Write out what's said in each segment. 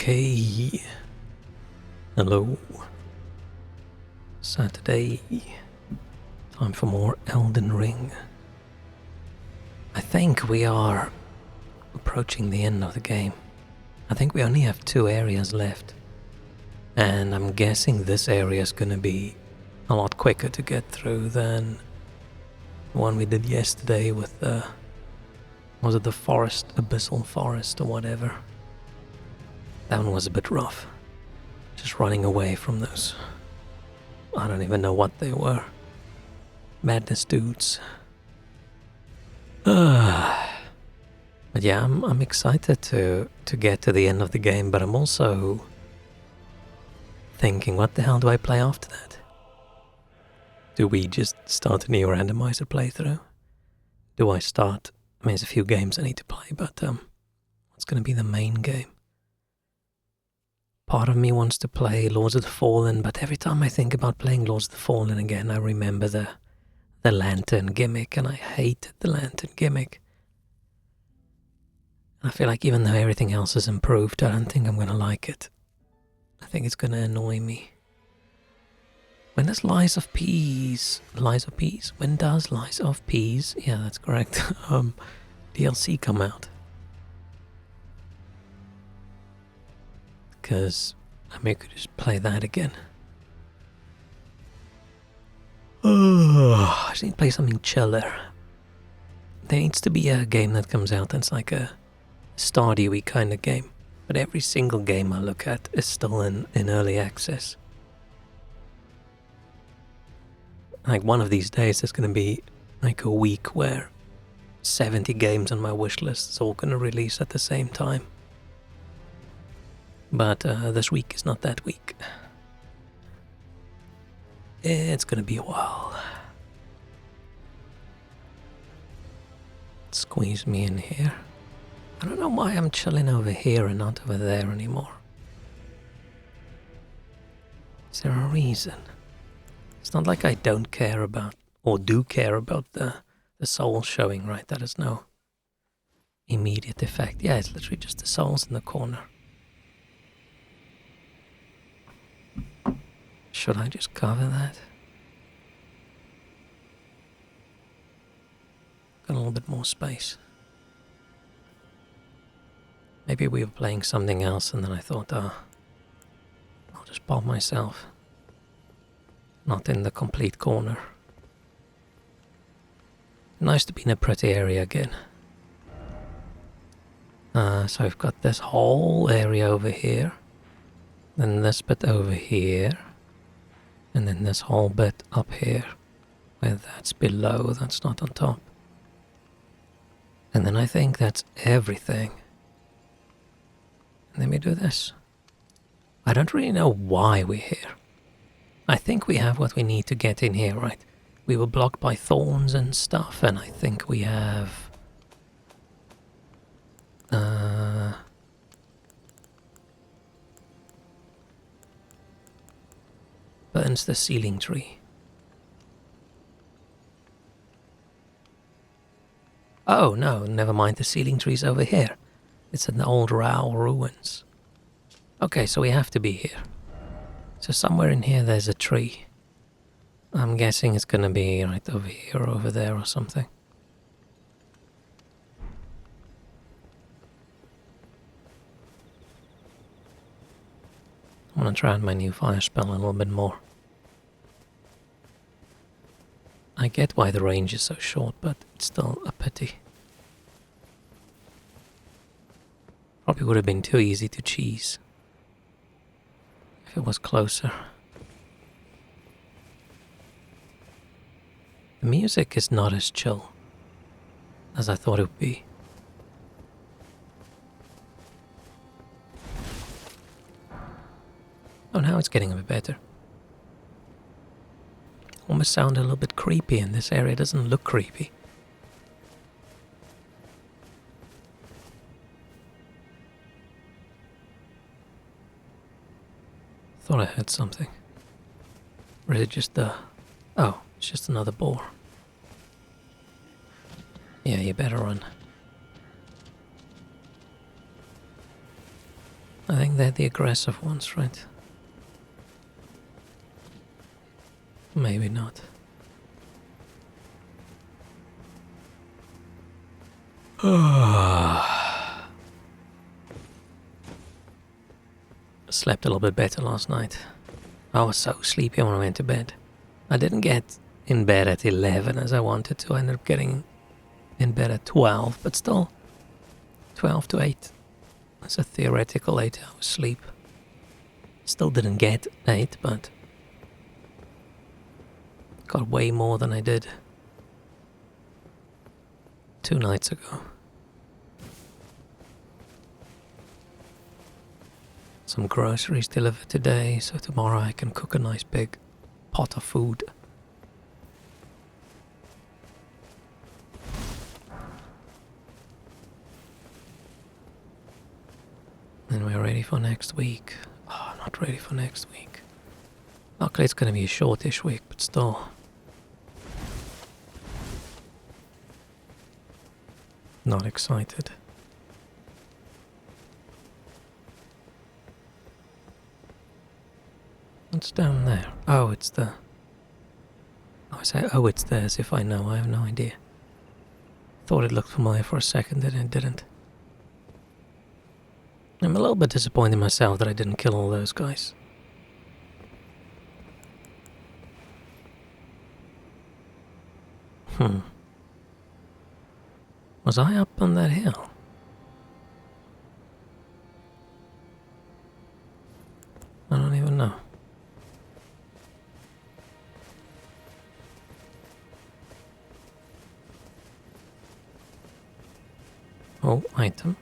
Okay. Hello. Saturday. Time for more Elden Ring. I think we are approaching the end of the game. I think we only have 2 areas left. And I'm guessing this area is going to be a lot quicker to get through than the one we did yesterday with the... Was it the forest? Abyssal forest or whatever? That one was a bit rough. Just running away from those. I don't even know what they were. Madness dudes. But yeah, I'm excited to get to the end of the game, but I'm also thinking, what the hell do I play after that? Do we just start a new randomizer playthrough? Do I start... I mean, there's a few games I need to play, but what's going to be the main game? Part of me wants to play Lords of the Fallen, but every time I think about playing Lords of the Fallen again, I remember the lantern gimmick, and I hated the lantern gimmick. I feel like even though everything else has improved, I don't think I'm going to like it. I think it's going to annoy me. When does Lies of Peas... When does Lies of Peas... Yeah, that's correct. DLC come out? Because I may could just play that again. I just need to play something chiller. There needs to be a game that comes out that's like a Stardew-y kind of game. But every single game I look at is still in early access. Like one of these days there's going to be like a week where 70 games on my wish list is all going to release at the same time. But this week is not that week. It's going to be a while. Squeeze me in here. I don't know why I'm chilling over here and not over there anymore. Is there a reason? It's not like I don't care about, or do care about the soul showing, right? That has no immediate effect. Yeah, it's literally just the souls in the corner. Should I just cover that? Got a little bit more space. Maybe we were playing something else and then I thought, I'll just pop myself. Not in the complete corner. Nice to be in a pretty area again. So I've got this whole area over here. Then this bit over here. And then this whole bit up here. Where that's below, that's not on top. And then I think that's everything. And then we do this. I don't really know why we're here. I think we have what we need to get in here, right? We were blocked by thorns and stuff, and I think we have... burns the ceiling tree. Oh, no, never mind, the ceiling tree's over here. It's in the old Rao ruins. Okay, so we have to be here. So somewhere in here there's a tree. I'm guessing it's gonna be right over here or over there or something. I'm gonna try out my new fire spell a little bit more. I get why the range is so short, but it's still a pity. Probably would have been too easy to cheese if it was closer. The music is not as chill as I thought it would be. Oh, now it's getting a bit better. Almost sound a little bit creepy, and this area doesn't look creepy. Thought I heard something. Or is it just the... Oh, it's just another boar. Yeah, you better run. I think they're the aggressive ones, right? Maybe not. Slept a little bit better last night. I was so sleepy when I went to bed. I didn't get in bed at 11 as I wanted to. I ended up getting in bed at 12, but still 12 to 8. That's a theoretical 8 hours sleep. Still didn't get 8, but got way more than I did 2 nights ago. Some groceries delivered today, so tomorrow I can cook a nice big pot of food. Then we're ready for next week. Oh, not ready for next week. Luckily it's going to be a shortish week, but still. Not excited. What's down there? Oh, it's the... I say, oh, it's there as if I know. I have no idea. Thought it looked familiar for a second, and it didn't. I'm a little bit disappointed in myself that I didn't kill all those guys. Was I up on that hill? I don't even know. Oh, item.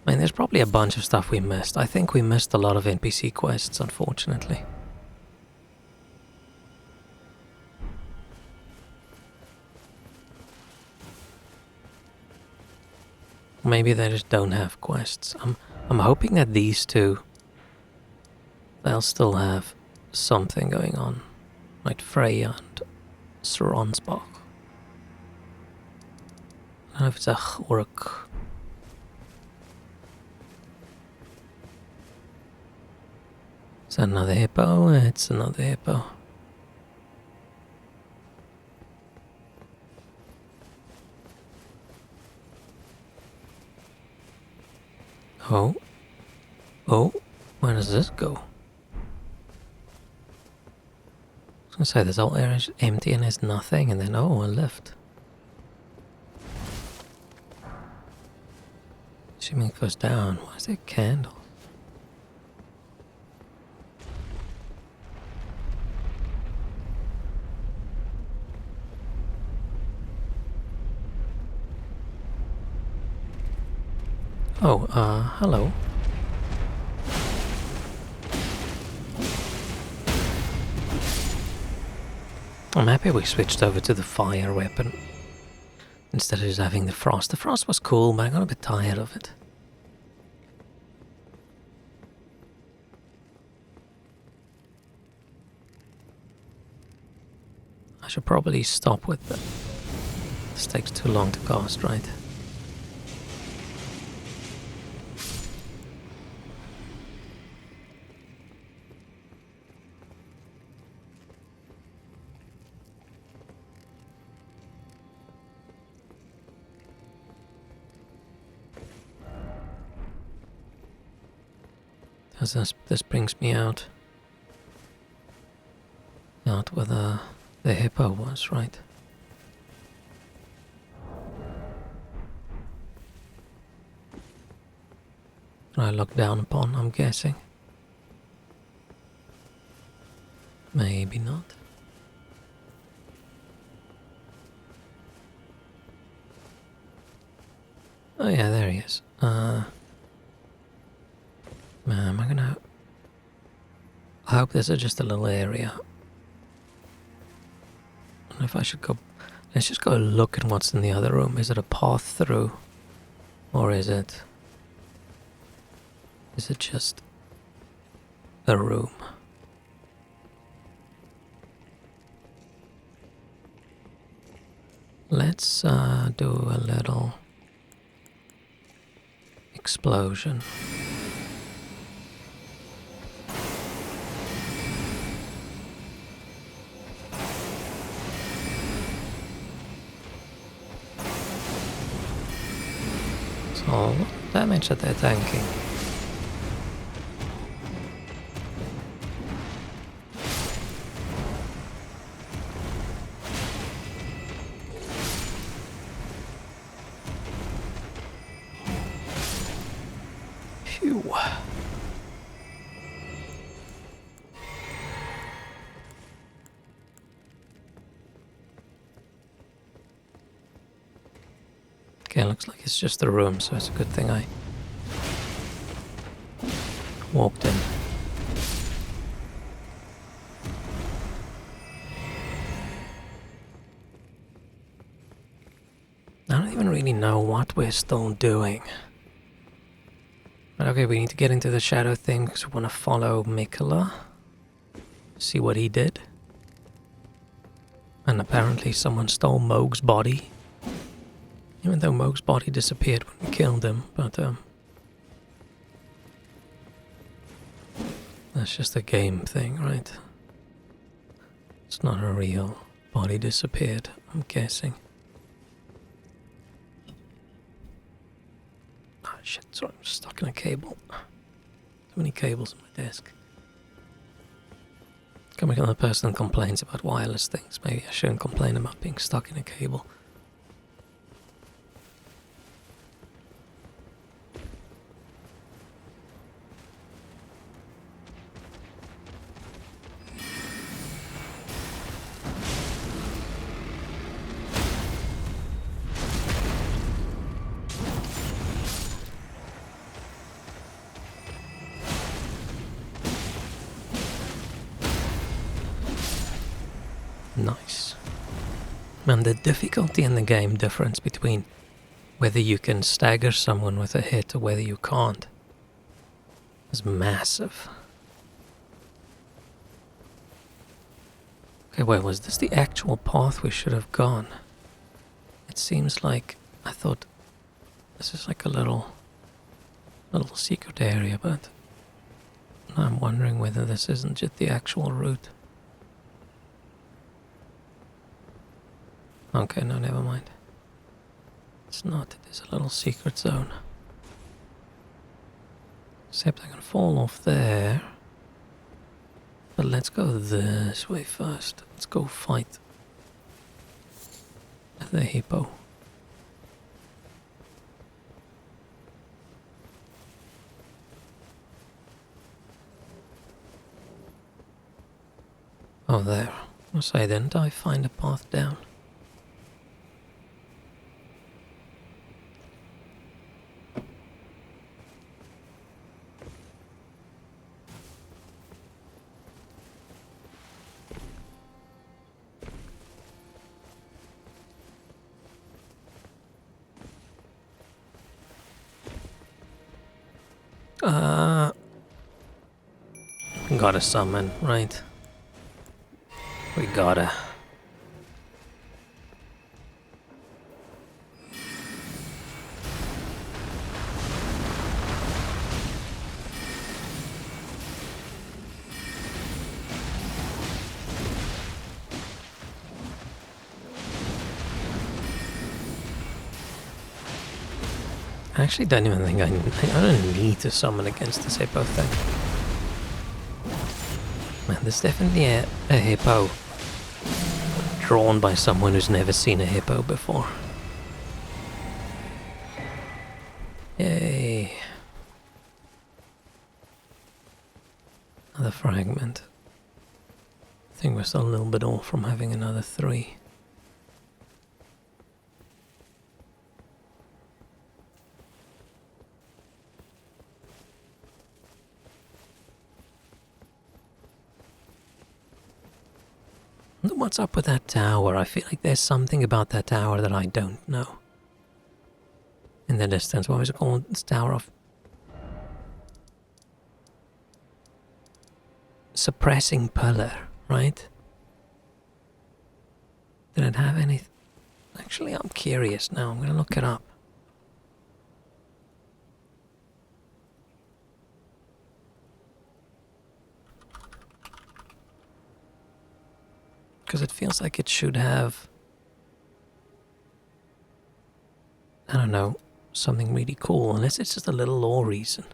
I mean, there's probably a bunch of stuff we missed. I think we missed a lot of NPC quests, unfortunately. Maybe they just don't have quests. I'm hoping that these two, they'll still have something going on. Like Freya and Soronsbach. I don't know if it's a Chork. Is that another hippo? It's another hippo. Oh. Oh, where does this go? I was gonna say this whole area is empty and there's nothing, and then oh, a lift. Assuming it goes down. Why is there a candle? Oh, hello. I'm happy we switched over to the fire weapon instead of just having the frost. The frost was cool, but I got a bit tired of it. I should probably stop with that. This takes too long to cast, right? This brings me out where the hippo was, right? I look down upon, I'm guessing. Maybe not. Oh yeah, there he is. Man, am I gonna... I hope this is just a little area. I don't know if I should go... Let's just go look at what's in the other room. Is it a path through? Or is it... Is it just a room? Let's do a little explosion. So, what damage are they tanking? Phew. Okay, looks like it's just a room, so it's a good thing I walked in. I don't even really know what we're still doing. But okay, we need to get into the shadow thing because we want to follow Mikola. See what he did. And apparently someone stole Moog's body. Even though Moog's body disappeared when we killed him, but that's just a game thing, right? It's not a real body disappeared, I'm guessing. Ah, shit, sorry, I'm stuck in a cable. Too many cables on my desk. Can become the person who complains about wireless things. Maybe I shouldn't complain about being stuck in a cable. Nice. And the difficulty in the game difference between whether you can stagger someone with a hit or whether you can't is massive. Okay, wait, was this the actual path we should have gone? It seems like I thought this is like a little secret area, but now I'm wondering whether this isn't just the actual route. Okay, no, never mind. It's not, it is a little secret zone. Except I can fall off there. But let's go this way first. Let's go fight the hippo. Oh, there. I'll say, didn't I find a path down? Gotta summon, right? We gotta. I actually don't even think I don't need to summon against this hippo thing. Man, there's definitely a hippo drawn by someone who's never seen a hippo before. Yay. Another fragment. I think we're still a little bit off from having another 3. What's up with that tower? I feel like there's something about that tower that I don't know. In the distance, what was it called? It's Tower of... Suppressing Pillar, right? Did it have any... Actually, I'm curious now. I'm gonna look it up. Because it feels like it should have, I don't know, something really cool, unless it's just a little lore reason.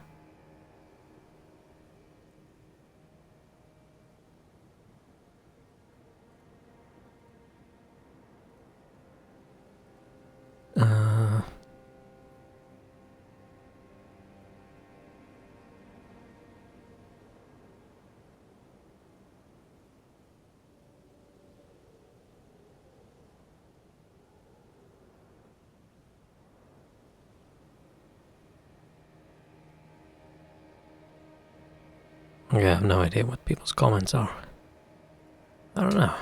I have no idea what people's comments are. I don't know.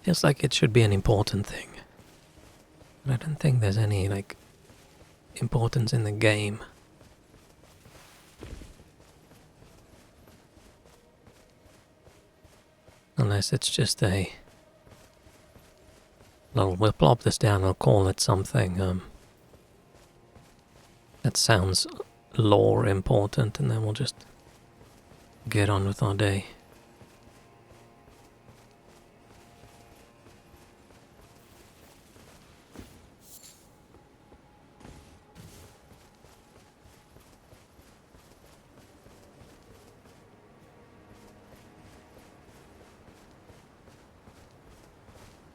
Feels like it should be an important thing. But I don't think there's any, like, importance in the game. Unless it's just a... Well, we'll plop this down, I'll call it something, that sounds lore important, and then we'll just get on with our day.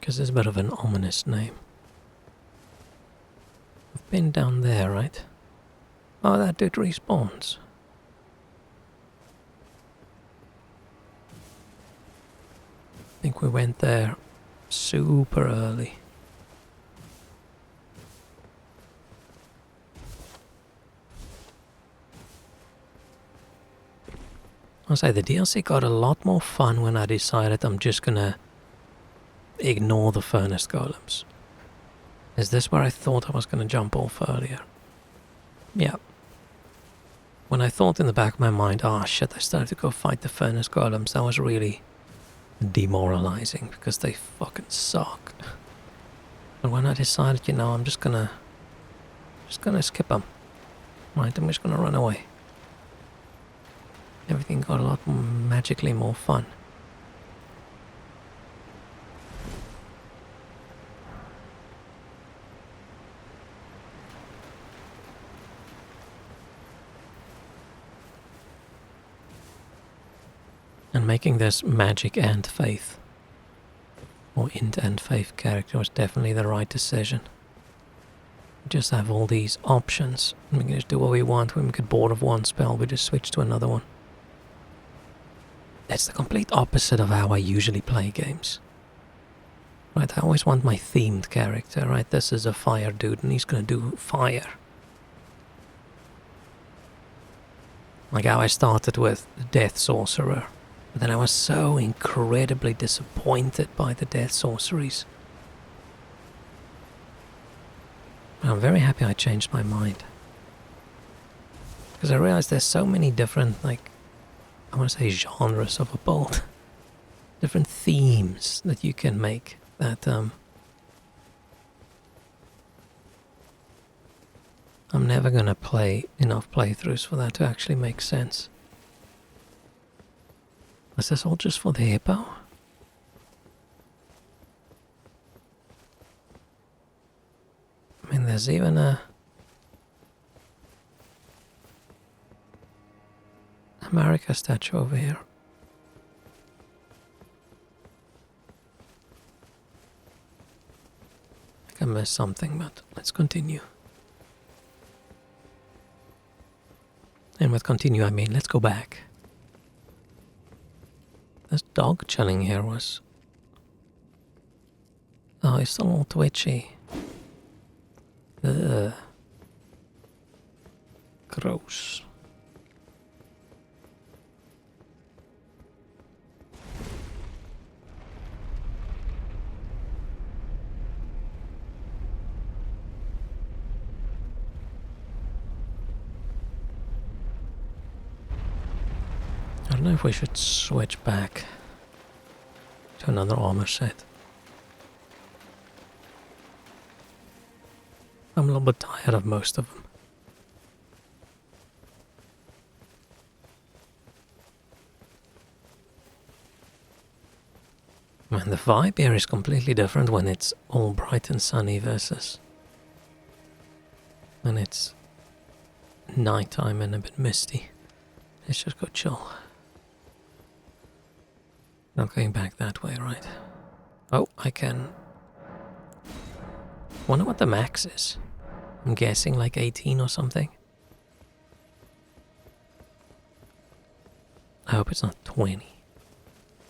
Because it's a bit of an ominous name. I've been down there, right? Oh, that dude respawns. I think we went there super early. I'll say the DLC got a lot more fun when I decided I'm just gonna ignore the furnace golems. Is this where I thought I was gonna jump off earlier? Yeah. When I thought in the back of my mind, oh shit, I started to go fight the furnace golems, that was really demoralizing because they fucking suck. But when I decided, you know, I'm just gonna skip them. Right, I'm just gonna run away. Everything got a lot magically more fun. And making this magic and faith, or int and faith character was definitely the right decision. We just have all these options, and we can just do what we want. When we get bored of one spell, we just switch to another one. It's the complete opposite of how I usually play games. Right, I always want my themed character, right? This is a fire dude, and he's gonna do fire. Like how I started with the Death Sorcerer. But then I was so incredibly disappointed by the Death Sorceries. But I'm very happy I changed my mind. Because I realized there's so many different, like, I want to say genres of a bolt. Different themes that you can make that, I'm never gonna play enough playthroughs for that to actually make sense. Is this all just for the hippo? I mean, there's even a America statue over here. I think I missed something, but let's continue. And with continue, I mean let's go back. This dog chilling here was... Oh, he's still all twitchy. Ugh. Gross. I don't know if we should switch back to another armor set. I'm a little bit tired of most of them. Man, the vibe here is completely different when it's all bright and sunny versus when it's nighttime and a bit misty. Let's just go chill. Not going back that way, right? Oh, I can... Wonder what the max is. I'm guessing like 18 or something. I hope it's not 20.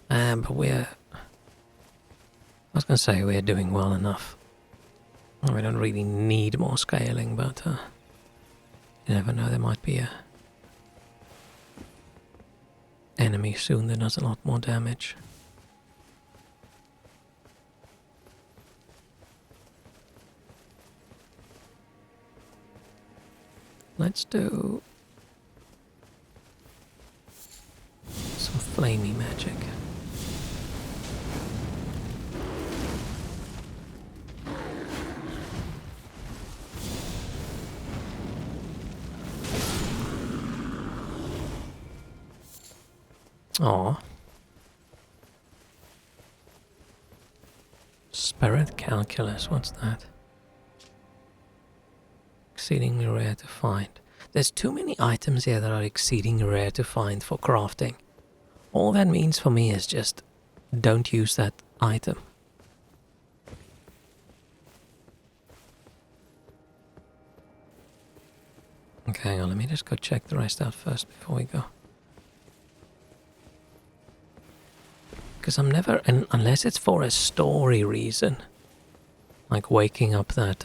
But we're... I was gonna say we're doing well enough. We don't really need more scaling, but you never know, there might be a enemy soon that does a lot more damage. Let's do some flamey magic. Aw. Spirit calculus, what's that? Exceedingly rare to find. There's too many items here that are exceedingly rare to find for crafting. All that means for me is just don't use that item. Okay, hang on, let me just go check the rest out first before we go. Because I'm never, and unless it's for a story reason, like waking up that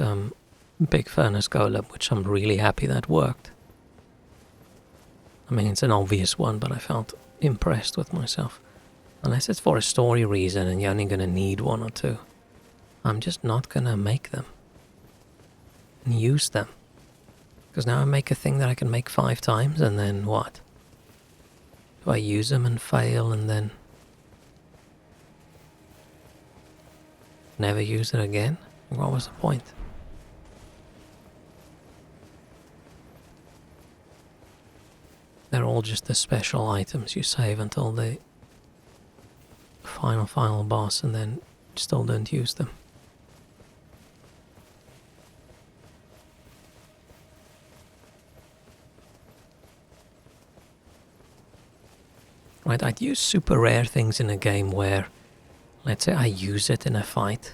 big furnace golem, which I'm really happy that worked. I mean, it's an obvious one, but I felt impressed with myself. Unless it's for a story reason and you're only going to need one or two, I'm just not going to make them and use them. Because now I make a thing that I can make 5 times, and then what? Do I use them and fail and then never use it again? What was the point? They're all just the special items you save until the final boss, and then still don't use them. Right, I'd use super rare things in a game where, let's say I use it in a fight,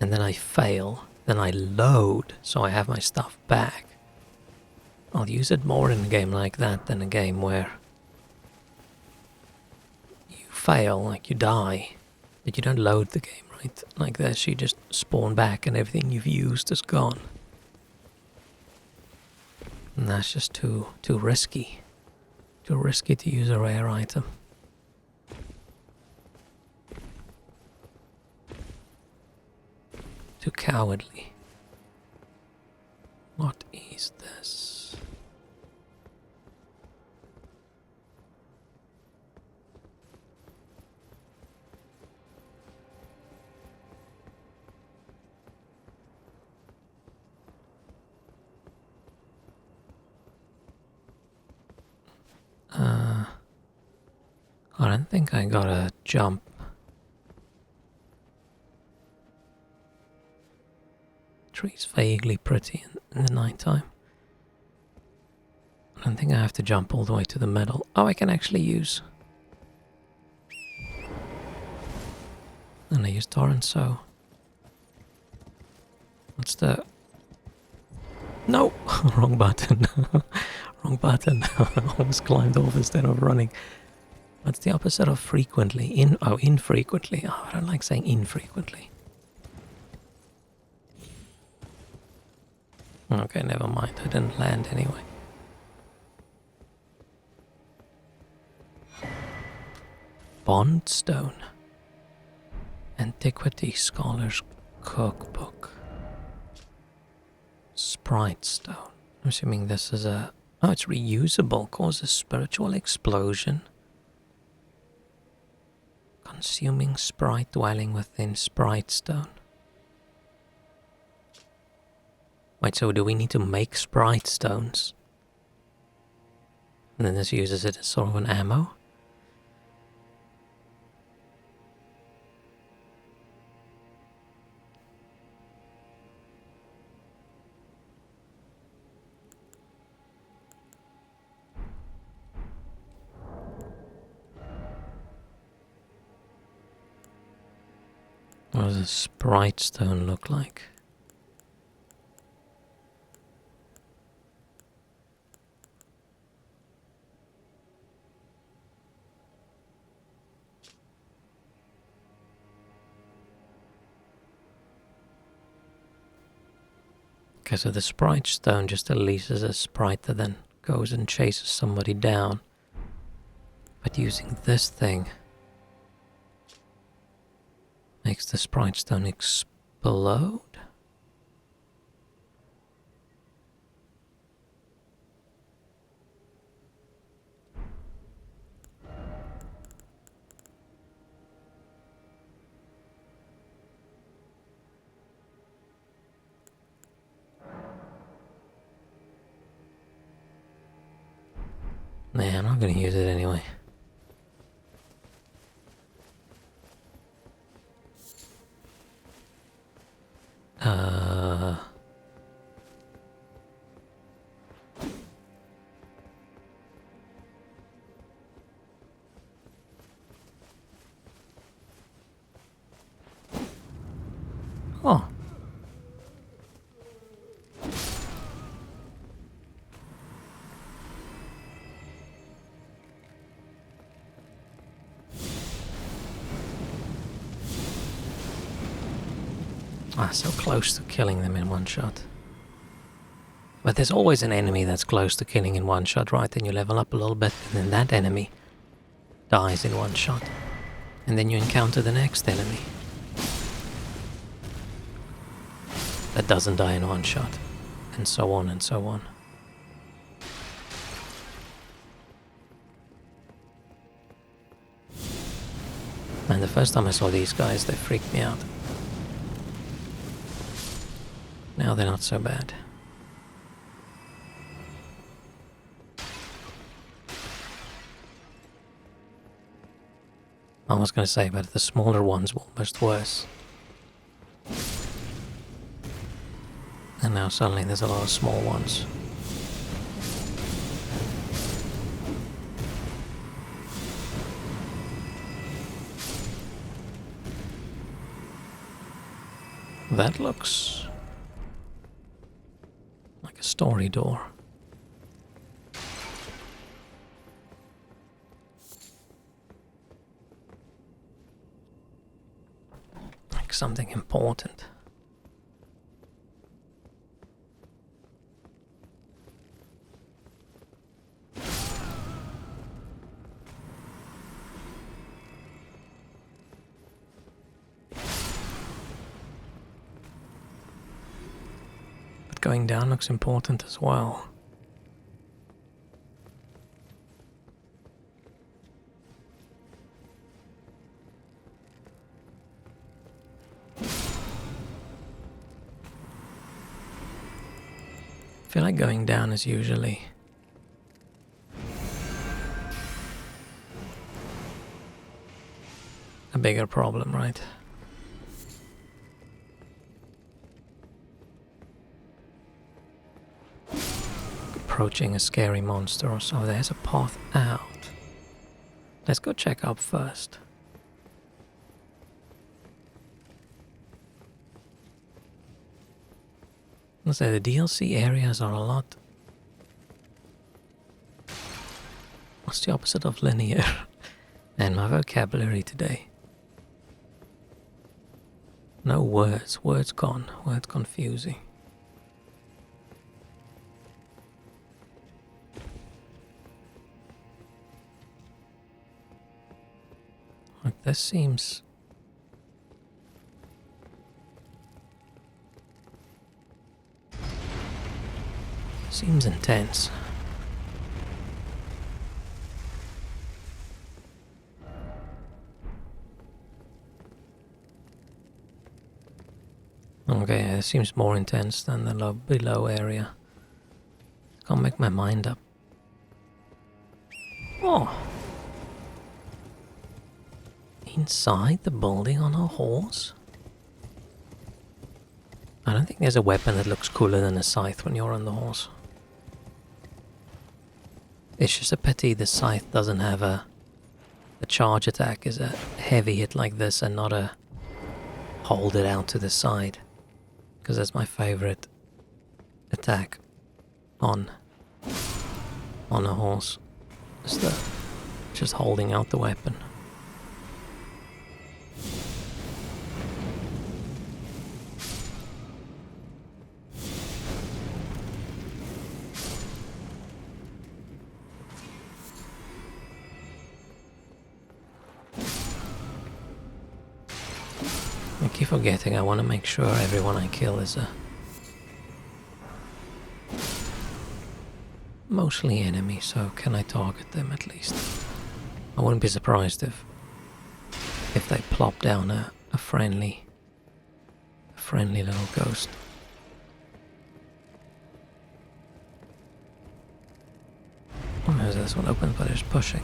and then I fail, then I load, so I have my stuff back. I'll use it more in a game like that than a game where you fail, like you die, but you don't load the game, right? Like this, you just spawn back and everything you've used is gone. And that's just too risky. Too risky to use a rare item. Too cowardly. What is this? I don't think I got a jump. Tree's vaguely pretty in the nighttime. I don't think I have to jump all the way to the middle. Oh, I can actually use. And I use torrent, so. What's the. No! Wrong button. Wrong button. I almost climbed off instead of running. What's the opposite of frequently? Infrequently. Oh, I don't like saying infrequently. Okay, never mind. I didn't land anyway. Bondstone. Antiquity Scholar's Cookbook. Sprite Stone. I'm assuming this is a... Oh, it's reusable. Causes spiritual explosion. Consuming sprite dwelling within Sprite Stone. Wait, so do we need to make Sprite Stones? And then this uses it as sort of an ammo? How does a sprite stone look like? Okay, so the sprite stone just releases a sprite that then goes and chases somebody down. But using this thing makes the sprite stone explode? Nah, I'm not gonna use it anyway. Oh. Ah, so close to killing them in one shot. But there's always an enemy that's close to killing in one shot, right? Then you level up a little bit, and then that enemy dies in one shot. And then you encounter the next enemy that doesn't die in one shot. And so on and so on. Man, the first time I saw these guys, they freaked me out. Now they're not so bad. I was gonna say, but the smaller ones were almost worse. And now suddenly there's a lot of small ones. That looks like a story door. Like something important. Going down looks important as well. I feel like going down is usually a bigger problem, right? Approaching a scary monster or so. There's a path out. Let's go check up first. Let's say the DLC areas are a lot... What's the opposite of linear? And my vocabulary today. No words. Words gone. Words confusing. Like, this seems intense. Okay, it seems more intense than the below area. Can't make my mind up. Oh! Inside the building on a horse? I don't think there's a weapon that looks cooler than a scythe when you're on the horse. It's just a pity the scythe doesn't have a charge attack, is a heavy hit like this and not a hold it out to the side. Because that's my favorite attack on a horse. Is the just holding out the weapon. I keep forgetting I want to make sure everyone I kill is a mostly enemy, so can I target them at least? I wouldn't be surprised if they plop down a friendly little ghost. Oh, there's this one open, but it's pushing.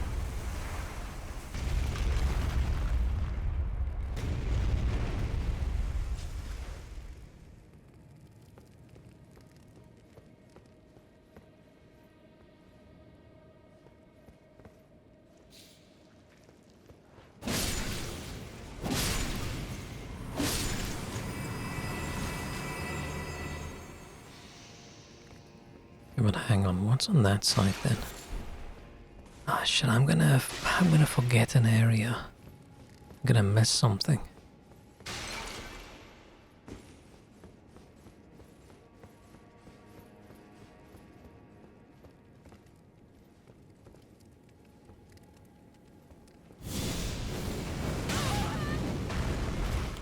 But hang on, what's on that side then? Ah shit, I'm gonna forget an area. I'm gonna miss something.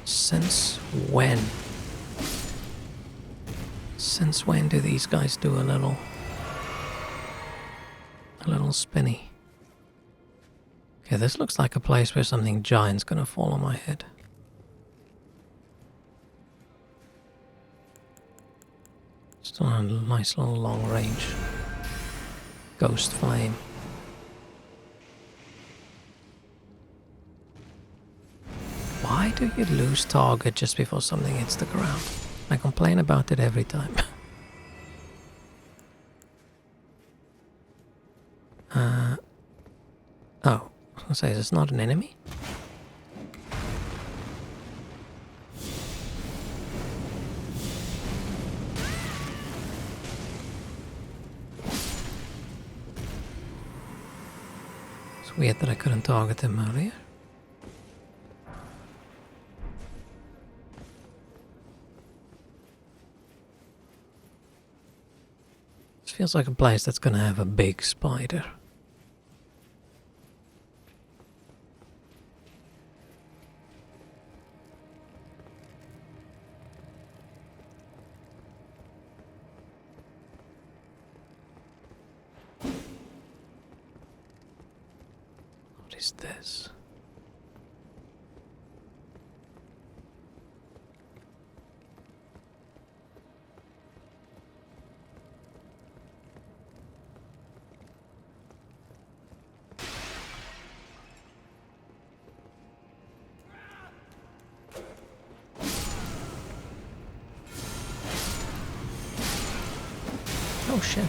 Since when? Since when do these guys do a little spinny? Okay, this looks like a place where something giant's gonna fall on my head. Still a nice little long range ghost flame. Why do you lose target just before something hits the ground? I complain about it every time. Oh, I was gonna say, is this not an enemy? It's weird that I couldn't target him earlier. This feels like a place that's gonna have a big spider. What is this? Oh shit.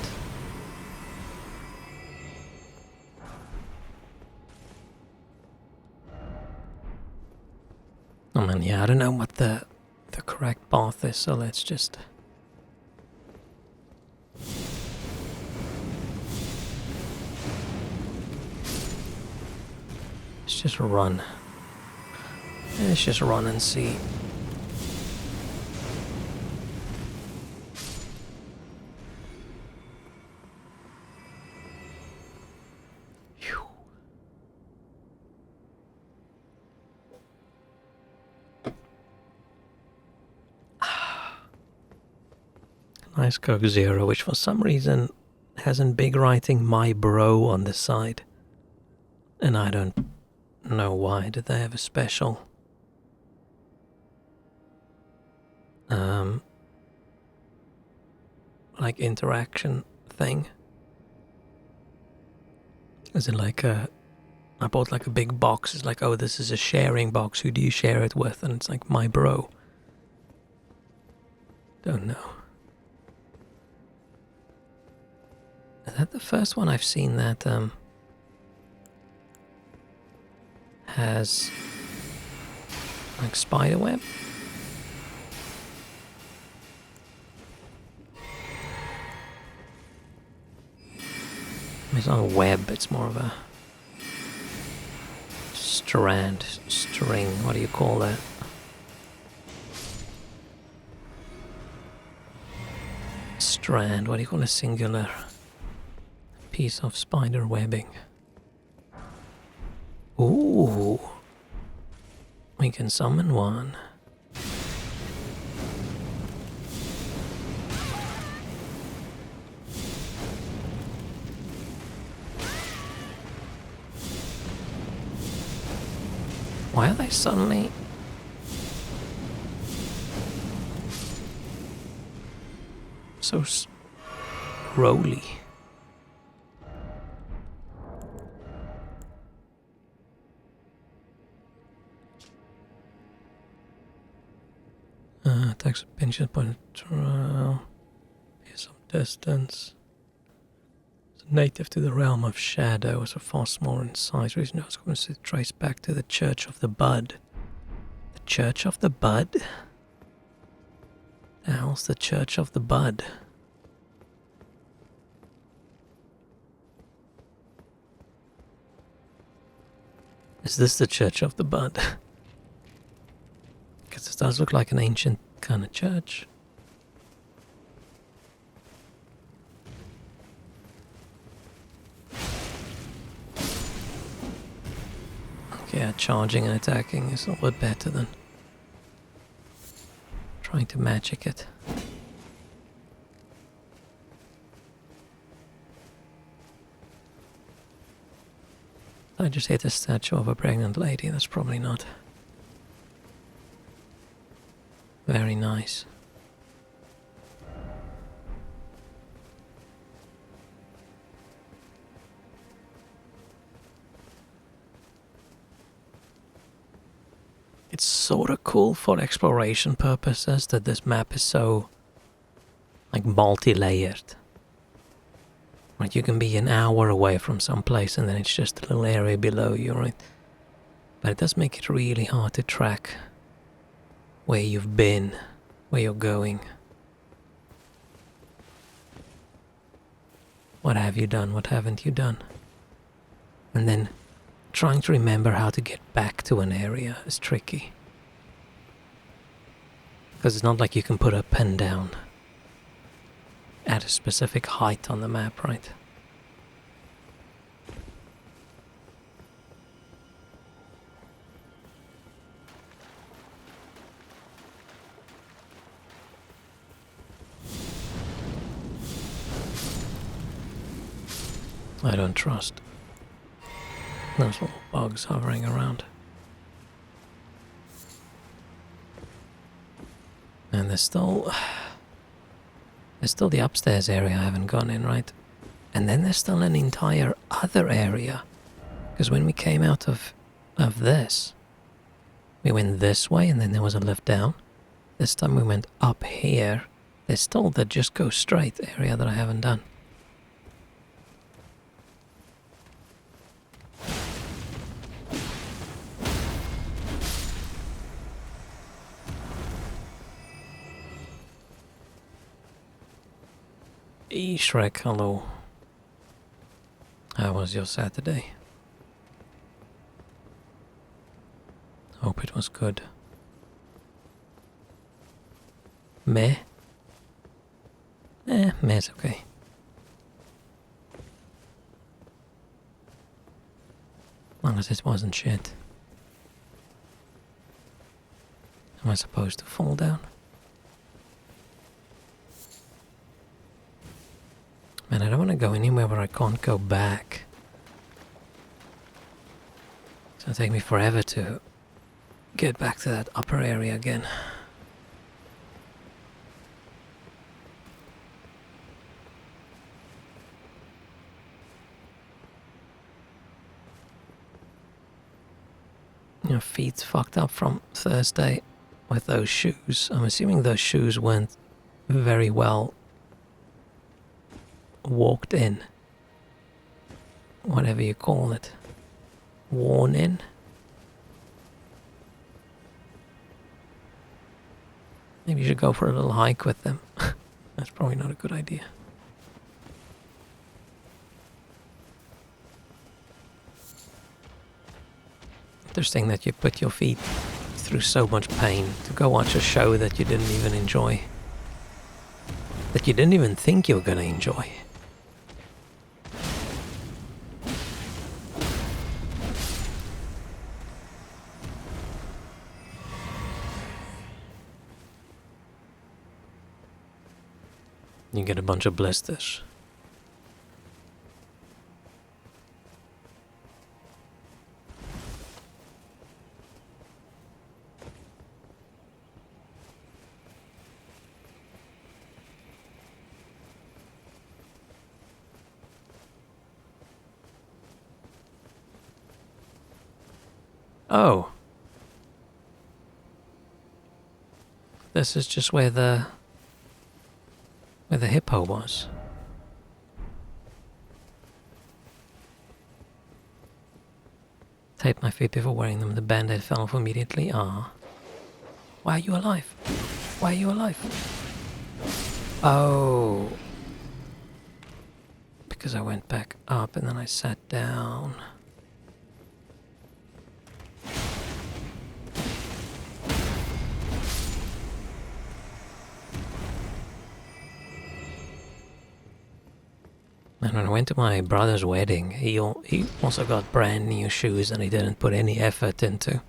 Oh man, yeah, I don't know what the correct path is, so let's just... Let's just run. Let's just run and see. Nice Coke Zero, which for some reason has in big writing my bro on the side. And I don't know why. Did they have a special like interaction thing? Is it like I bought like a big box. It's like, oh, this is a sharing box. Who do you share it with? And it's like, my bro. Don't know. Is that the first one I've seen that has like spider web? It's not a web, it's more of a strand, string, what do you call that? Strand, what do you call a singular piece of spider webbing? Ooh, we can summon one. Why are they suddenly... so rolly? Attacks pinches by the trial. Here's some distance. It's native to the realm of shadow, so far smaller in size. Reason I was going to trace back to the Church of the Bud. The Church of the Bud? The hell's the Church of the Bud? Is this the Church of the Bud? Because it does look like an ancient kind of church. Okay, yeah, charging and attacking is a lot better than trying to magic it. I just hit a statue of a pregnant lady, that's probably not very nice. It's sort of cool for exploration purposes that this map is so like multi-layered. Right, you can be an hour away from some place and then it's just a little area below you, right? But it does make it really hard to track where you've been, where you're going. What have you done? What haven't you done? And then trying to remember how to get back to an area is tricky. Because it's not like you can put a pen down at a specific height on the map, right? I don't trust those little bugs hovering around. And there's still the upstairs area I haven't gone in, right? And then there's still an entire other area. Because when we came out of this, we went this way and then there was a lift down. This time we went up here. There's still the just go straight area that I haven't done. Shrek, hello. How was your Saturday? Hope it was good. Meh? Meh's okay. As long as it wasn't shit. Am I supposed to fall down? Man, I don't want to go anywhere where I can't go back. It's gonna take me forever to get back to that upper area again. Your feet's fucked up from Thursday with those shoes. I'm assuming those shoes weren't very well walked in, whatever you call it, worn in. Maybe you should go for a little hike with them. That's probably not a good idea. interesting that you put your feet through so much pain to go watch a show that you didn't even enjoy. That you didn't even think you were gonna enjoy. You get a bunch of blisters. Oh. This is just where the hippo was. Taped my feet before wearing them. The band-aid fell off immediately. Ah. Why are you alive? Why are you alive? Oh. Because I went back up and then I sat down. And when I went to my brother's wedding, he also got brand new shoes and he didn't put any effort into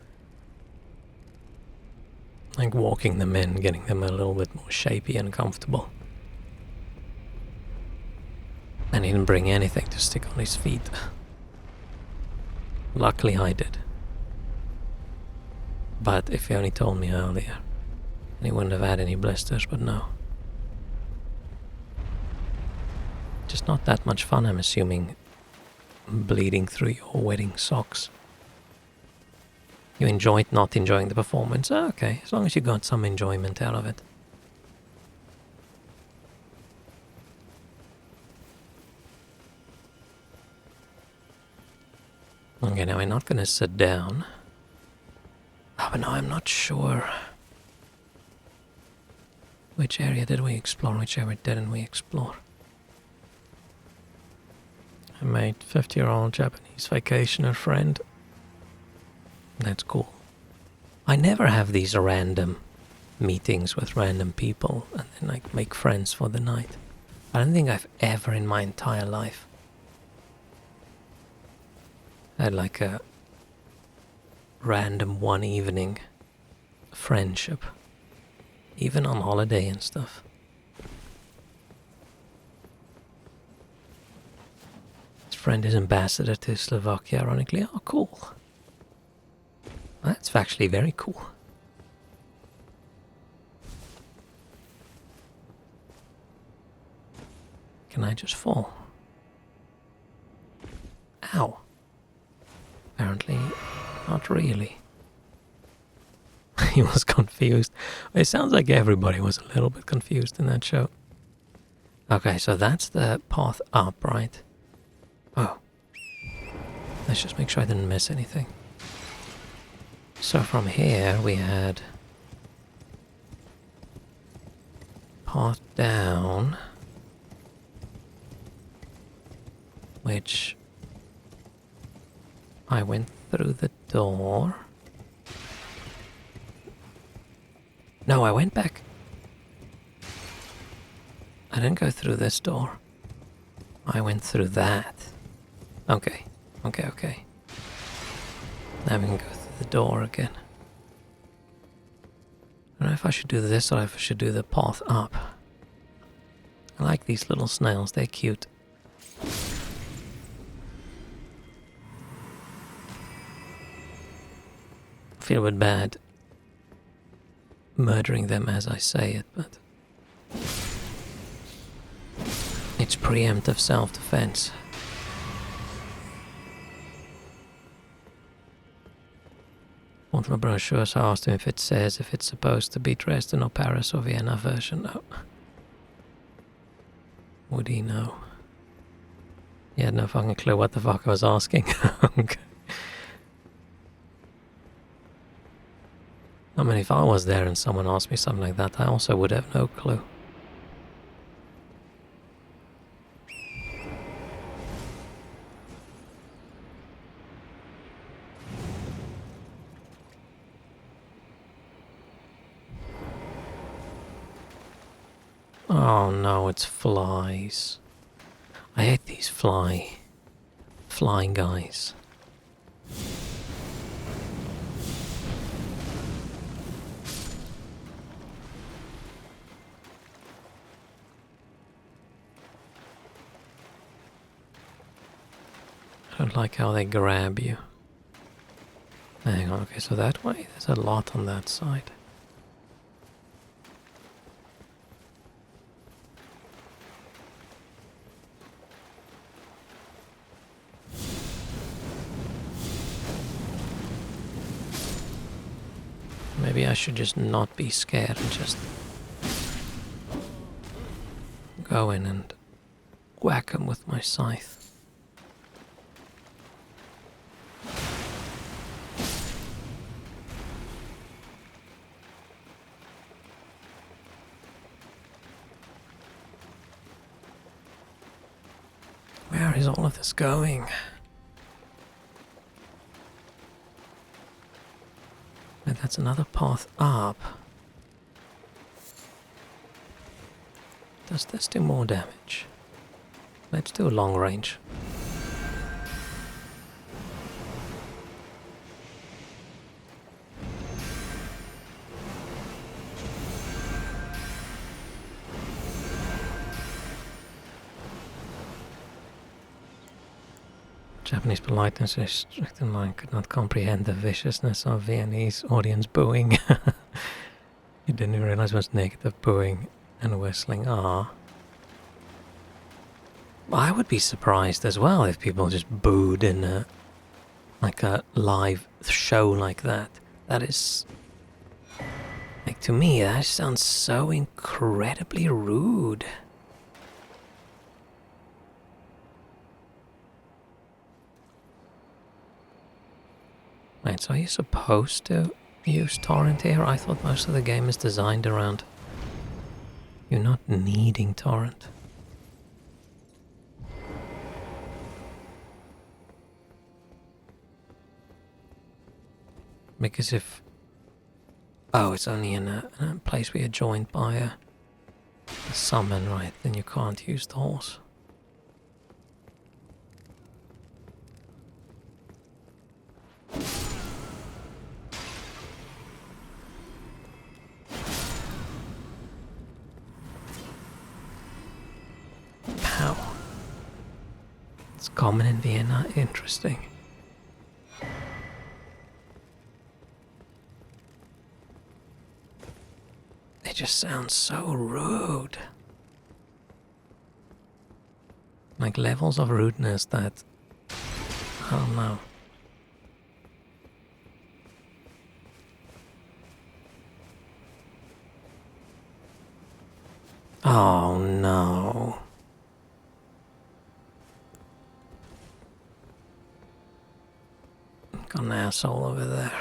like walking them in, getting them a little bit more shapy and comfortable. And he didn't bring anything to stick on his feet. Luckily I did. But if he only told me earlier, he wouldn't have had any blisters, but no. Just not that much fun, I'm assuming, bleeding through your wedding socks. You enjoyed not enjoying the performance? Oh, okay, as long as you got some enjoyment out of it. Okay, now we're not going to sit down. Oh, but no, I'm not sure. Which area did we explore? Which area didn't we explore? I made 50-year-old Japanese vacationer friend. That's cool. I never have these random meetings with random people and then like make friends for the night. I don't think I've ever in my entire life had like a random one evening friendship, even on holiday and stuff. His friend is ambassador to Slovakia, ironically. Oh, cool. That's actually very cool. Can I just fall? Ow. Apparently, not really. He was confused. It sounds like everybody was a little bit confused in that show. Okay, so that's the path up, right? Oh. Let's just make sure I didn't miss anything. So from here we had path down, which I went through the door. No, I went back. I didn't go through this door. I went through that. Okay. Now we can go through the door again. I don't know if I should do this or if I should do the path up. I like these little snails, they're cute. I feel a bit bad murdering them as I say it, but it's preemptive self-defense. One of my brochures, I asked him if it says if it's supposed to be Dresden or Paris or Vienna version. No. Would he know? He had no fucking clue what the fuck I was asking. Okay. I mean, if I was there and someone asked me something like that, I also would have no clue. Oh no, it's flies. I hate these flying guys. I don't like how they grab you. Hang on, okay, so that way? There's a lot on that side. Maybe I should just not be scared and just go in and whack him with my scythe. Where is all of this going? Wait, that's another path up. Does this do more damage? Let's do long range. Japanese politeness is strict and I could not comprehend the viciousness of Viennese audience booing. You didn't even realize what's negative booing and whistling are. I would be surprised as well if people just booed in a live show like that. That is, like, to me, that sounds so incredibly rude. Wait, so are you supposed to use torrent here? I thought most of the game is designed around you not needing torrent. Because if... Oh, it's only in a place where you're joined by a summon, right? Then you can't use the horse. Pow. It's common in Vienna. Interesting. It just sounds so rude. Like levels of rudeness that... I don't know. Oh no. Got an asshole over there.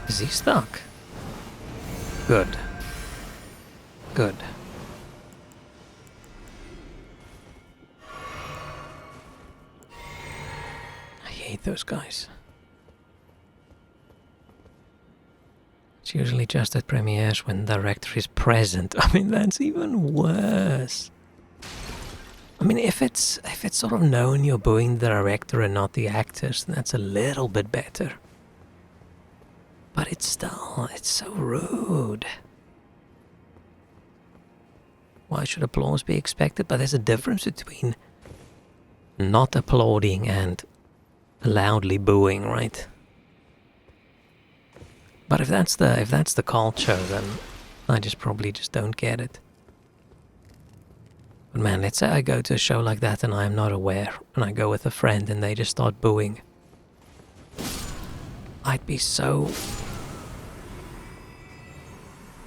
Is he stuck? Good. Good. I hate those guys. It's usually just at premieres when the director is present. I mean, that's even worse. I mean, if it's sort of known you're booing the director and not the actors, then that's a little bit better. But it's so rude. Why should applause be expected? But there's a difference between not applauding and loudly booing, right? But if that's the culture, then I probably just don't get it. But man, let's say I go to a show like that and I am not aware, and I go with a friend and they just start booing. I'd be so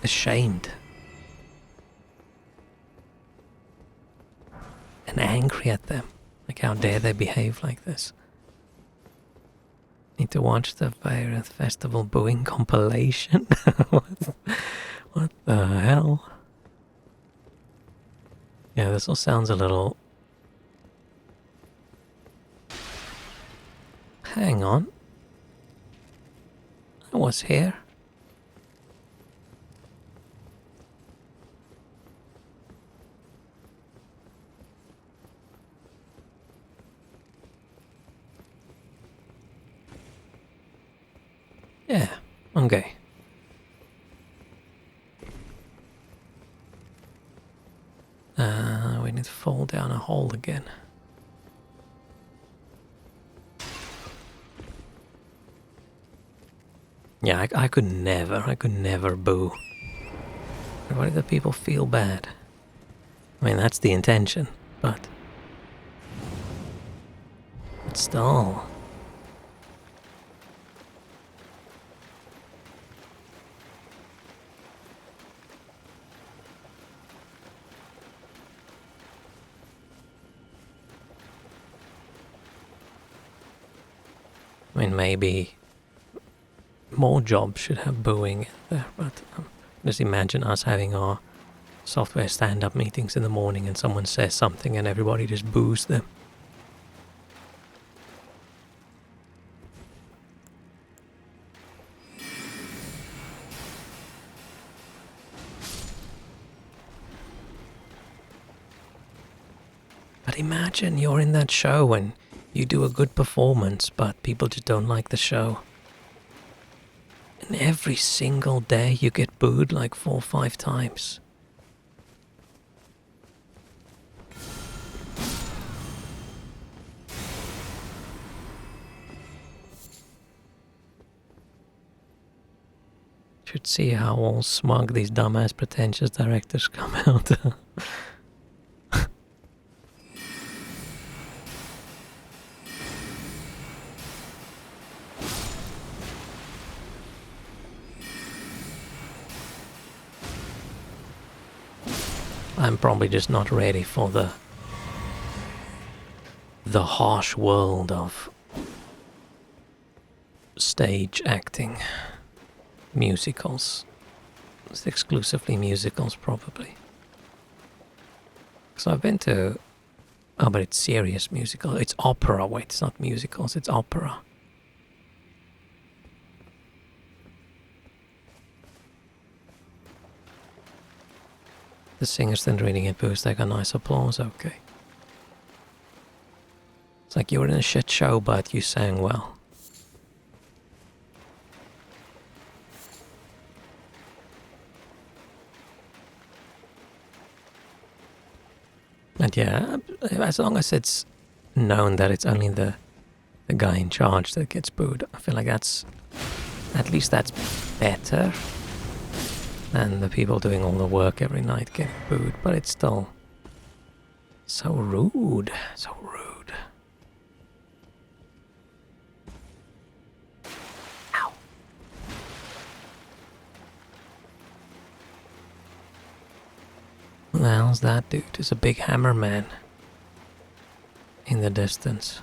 ashamed and angry at them. Like, how dare they behave like this? Need to watch the Fire Festival booing compilation? What the hell? Yeah, this all sounds a little... Hang on. I was here. Yeah, okay. We need to fall down a hole again. Yeah, I could never boo. Why do the people feel bad? I mean, that's the intention, but still. I mean, maybe more jobs should have booing in there, but just imagine us having our software stand-up meetings in the morning and someone says something and everybody just boos them. But imagine you're in that show and you do a good performance, but people just don't like the show. And every single day you get booed like 4 or 5 times. Should see how all smug these dumbass pretentious directors come out. I'm probably just not ready for the harsh world of stage acting. Musicals. It's exclusively musicals, probably. So I've been to... Oh, but it's serious musical. It's opera. Wait, it's not musicals, it's opera. The singers then reading it boost like a nice applause, okay. It's like you were in a shit show, but you sang well. And yeah, as long as it's known that it's only the guy in charge that gets booed, I feel like that's... At least that's better than the people doing all the work every night getting booed, but it's still so rude, so rude. Ow. Who the hell's that dude? There's a big hammer man in the distance.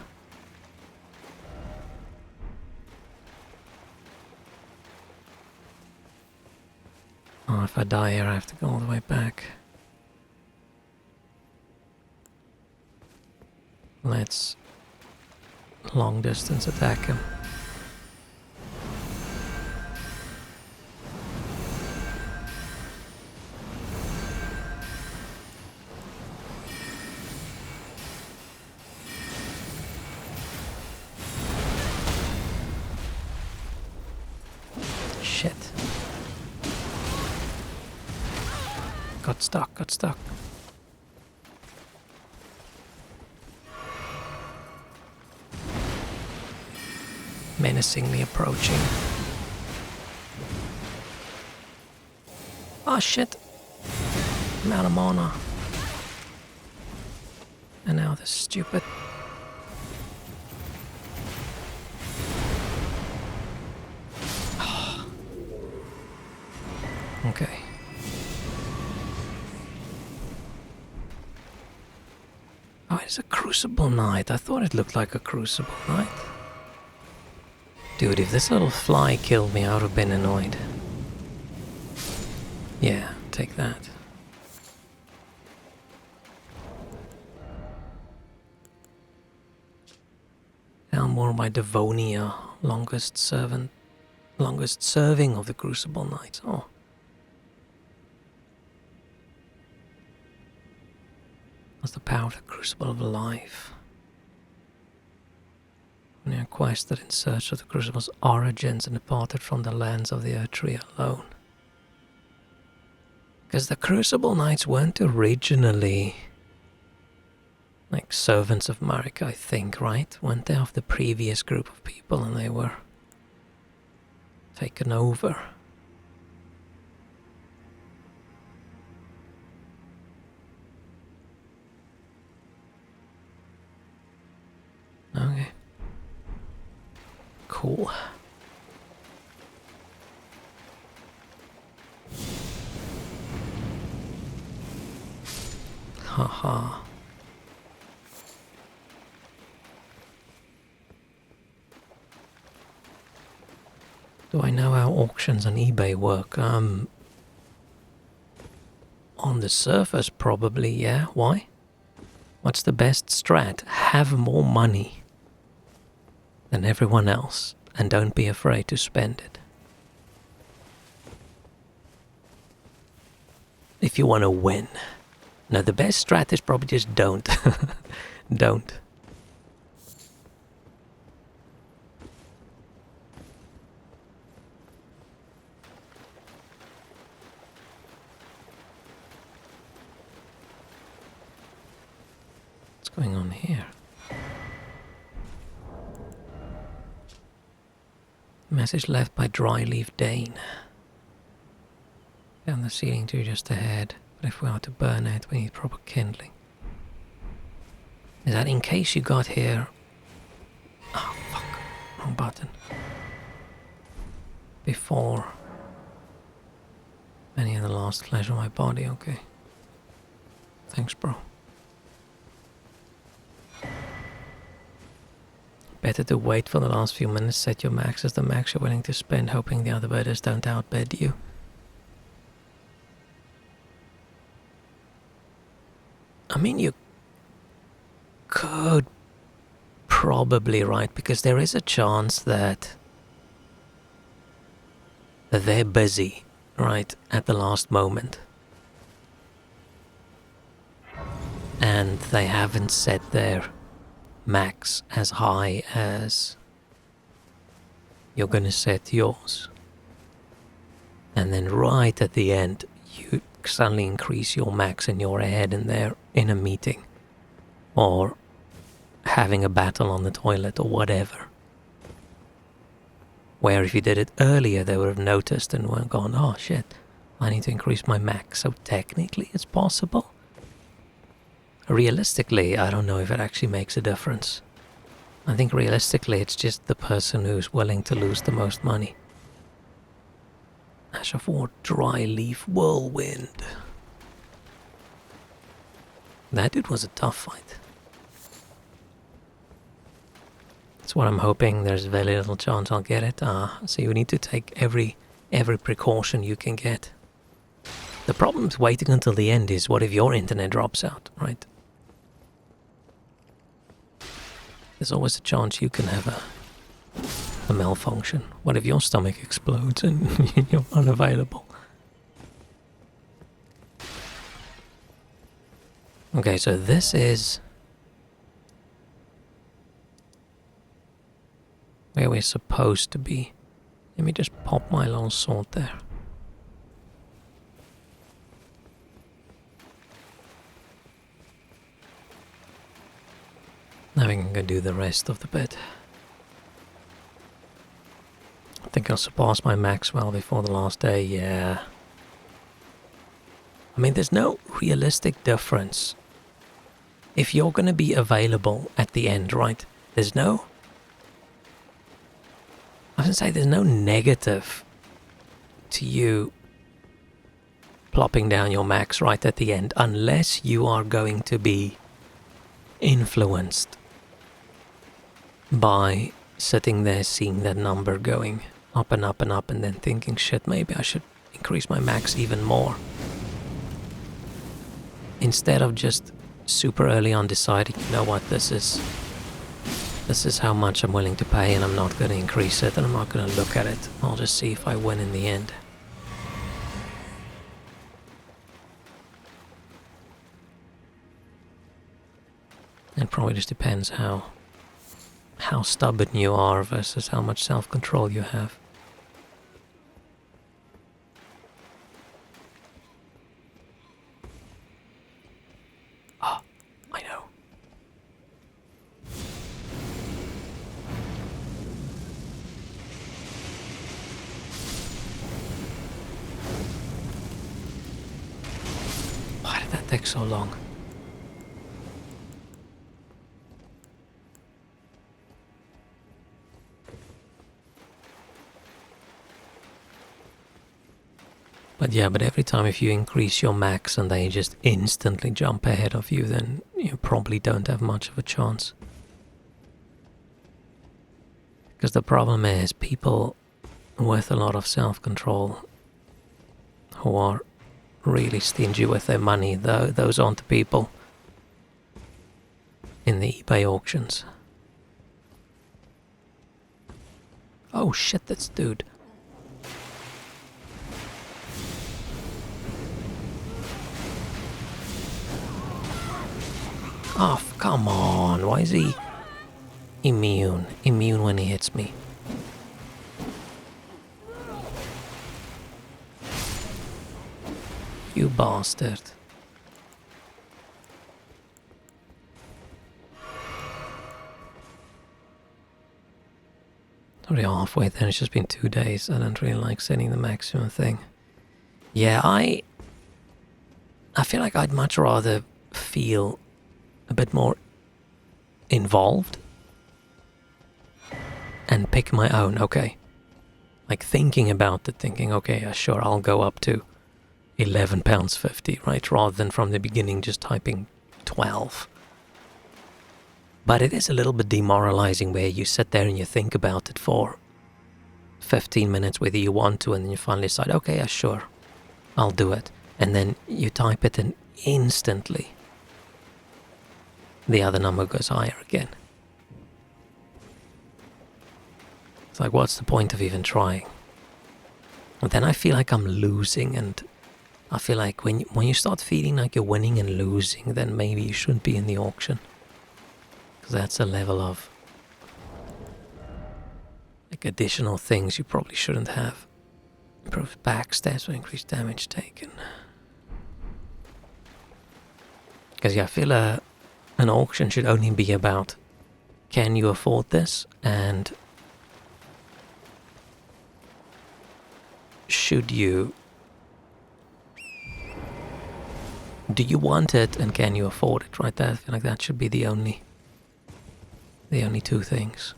Oh, if I die here, I have to go all the way back. Let's long distance attack him. Shit. Got stuck. Menacingly approaching. Oh shit. I'm out of mana. And now this stupid... Okay. Oh, it's a Crucible Knight. I thought it looked like a Crucible Knight. Dude, if this little fly killed me, I would have been annoyed. Yeah, take that. or by Devonia, longest serving of the Crucible Knights. Oh. What's the power of the Crucible of Life? When you quested in search of the Crucible's origins and departed from the lands of the Eartree alone. Because the Crucible Knights weren't originally like servants of Marek, I think, right? Weren't they of the previous group of people and they were taken over? Okay. Cool. Haha. Do I know how auctions on eBay work? On the surface, probably, yeah. Why? What's the best strat? Have more money than everyone else, and don't be afraid to spend it. If you want to win. No, the best strat is probably just don't. Don't. What's going on here? Message left by Dryleaf Dane. Down the ceiling too, just ahead. But if we are to burn it, we need proper kindling. Is that in case you got here? Oh, fuck. Wrong button. Before any of the last flesh on my body, okay. Thanks, bro. Better to wait for the last few minutes, set your max as the max you're willing to spend, hoping the other bidders don't outbid you. I mean, you could probably, right, because there is a chance that they're busy, right, at the last moment. And they haven't set their max as high as you're gonna set yours. And then right at the end, you suddenly increase your max and you're ahead and they're in a meeting or having a battle on the toilet or whatever. Where if you did it earlier, they would have noticed and would have gone, oh shit, I need to increase my max. So technically it's possible. Realistically, I don't know if it actually makes a difference. I think realistically it's just the person who's willing to lose the most money. Ash of War, Dryleaf, Whirlwind. That dude was a tough fight. That's what I'm hoping. There's very little chance I'll get it. So you need to take every precaution you can get. The problem with waiting until the end is what if your internet drops out, right? There's always a chance you can have a malfunction. What if your stomach explodes and you're unavailable? Okay, so this is where we're supposed to be. Let me just pop my little sword there. Now we can go do the rest of the bit. I think I'll surpass my max well before the last day, yeah. I mean, there's no realistic difference. If you're going to be available at the end, right? There's no... I was going to say there's no negative to you plopping down your max right at the end, unless you are going to be influenced by sitting there seeing that number going up and up and up and then thinking, shit, maybe I should increase my max even more. Instead of just super early on deciding, you know what, this is This is how much I'm willing to pay, and I'm not going to increase it, and I'm not going to look at it. I'll just see if I win in the end. It probably just depends how stubborn you are versus how much self-control you have. Oh, I know. Why did that take so long? But yeah, but every time if you increase your max and they just instantly jump ahead of you, then you probably don't have much of a chance. Because the problem is people with a lot of self-control who are really stingy with their money, those aren't the people in the eBay auctions. Oh shit, that's dude. Oh, come on. Why is he immune? Immune when he hits me. You bastard. Already halfway then, it's just been 2 days. I don't really like setting the maximum thing. Yeah, I feel like I'd much rather feel a bit more involved and pick my own, okay. Like thinking about it, thinking, okay, yeah, sure, I'll go up to £11.50, right? Rather than from the beginning just typing 12. But it is a little bit demoralizing where you sit there and you think about it for 15 minutes whether you want to, and then you finally decide, okay, yeah, sure, I'll do it. And then you type it and instantly the other number goes higher again. It's like, what's the point of even trying? But then I feel like I'm losing, and I feel like when you start feeling like you're winning and losing, then maybe you shouldn't be in the auction. Because that's a level of like additional things you probably shouldn't have. Improves back stats or increased damage taken. Because yeah, I feel an auction should only be about, can you afford this, and do you want it, and can you afford it, right? I feel like that should be the only two things.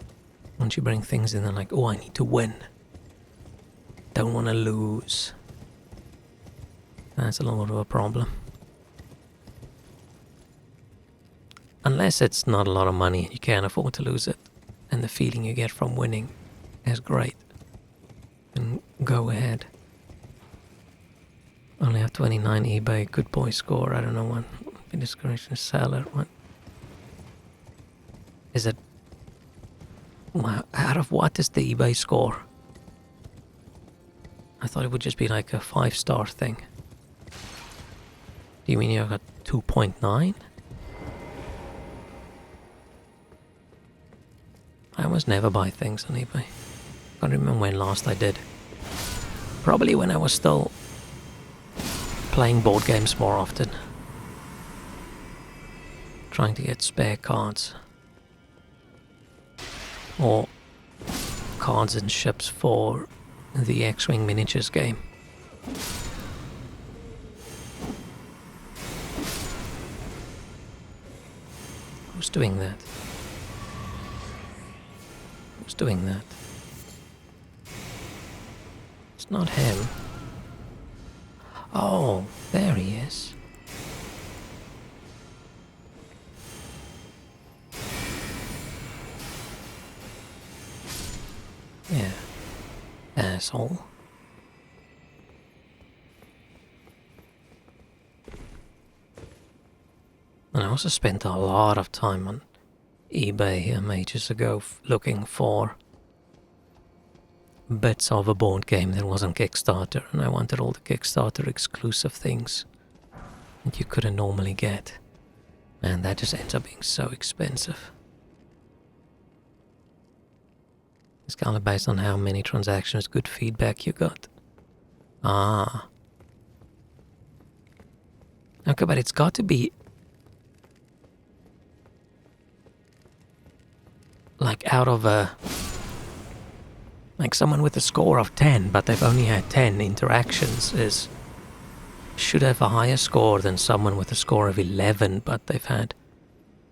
Once you bring things in, they're like, oh, I need to win. Don't want to lose. That's a little bit of a problem. Unless it's not a lot of money and you can't afford to lose it, and the feeling you get from winning is great, and go ahead. Only have 29 eBay, good boy score, I don't know what. Be discouraged to seller, what? Is it? Wow, out of what is the eBay score? I thought it would just be like a 5-star thing. Do you mean you got 2.9? I almost never buy things on eBay. Can't remember when last I did. Probably when I was still playing board games more often. Trying to get spare cards. Or cards and ships for the X-Wing miniatures game. Who's doing that? Who's doing that? It's not him. Oh, there he is. Yeah. Asshole. And I also spent a lot of time on eBay ages ago looking for bits of a board game that was on Kickstarter, and I wanted all the Kickstarter exclusive things that you couldn't normally get. And that just ends up being so expensive. It's kind of based on how many transactions, good feedback you got. Ah. Okay, but it's got to be like out of a... Like someone with a score of 10, but they've only had 10 interactions should have a higher score than someone with a score of 11, but they've had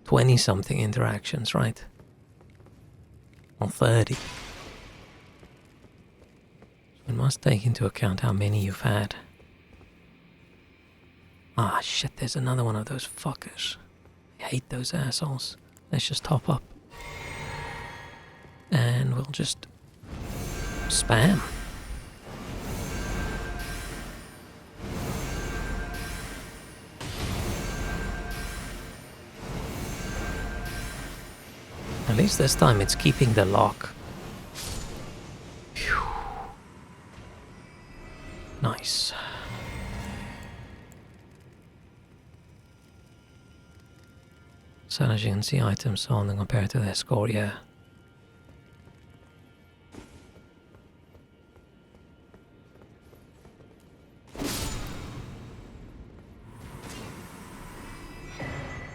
20-something interactions, right? Or 30. It must take into account how many you've had. Ah, shit, there's another one of those fuckers. I hate those assholes. Let's just top up. And we'll just spam. At least this time it's keeping the lock. Phew. Nice. So as you can see, items sold and compared to their score, yeah.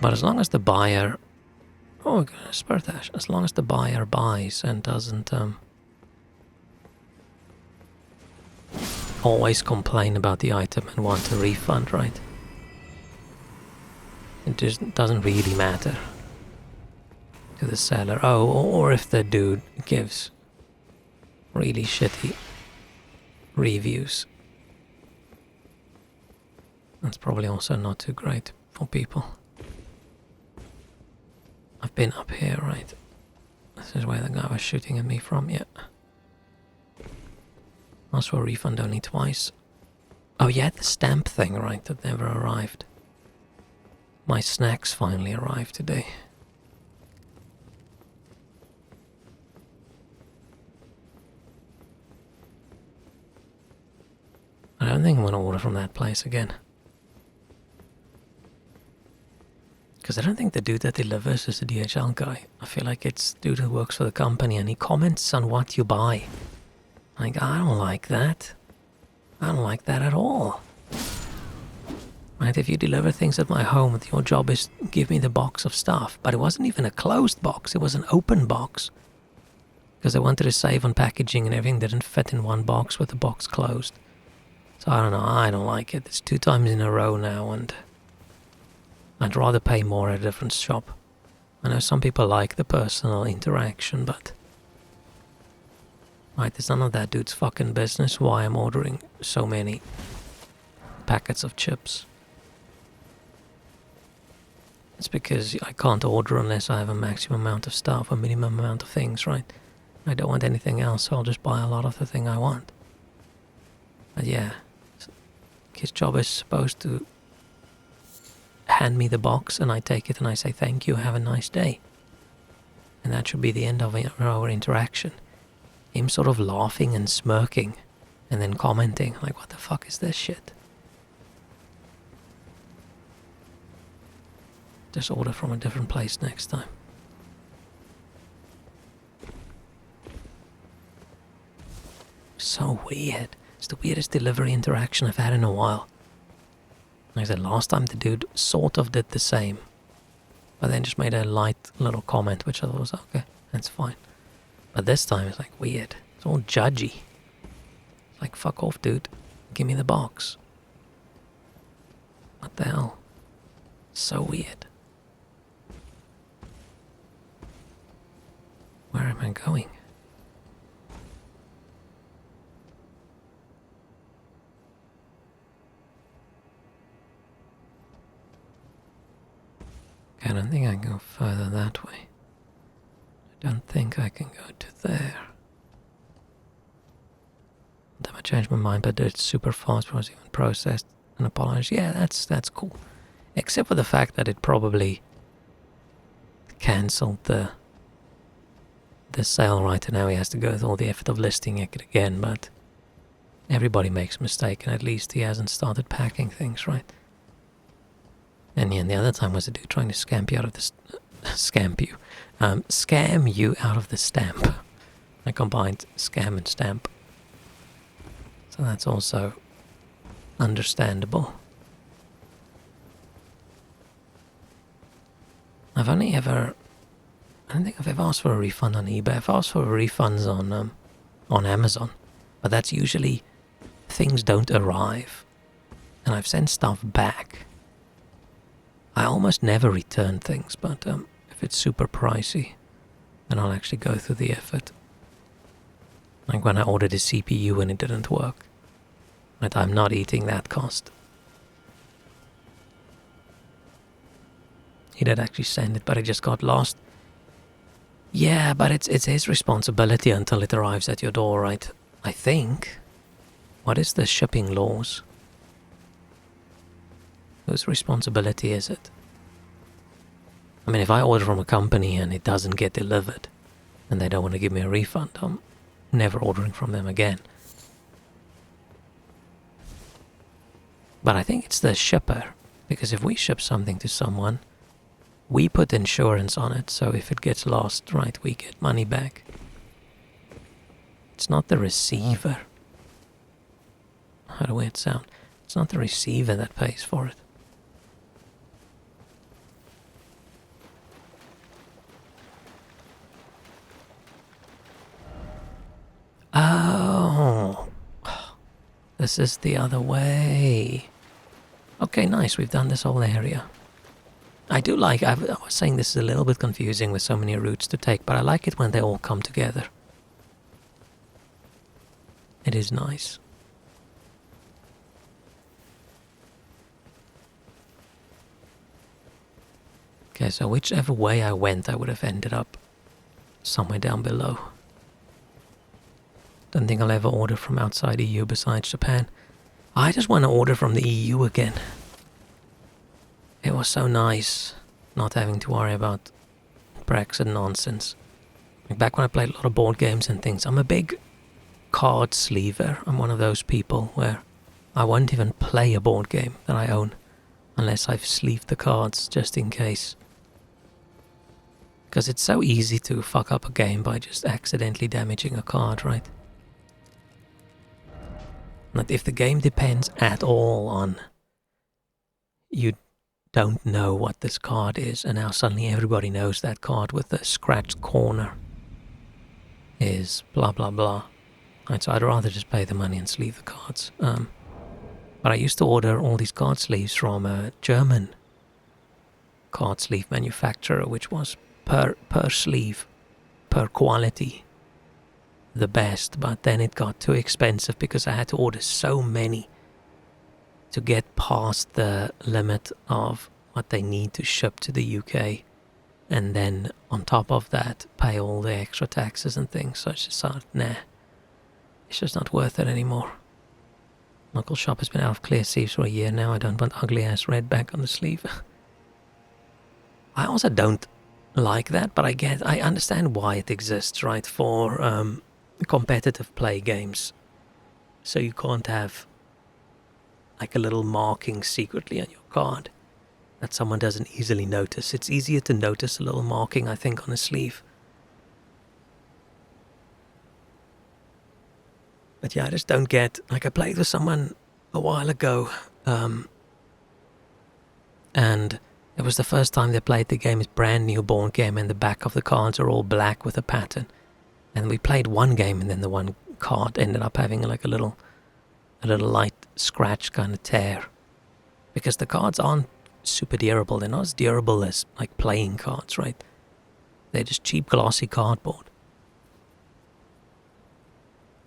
But as long as the buyer... Oh, Spartash. As long as the buyer buys and doesn't always complain about the item and want a refund, right? It just doesn't really matter to the seller. Oh, or if the dude gives really shitty reviews. That's probably also not too great for people. I've been up here, right? This is where the guy was shooting at me from, yeah. Asked for a refund only twice. Oh yeah, the stamp thing, right, that never arrived. My snacks finally arrived today. I don't think I'm gonna order from that place again. Because I don't think the dude that delivers is the DHL guy. I feel like it's the dude who works for the company and he comments on what you buy. Like, I don't like that. I don't like that at all. Right, if you deliver things at my home, your job is give me the box of stuff. But it wasn't even a closed box, it was an open box. Because I wanted to save on packaging and everything didn't fit in one box with the box closed. So I don't know, I don't like it. It's 2 times in a row now and I'd rather pay more at a different shop. I know some people like the personal interaction, but... Right, it's none of that dude's fucking business why I'm ordering so many packets of chips. It's because I can't order unless I have a maximum amount of stuff, a minimum amount of things, right? I don't want anything else, so I'll just buy a lot of the thing I want. But yeah, his job is supposed to hand me the box and I take it and I say thank you, have a nice day. And that should be the end of our interaction. Him sort of laughing and smirking and then commenting like, what the fuck is this shit? Just order from a different place next time. So weird. It's the weirdest delivery interaction I've had in a while. Like I said, last time the dude sort of did the same. But then just made a light little comment, which I thought was, okay, that's fine. But this time it's like weird. It's all judgy. It's like, fuck off, dude. Give me the box. What the hell? So weird. Where am I going? I don't think I can go further that way. I don't think I can go to there. Then I changed my mind, but it's super fast, was even processed and apologized. Yeah, that's cool. Except for the fact that it probably cancelled the sale, right? And now he has to go through all the effort of listing it again, but everybody makes a mistake, and at least he hasn't started packing things, right? And yeah, and the other time was a dude trying to scam you out of the scam you out of the stamp. I combined scam and stamp, so that's also understandable. I don't think I've ever asked for a refund on eBay. I've asked for refunds on Amazon, but that's usually things don't arrive, and I've sent stuff back. I almost never return things, but if it's super pricey, then I'll actually go through the effort. Like when I ordered a CPU and it didn't work. But I'm not eating that cost. He did actually send it, but it just got lost. Yeah, but it's his responsibility until it arrives at your door, right? I think. What is the shipping laws? Whose responsibility is it? I mean, if I order from a company and it doesn't get delivered, and they don't want to give me a refund, I'm never ordering from them again. But I think it's the shipper, because if we ship something to someone, we put insurance on it, so if it gets lost, right, we get money back. It's not the receiver. How do it sound? It's not the receiver that pays for it. Oh, this is the other way. Okay, nice. We've done this whole area. I do like, I was saying this is a little bit confusing with so many routes to take, but I like it when they all come together. It is nice. Okay, so whichever way I went, I would have ended up somewhere down below. Don't think I'll ever order from outside EU besides Japan. I just want to order from the EU again. It was so nice not having to worry about Brexit nonsense. Like back when I played a lot of board games and things, I'm a big card sleever. I'm one of those people where I won't even play a board game that I own unless I've sleeved the cards just in case. Because it's so easy to fuck up a game by just accidentally damaging a card, right? But if the game depends at all on you don't know what this card is, and now suddenly everybody knows that card with the scratched corner is blah blah blah. Right, so I'd rather just pay the money and sleeve the cards. But I used to order all these card sleeves from a German card sleeve manufacturer, which was per sleeve, per quality, the best. But then it got too expensive because I had to order so many to get past the limit of what they need to ship to the UK, and then on top of that pay all the extra taxes and things. So it's just nah, it's just not worth it anymore. Local shop has been out of clear sleeves for a year now. I don't want ugly ass red back on the sleeve. I also don't like that, but I understand why it exists, right? For competitive play games, so you can't have like a little marking secretly on your card that someone doesn't easily notice. It's easier to notice a little marking, I think, on a sleeve. But yeah, I just don't get, like I played with someone a while ago, and it was the first time they played the game. It's brand new board game, and the back of the cards are all black with a pattern. And we played one game, and then the one card ended up having like a little light scratch kind of tear, because the cards aren't super durable. They're not as durable as like playing cards, right? They're just cheap glossy cardboard.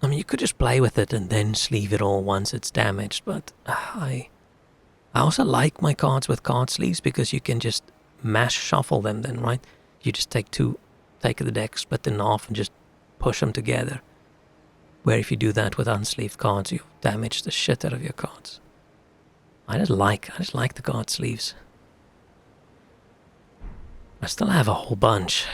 I mean, you could just play with it and then sleeve it all once it's damaged, but I also like my cards with card sleeves because you can just mash shuffle them then, right? You just take the deck, split them in half and just push them together. Where if you do that with unsleeved cards, you damage the shit out of your cards. I just like the card sleeves. I still have a whole bunch.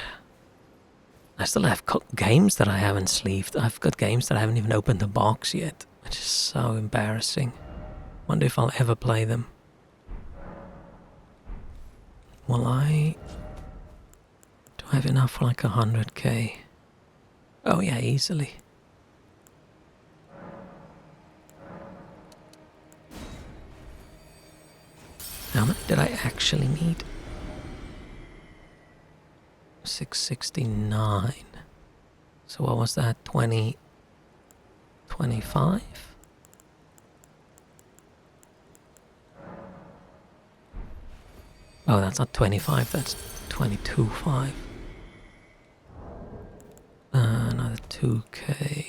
I still have games that I haven't sleeved. I've got games that I haven't even opened the box yet, which is so embarrassing. Wonder if I'll ever play them. Will I... Do I have enough for like 100k? Oh yeah, easily. How many did I actually need? 669. So what was that? 20... 25? Oh, that's not 25, that's 22.5. Another 2k.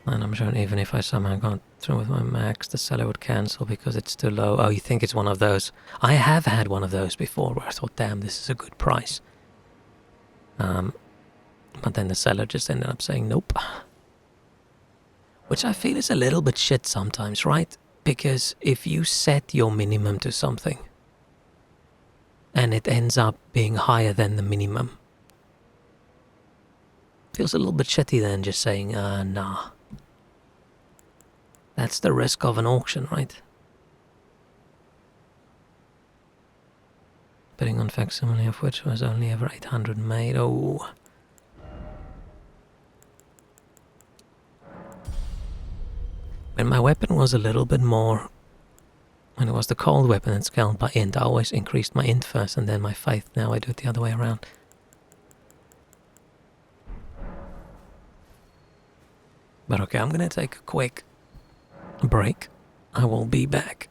And I'm sure even if I somehow got through with my max, the seller would cancel because it's too low. Oh, you think it's one of those? I have had one of those before where I thought, damn, this is a good price. But then the seller just ended up saying nope. Which I feel is a little bit shit sometimes, right? Because if you set your minimum to something and it ends up being higher than the minimum, feels a little bit shitty than just saying, nah. That's the risk of an auction, right? Bidding on facsimile of which was only ever 800 made. Oh. When my weapon was a little bit more... When it was the cold weapon and scaled by int, I always increased my int first and then my faith. Now I do it the other way around. But okay, I'm gonna take a quick break. I will be back.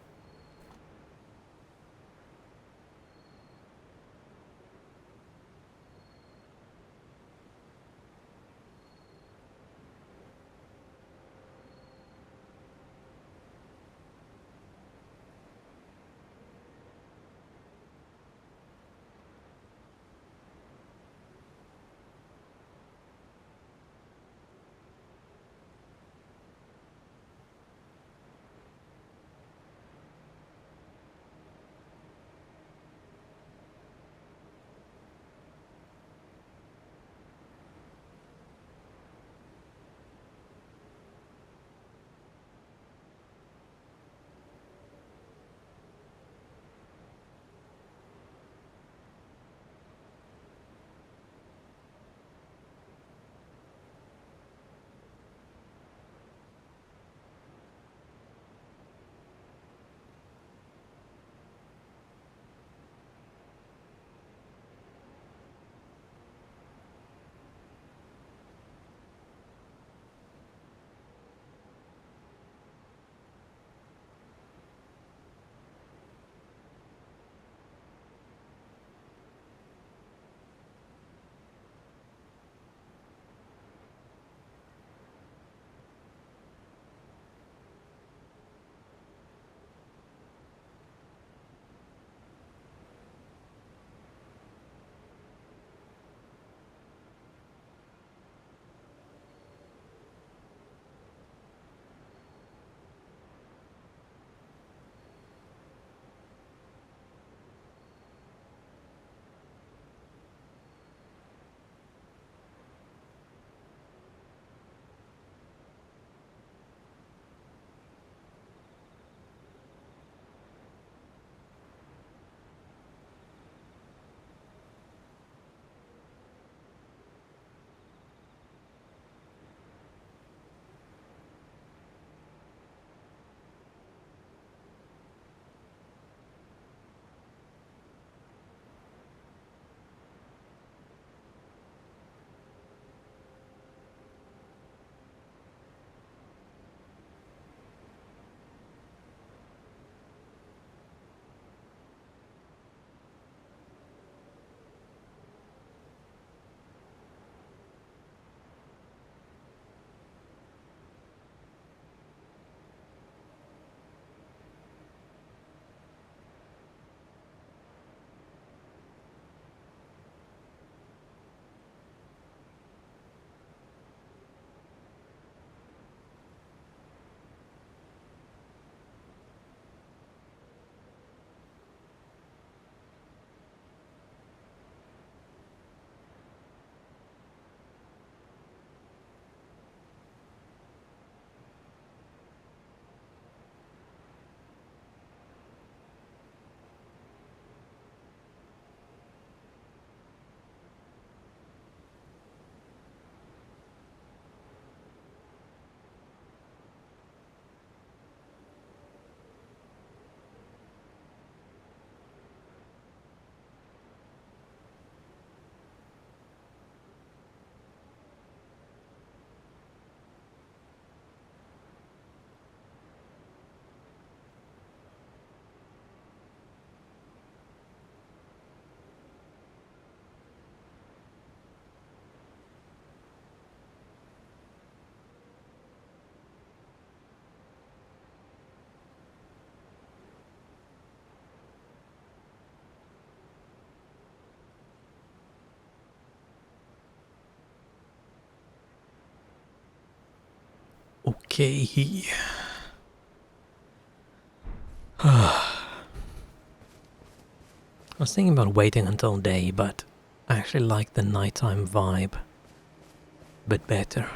Okay. I was thinking about waiting until day, but I actually like the nighttime vibe a bit better.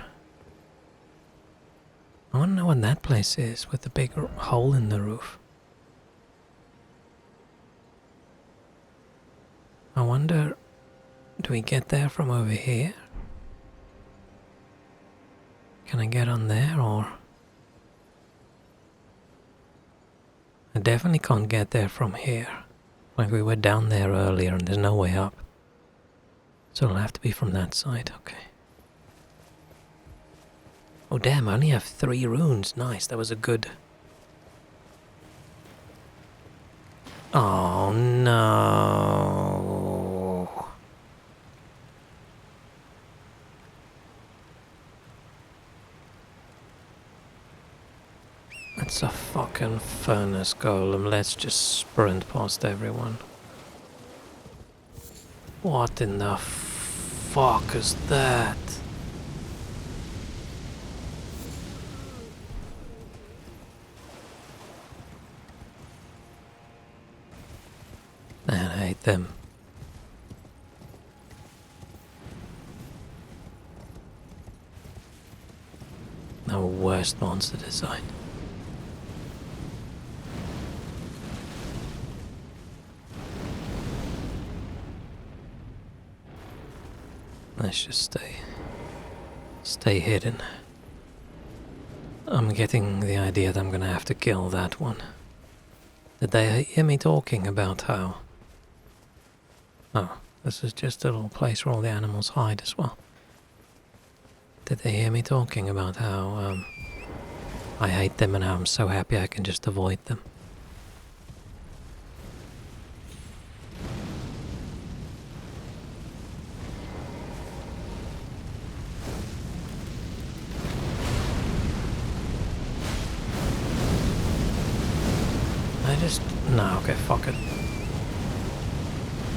I want to know what that place is with the big hole in the roof. I wonder, do we get there from over here? Can I get on there, or... I definitely can't get there from here. Like we were down there earlier and there's no way up. So it'll have to be from that side, okay. Oh damn, I only have 3 runes. Nice, that was a good... Oh no. It's a fucking furnace golem. Let's just sprint past everyone. What in the fuck is that? Man, I hate them. The worst monster design. Let's just stay hidden. I'm getting the idea that I'm gonna have to kill that one. Did they hear me talking about how... Oh, this is just a little place where all the animals hide as well. Did they hear me talking about how I hate them and how I'm so happy I can just avoid them? No, okay, fuck it.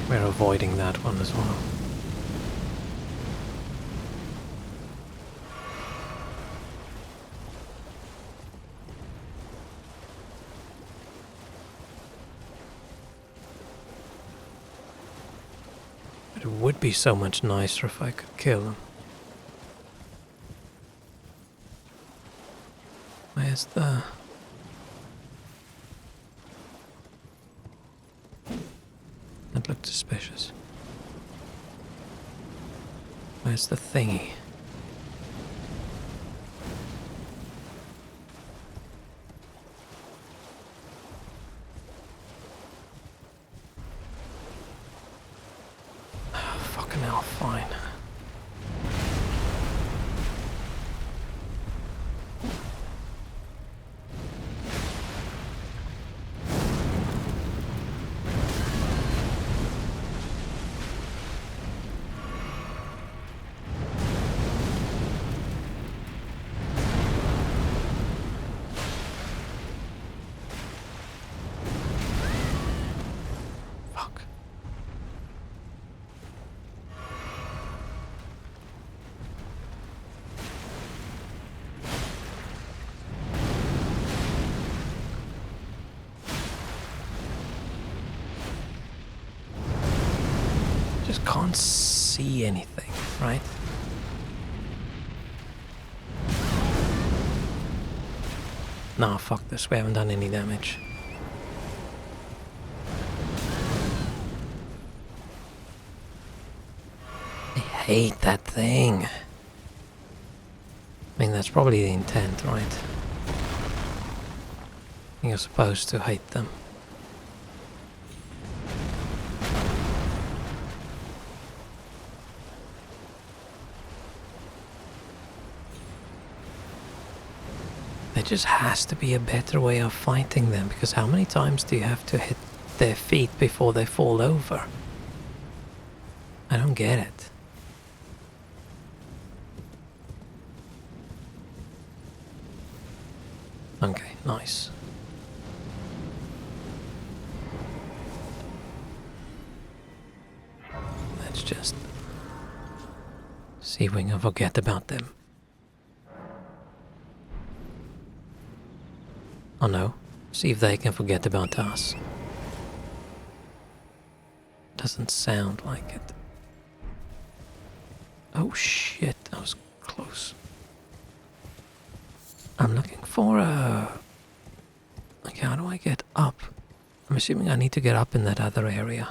We're avoiding that one as well. It would be so much nicer if I could kill him. Where's the... That looked suspicious. Where's the thingy? Fucking hell, fine. Just can't see anything, right? Nah, fuck this, we haven't done any damage. I hate that thing. I mean, that's probably the intent, right? You're supposed to hate them. There just has to be a better way of fighting them, because how many times do you have to hit their feet before they fall over? I don't get it. Okay, nice. Let's just see if we can forget about them. Oh no. See if they can forget about us. Doesn't sound like it. Oh shit, that was close. I'm looking for a... Okay, how do I get up? I'm assuming I need to get up in that other area.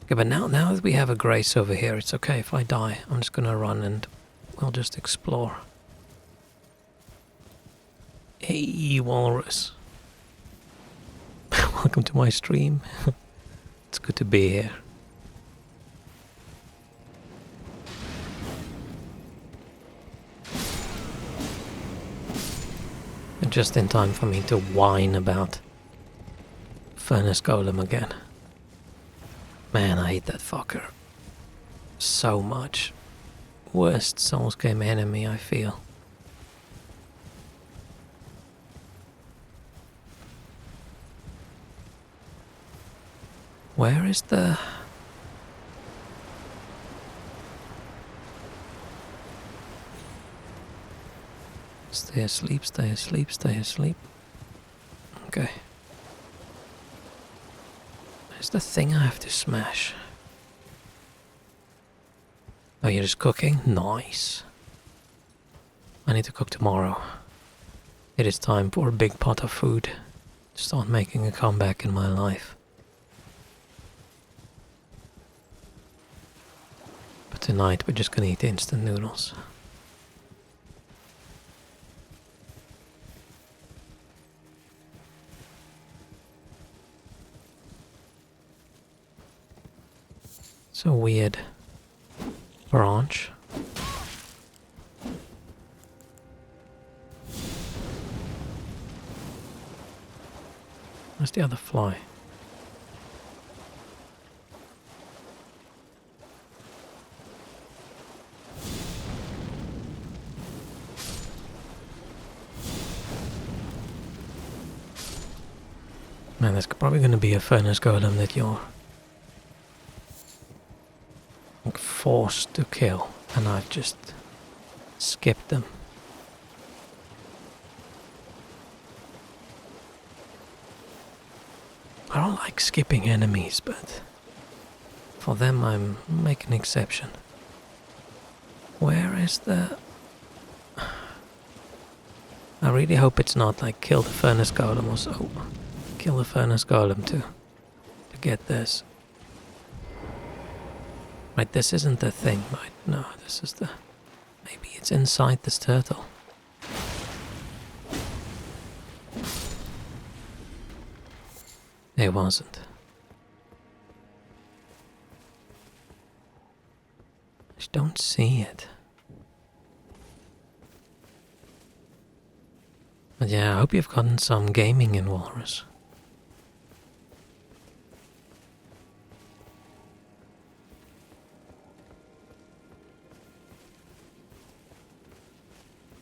Okay, but now that we have a grace over here, it's okay if I die. I'm just gonna run and we'll just explore. Hey, walrus. Welcome to my stream. It's good to be here. And just in time for me to whine about Furnace Golem again. Man, I hate that fucker so much. Worst Souls game enemy, I feel. Where is the... Stay asleep, stay asleep, stay asleep. Okay. Where's the thing I have to smash? Oh, you're just cooking? Nice. I need to cook tomorrow. It is time for a big pot of food to start making a comeback in my life. But tonight we're just gonna eat instant noodles. It's a weird branch. Where's the other fly? Man, there's probably going to be a furnace golem that you're like forced to kill, and I've just skipped them. I don't like skipping enemies, but for them I'm making an exception. Where is the... I really hope it's not like kill the furnace golem or so. Kill the furnace golem to get this. Right, this isn't the thing, right? No, this is the... Maybe it's inside this turtle. It wasn't. I just don't see it. But yeah, I hope you've gotten some gaming in Walrus.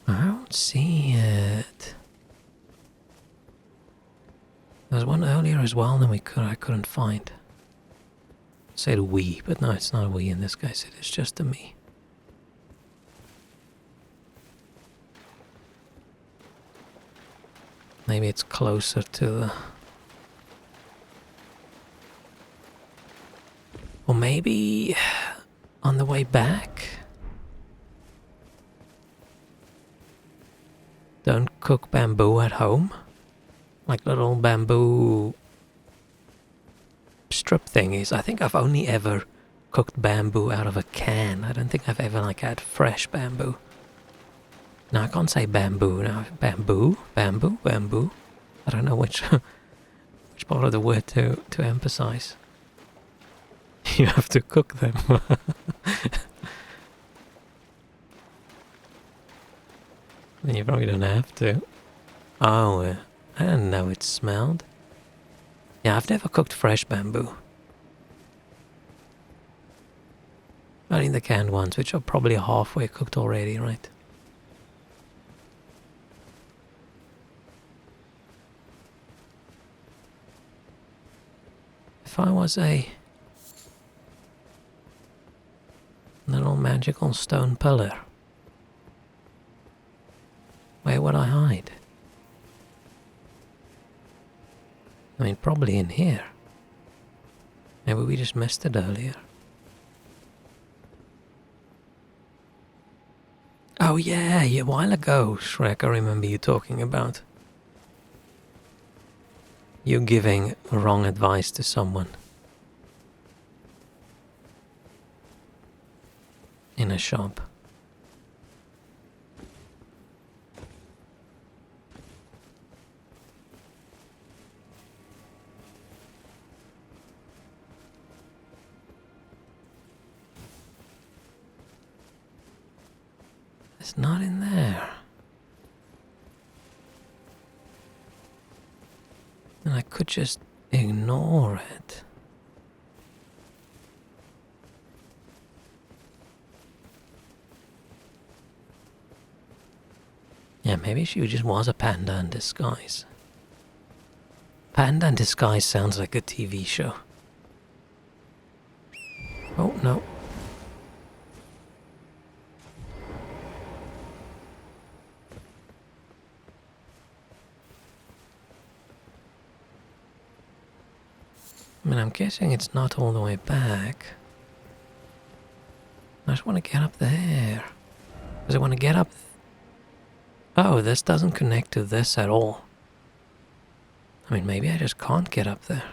I don't see it. There's one earlier as well that I couldn't find. It said we, but no, it's not a we in this case, it is just a me. Maybe it's closer to the... Or maybe on the way back? Don't cook bamboo at home? Like little bamboo strip thingies. I think I've only ever cooked bamboo out of a can. I don't think I've ever like had fresh bamboo. No, I can't say bamboo now. Bamboo? Bamboo? Bamboo? I don't know which which part of the word to emphasize. You have to cook them. You probably don't have to. Oh, I didn't know it smelled. Yeah, I've never cooked fresh bamboo. Only the canned ones, which are probably halfway cooked already, right? If I was a little magical stone pillar, where would I hide? I mean, probably in here. Maybe we just missed it earlier. Oh yeah, a while ago, Shrek, I remember you talking about you giving wrong advice to someone in a shop. It's not in there. And I could just ignore it. Yeah, maybe she just was a panda in disguise. Panda in disguise sounds like a TV show. Oh, no. I mean, I'm guessing it's not all the way back. I just want to get up there. Because I want to get up... Oh, this doesn't connect to this at all. I mean, maybe I just can't get up there.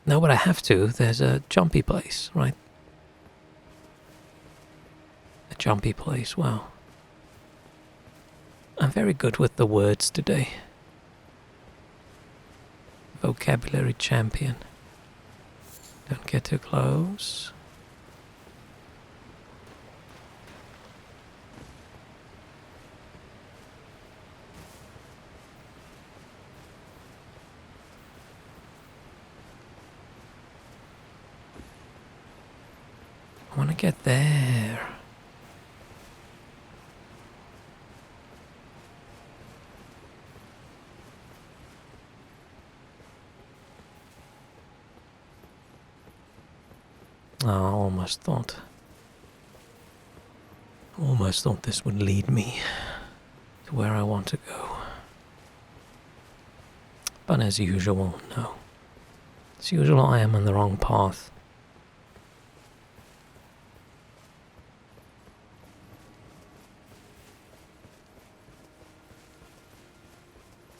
No, but I have to. There's a jumpy place, right? A jumpy place, wow. I'm very good with the words today. Vocabulary champion. Don't get too close. I want to get there. Oh, I almost thought this would lead me to where I want to go. But as usual, no. As usual, I am on the wrong path.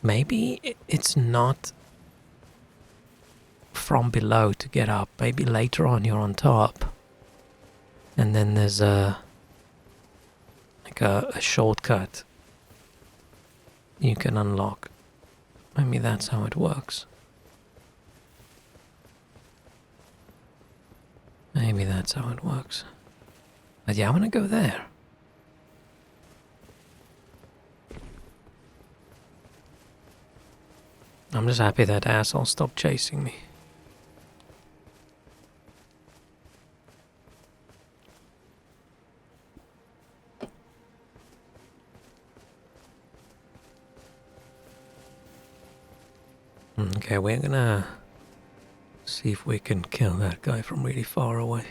Maybe it's not from below to get up. Maybe later on you're on top. And then there's a shortcut you can unlock. Maybe that's how it works. Maybe that's how it works. But yeah, I want to go there. I'm just happy that asshole stopped chasing me. Okay, we're gonna see if we can kill that guy from really far away.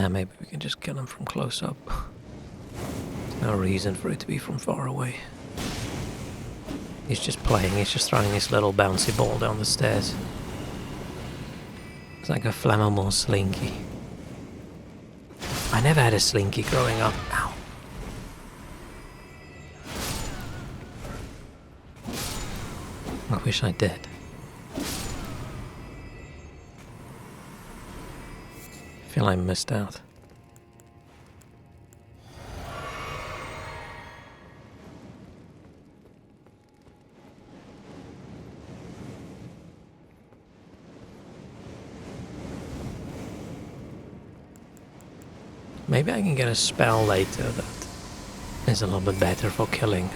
Maybe we can just kill him from close up. There's no reason for it to be from far away. He's just playing, he's just throwing his little bouncy ball down the stairs. It's like a flammable slinky. I never had a slinky growing up. Ow. I wish I did. I feel I missed out. Maybe I can get a spell later that is a little bit better for killing.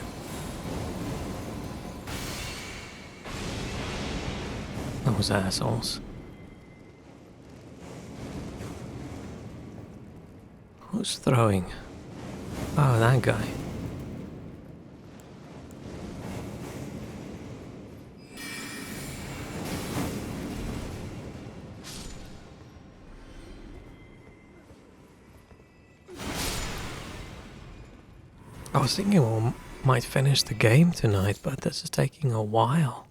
Those assholes. Who's throwing? Oh, that guy. I was thinking we might finish the game tonight, but this is taking a while.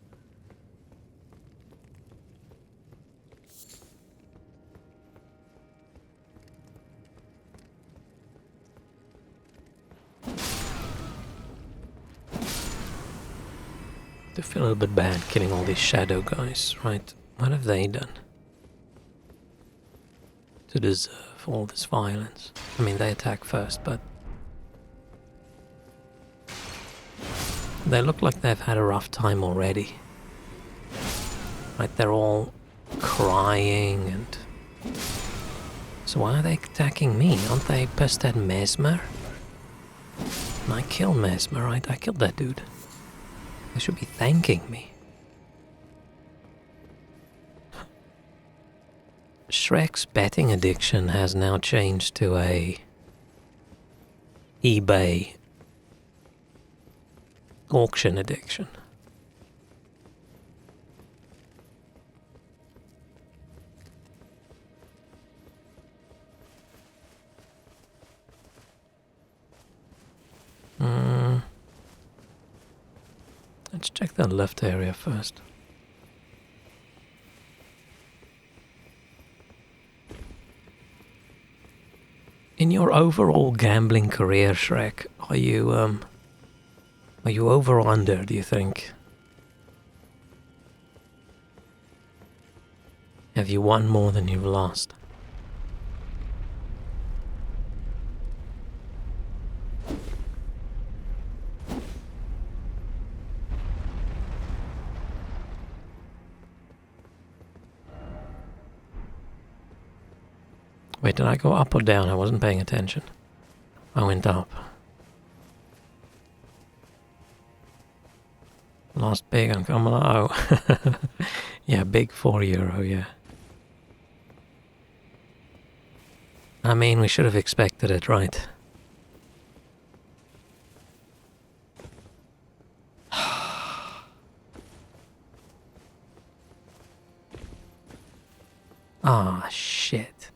I feel a little bit bad killing all these shadow guys, right? What have they done to deserve all this violence? I mean, they attack first, but they look like they've had a rough time already. Right, they're all crying and... So why are they attacking me? Aren't they pissed at Mesmer? And I killed Mesmer, right? I killed that dude. They should be thanking me. Shrek's betting addiction has now changed to a eBay auction addiction. Let's check the left area first. In your overall gambling career, Shrek, are you over or under, do you think? Have you won more than you've lost? Wait, did I go up or down? I wasn't paying attention. I went up. Lost big on Kamala. Oh. Yeah, big €4, yeah. I mean, we should have expected it, right? Ah, shit.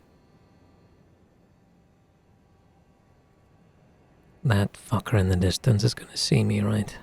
That fucker in the distance is gonna see me, right?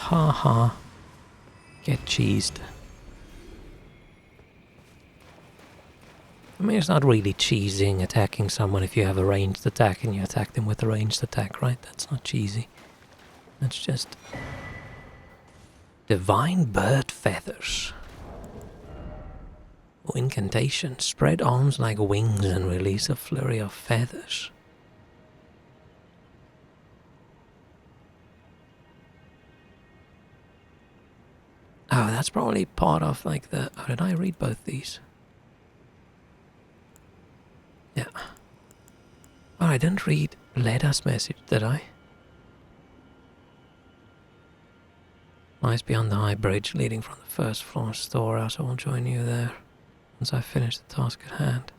Ha ha. Get cheesed. I mean, it's not really cheesing attacking someone if you have a ranged attack and you attack them with a ranged attack, right? That's not cheesy. That's just... Divine bird feathers. Oh, incantation. Spread arms like wings and release a flurry of feathers. Oh, that's probably part of like the... Oh, did I read both these? Yeah. Oh, I didn't read Leda's message, did I? Lies beyond the high bridge leading from the first floor storehouse. I will join you there once I finish the task at hand.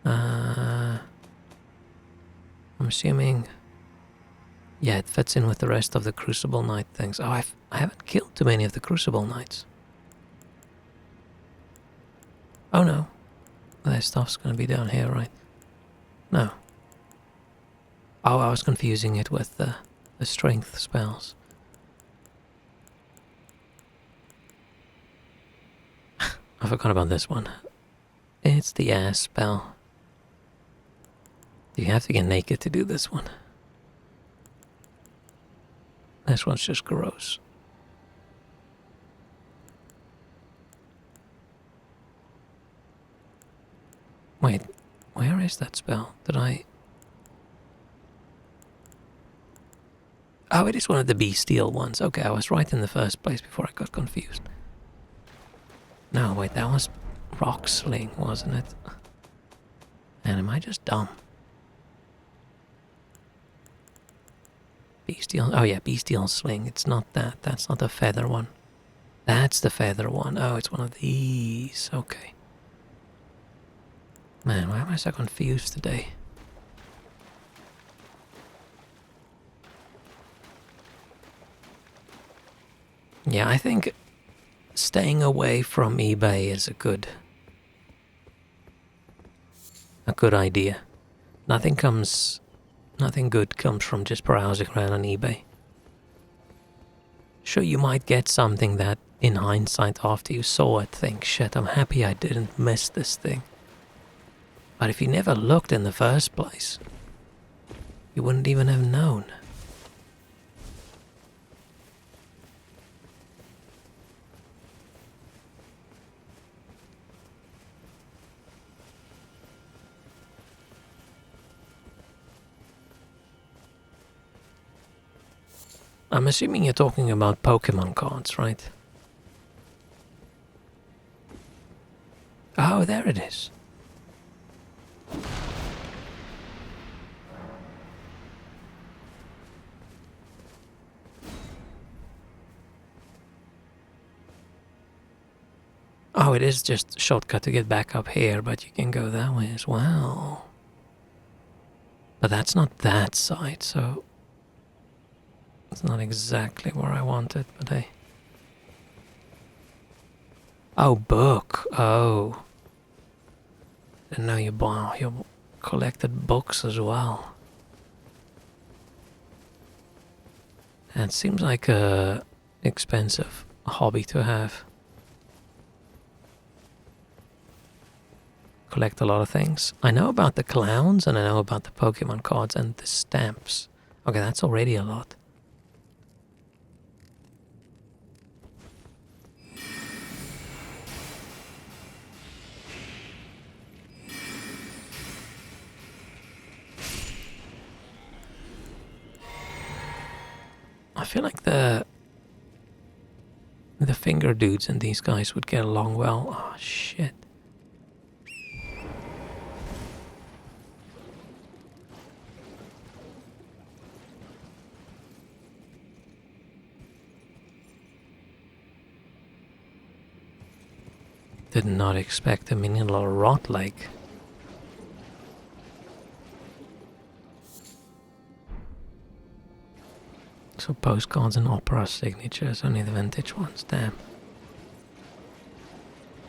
I'm assuming... Yeah, it fits in with the rest of the Crucible Knight things. Oh, I haven't killed too many of the Crucible Knights. Oh no. Their stuff's gonna be down here, right? No. Oh, I was confusing it with the strength spells. I forgot about this one. It's the ass spell. You have to get naked to do this one. This one's just gross. Wait, where is that spell? Did I... Oh, it is one of the bestial ones. Okay, I was right in the first place before I got confused. No, wait, that was rock sling, wasn't it? And am I just dumb? Bestial. Oh yeah, bestial sling. It's not that. That's not the feather one. That's the feather one. Oh, it's one of these. Okay. Man, why am I so confused today? Yeah, I think staying away from eBay is a good idea. Nothing good comes from just browsing around on eBay. Sure, you might get something that, in hindsight, after you saw it, think, shit, I'm happy I didn't miss this thing. But if you never looked in the first place, you wouldn't even have known. I'm assuming you're talking about Pokemon cards, right? Oh, there it is. Oh, it is just a shortcut to get back up here, but you can go that way as well. But that's not that side, so it's not exactly where I want it, but hey. Oh, book. Oh. Didn't know you collected books as well. And it seems like a expensive hobby to have. Collect a lot of things. I know about the clowns and I know about the Pokemon cards and the stamps. Okay, that's already a lot. I feel like the finger dudes and these guys would get along well. Oh shit. Did not expect a mini little rot like. So postcards and opera signatures, only the vintage ones, damn.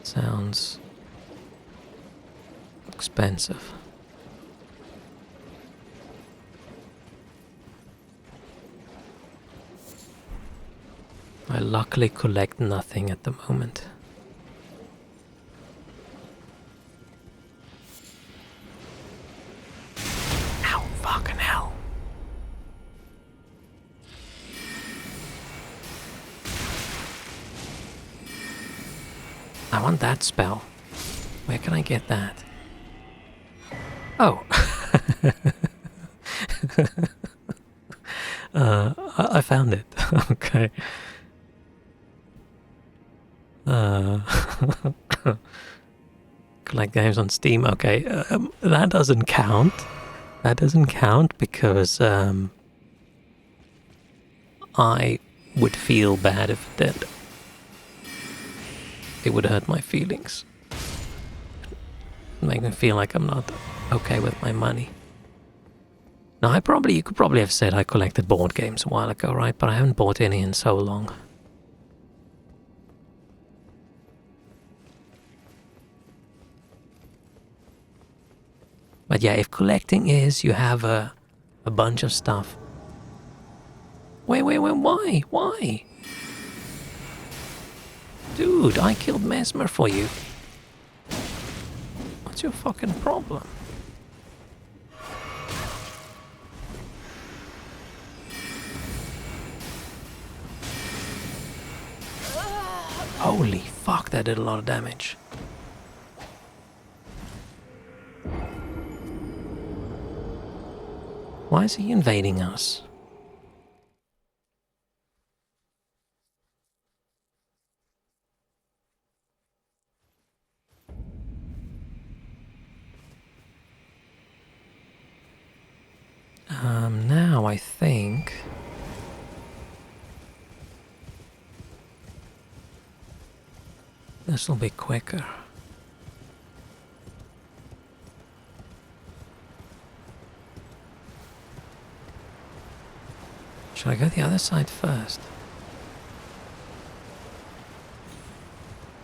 Sounds expensive. I luckily collect nothing at the moment. Ow, fucking hell. I want that spell. Where can I get that? Oh. I found it. Okay. Collect games on Steam. Okay. That doesn't count. That doesn't count because I would feel bad if it did. It would hurt my feelings. Make me feel like I'm not okay with my money. Now, you could probably have said I collected board games a while ago, right? But I haven't bought any in so long. But yeah, if collecting is you have a bunch of stuff. Wait, why? Why? Dude, I killed Mesmer for you. What's your fucking problem? Holy fuck, that did a lot of damage. Why is he invading us? Now I think This will be quicker. Should I go the other side first?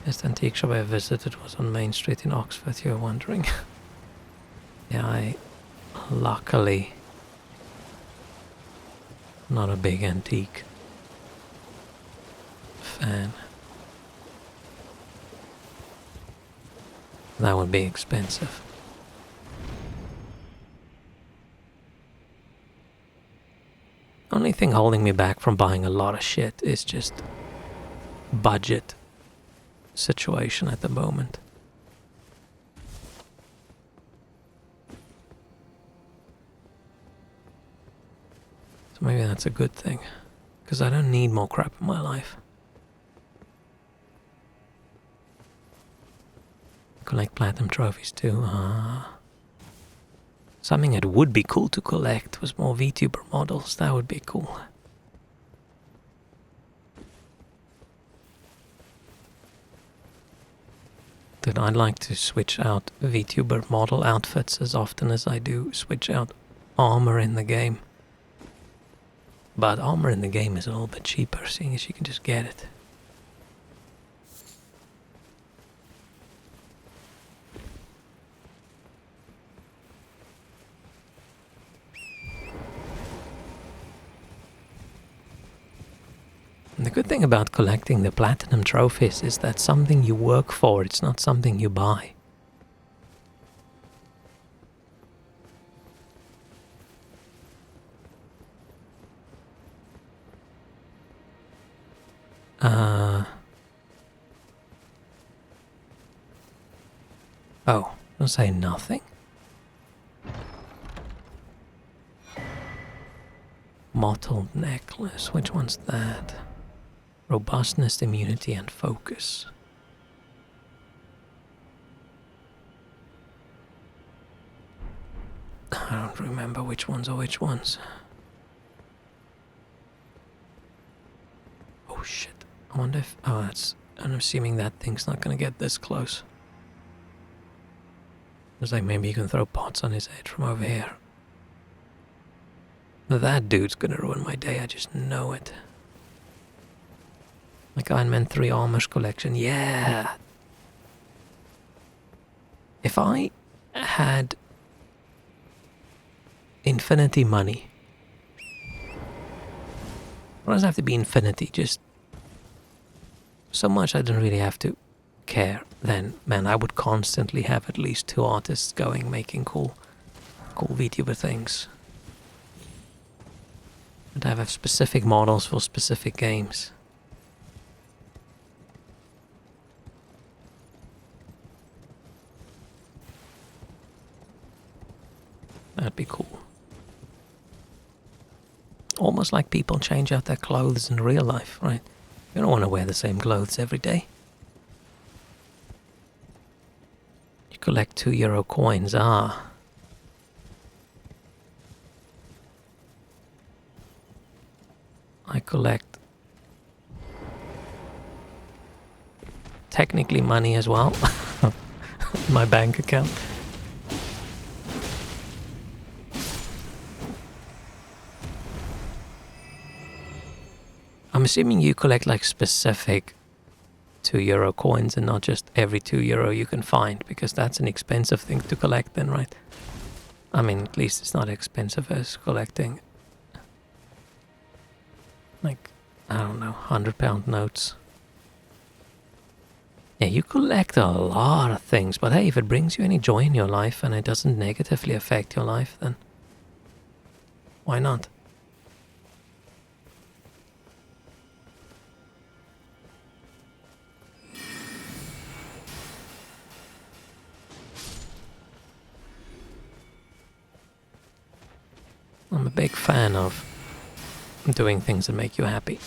This antique shop I visited was on Main Street in Oxford, you were wondering. Yeah, I luckily not a big antique fan. That would be expensive. Only thing holding me back from buying a lot of shit is just budget situation at the moment. So maybe that's a good thing, because I don't need more crap in my life. Collect platinum trophies too. Something that would be cool to collect was more VTuber models. That would be cool. Dude, I'd like to switch out VTuber model outfits as often as I do switch out armor in the game. But armor in the game is a little bit cheaper, seeing as you can just get it. And the good thing about collecting the platinum trophies is that something you work for, it's not something you buy. Oh, don't say nothing. Mottled necklace, which one's that? Robustness, immunity, and focus. I don't remember which ones are which ones. Oh shit. I wonder if... Oh, that's... I'm assuming that thing's not gonna get this close. It's like maybe you can throw pots on his head from over here. That dude's gonna ruin my day, I just know it. Like Iron Man 3 Armors collection, yeah! If I had infinity money, it doesn't have to be infinity, just so much I don't really have to care, then man, I would constantly have at least 2 artists going making cool VTuber things. And I have specific models for specific games. That'd be cool. Almost like people change out their clothes in real life, right? You don't want to wear the same clothes every day. You collect €2 coins, I collect technically money as well. My bank account. I'm assuming you collect like specific €2 coins and not just every €2 you can find, because that's an expensive thing to collect then, right? I mean, at least it's not expensive as collecting like, I don't know, £100 notes. Yeah, you collect a lot of things, but hey, if it brings you any joy in your life and it doesn't negatively affect your life, then why not? I'm a big fan of doing things that make you happy,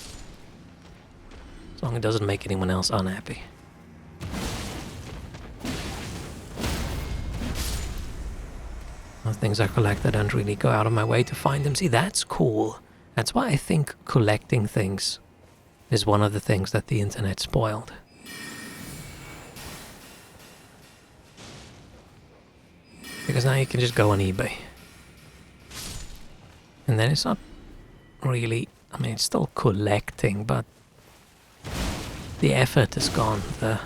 as long as it doesn't make anyone else unhappy. The things I collect, I don't really go out of my way to find them. See, that's cool. That's why I think collecting things is one of the things that the internet spoiled. Because now you can just go on eBay. And then it's not really... I mean, it's still collecting, but the effort is gone. The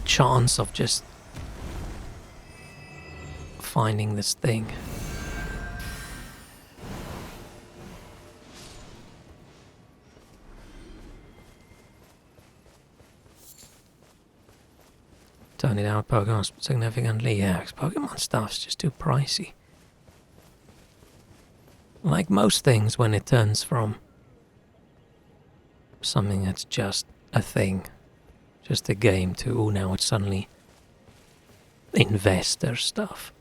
chance of just finding this thing. Turning out Pokemon significantly, yeah, because Pokemon stuff's just too pricey. Like most things, when it turns from something that's just a thing, just a game, to, oh, now it's suddenly investor stuff.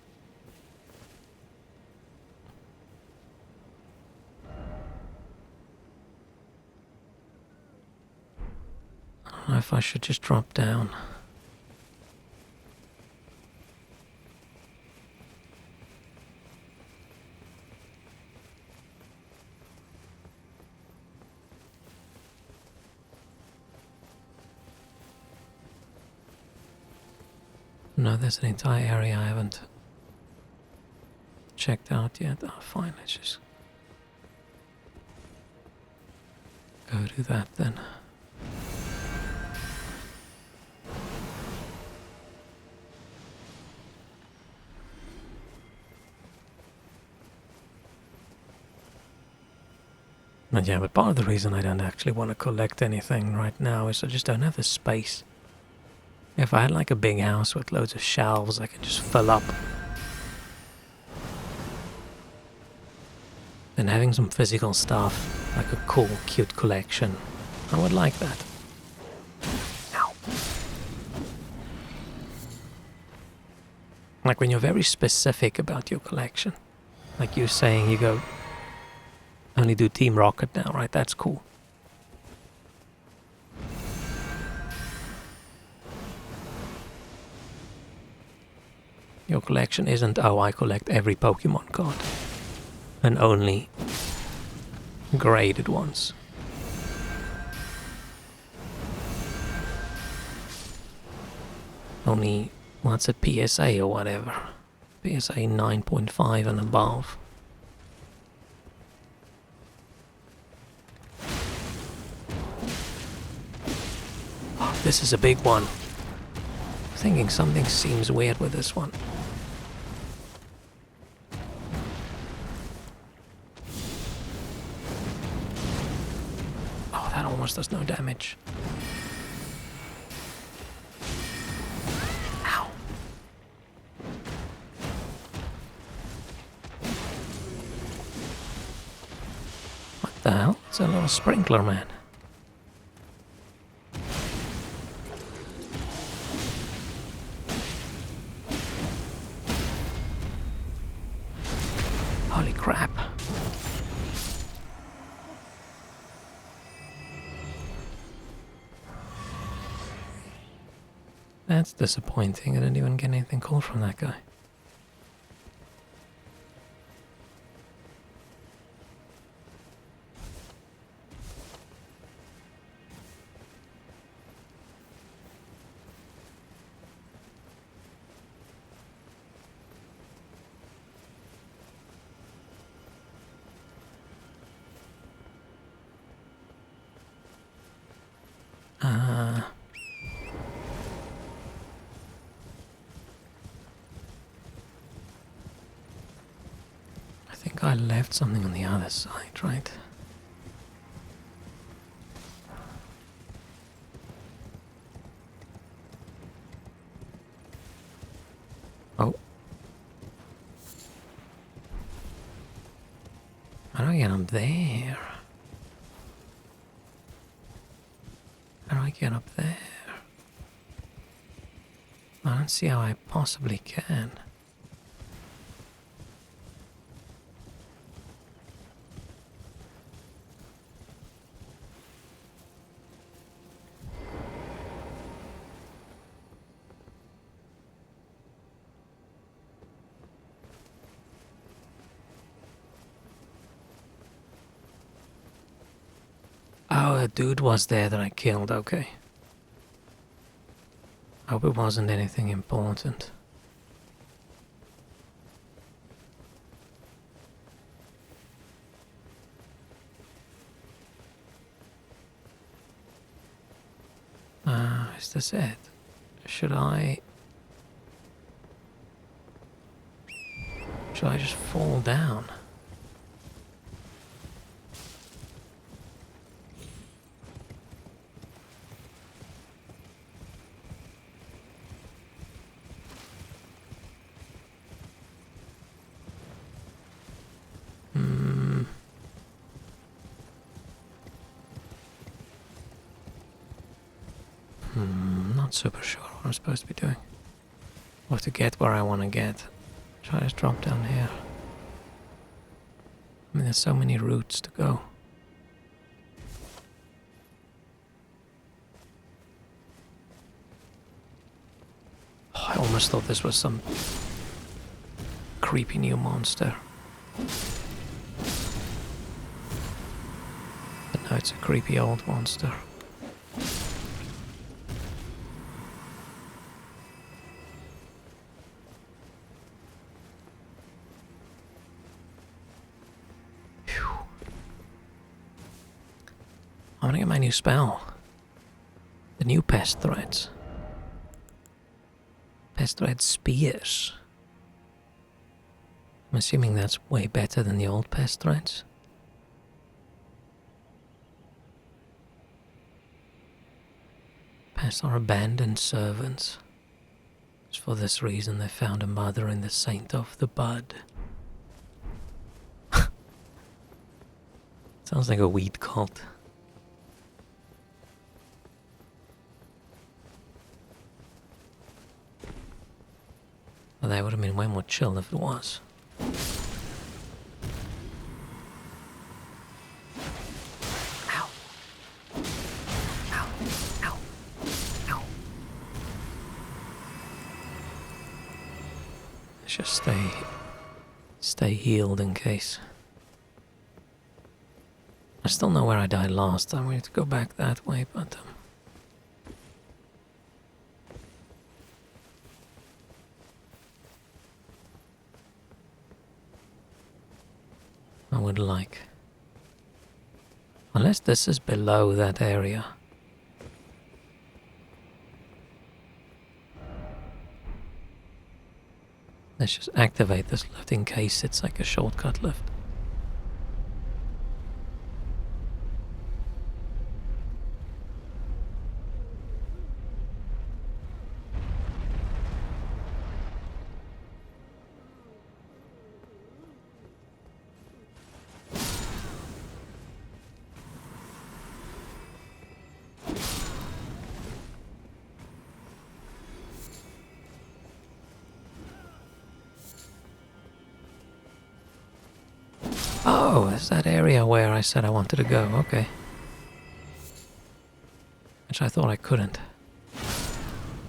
I don't know if I should just drop down. No, there's an entire area I haven't checked out yet. Oh, fine, let's just go do that then. But yeah, but part of the reason I don't actually want to collect anything right now is I just don't have the space. If I had like a big house with loads of shelves I could just fill up. And having some physical stuff, like a cool, cute collection, I would like that. Ow. Like when you're very specific about your collection. Like you're saying you go, only do Team Rocket now, right? That's cool. Your collection isn't, oh, I collect every Pokemon card. And only graded ones. Only, what's it, PSA or whatever. PSA 9.5 and above. Oh, this is a big one. I'm thinking something seems weird with this one. Oh, that almost does no damage. Ow. What the hell? It's a little sprinkler man. Holy crap. That's disappointing. I didn't even get anything cool from that guy. I think I left something on the other side, right? Oh. How do I get up there? How do I get up there? I don't see how I possibly can. Oh, a dude was there that I killed, okay. Hope it wasn't anything important. Is this it? Should I just fall down? Not super sure what I'm supposed to be doing. Or to get where I want to get. Should I just drop down here? I mean, there's so many routes to go. Oh, I almost thought this was some creepy new monster. But no, it's a creepy old monster. I'm gonna get my new spell. The new pest threads. Pest thread spears. I'm assuming that's way better than the old pest threads. Pests are abandoned servants. It's for this reason they found a mother in the saint of the bud. Sounds like a weed cult. Well, that would have been way more chill if it was. Ow. Ow. Ow. Ow. Let's just stay healed in case. I still know where I died last time. We need to go back that way, but I would like. Unless this is below that area. Let's just activate this lift in case it's like a shortcut lift. Oh, it's that area where I said I wanted to go, okay. Which I thought I couldn't.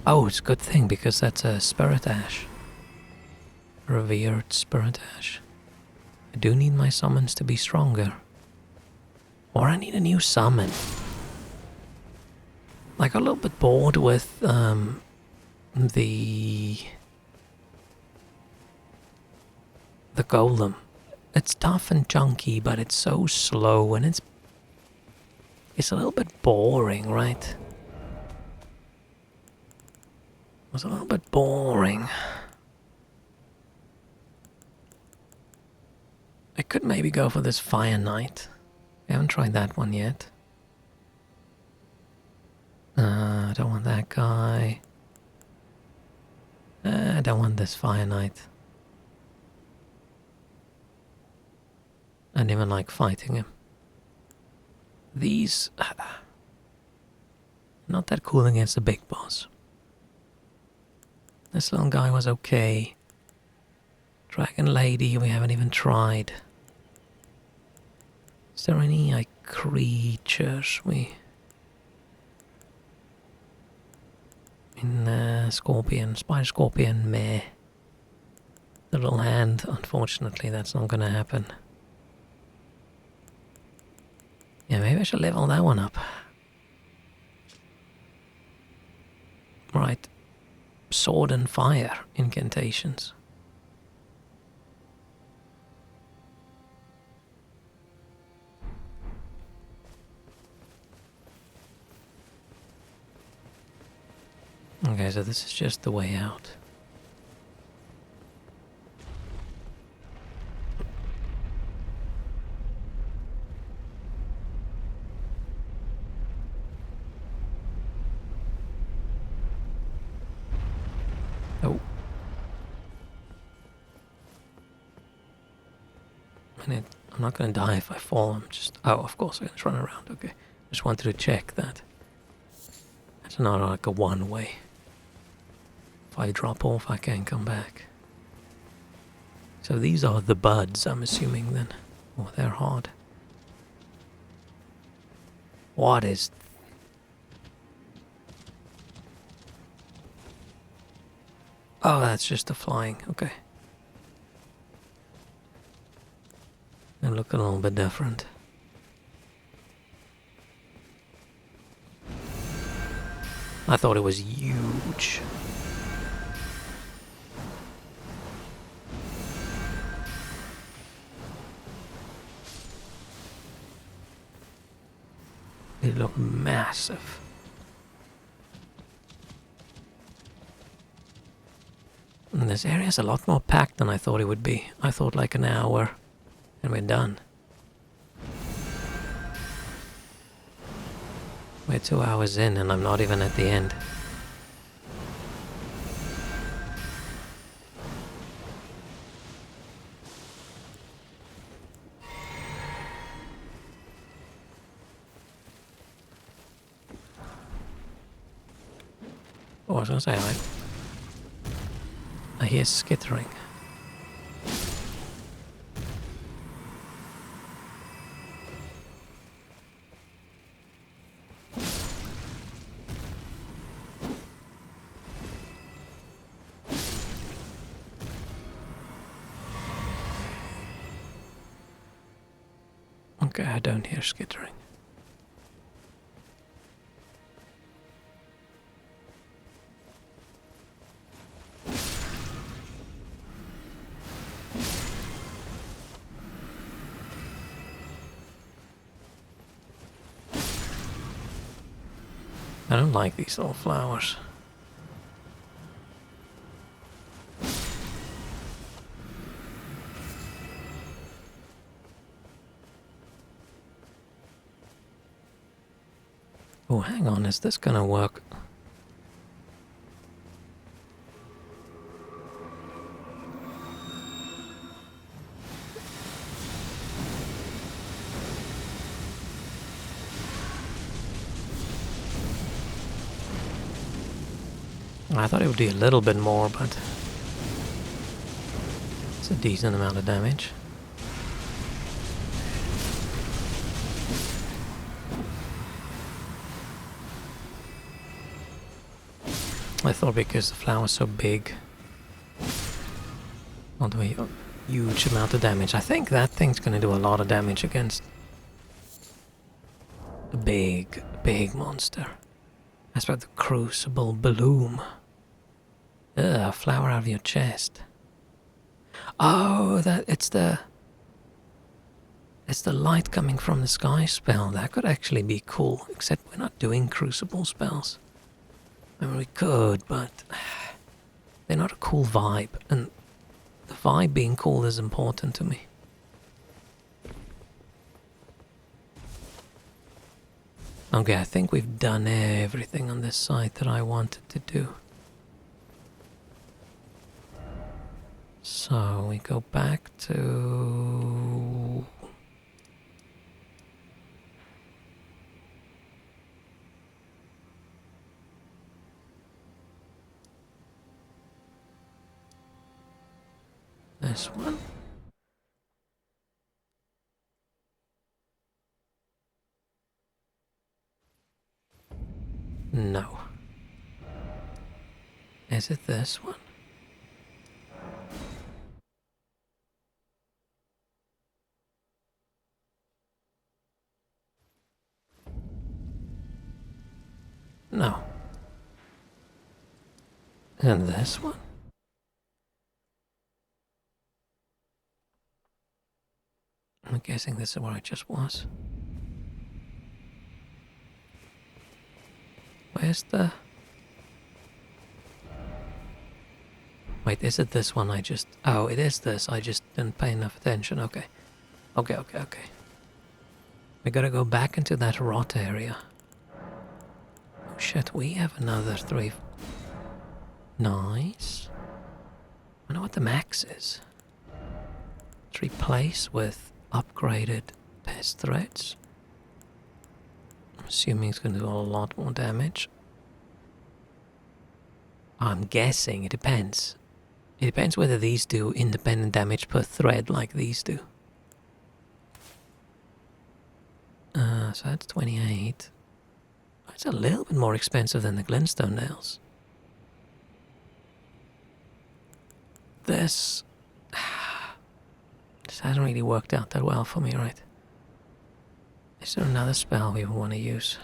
Oh, it's a good thing because that's a spirit ash. Revered spirit ash. I do need my summons to be stronger. Or I need a new summon. Like, a little bit bored with the golem. It's tough and chunky, but it's so slow and it's a little bit boring, right? It was a little bit boring. I could maybe go for this Fire Knight. I haven't tried that one yet. I don't want that guy. I don't want this Fire Knight. I don't even like fighting him. These... not that cool against the big boss. This little guy was okay. Dragon Lady, we haven't even tried. Is there any, like, creatures we... Scorpion, Spider Scorpion, meh. The little hand, unfortunately, that's not gonna happen. Yeah, maybe I should level that one up. Right. Sword and fire incantations. Okay, so this is just the way out. Oh. I'm not gonna die if I fall. I'm just... Oh, of course, I can just run around. Okay. Just wanted to check that. It's not like a one-way. If I drop off, I can't come back. So these are the buds, I'm assuming, then. Oh, they're hard. What is... Oh, that's just the flying. Okay. They look a little bit different. I thought it was huge. They look massive. And this area is a lot more packed than I thought it would be. I thought like an hour and we're done. We're 2 hours in and I'm not even at the end. Oh, I was gonna say, I hear skittering. Okay, I don't hear skittering. I don't like these little flowers. Oh, hang on, is this gonna work? I thought it would do a little bit more, but it's a decent amount of damage. I thought because the flower's so big, I'll do a huge amount of damage. I think that thing's gonna do a lot of damage against the big monster. That's about the Crucible Bloom. Ugh, flower out of your chest. Oh, it's the light coming from the sky spell. That could actually be cool, except we're not doing Crucible spells. I mean, we could, but they're not a cool vibe, and the vibe being cool is important to me. Okay, I think we've done everything on this side that I wanted to do. So we go back to... this one. No. Is it this one? No. And this one? I'm guessing this is where I just was. Where's the... Wait, is it this one I just... Oh, it is this. I just didn't pay enough attention. Okay. Okay. We gotta go back into that rot area. Oh shit, we have another 3. Nice. I wonder what the max is. Replace with upgraded pest threats. I'm assuming it's gonna do a lot more damage. I'm guessing it depends. It depends whether these do independent damage per thread like these do. So that's 28. It's a little bit more expensive than the glintstone nails. This hasn't really worked out that well for me, right? Is there another spell we want to use?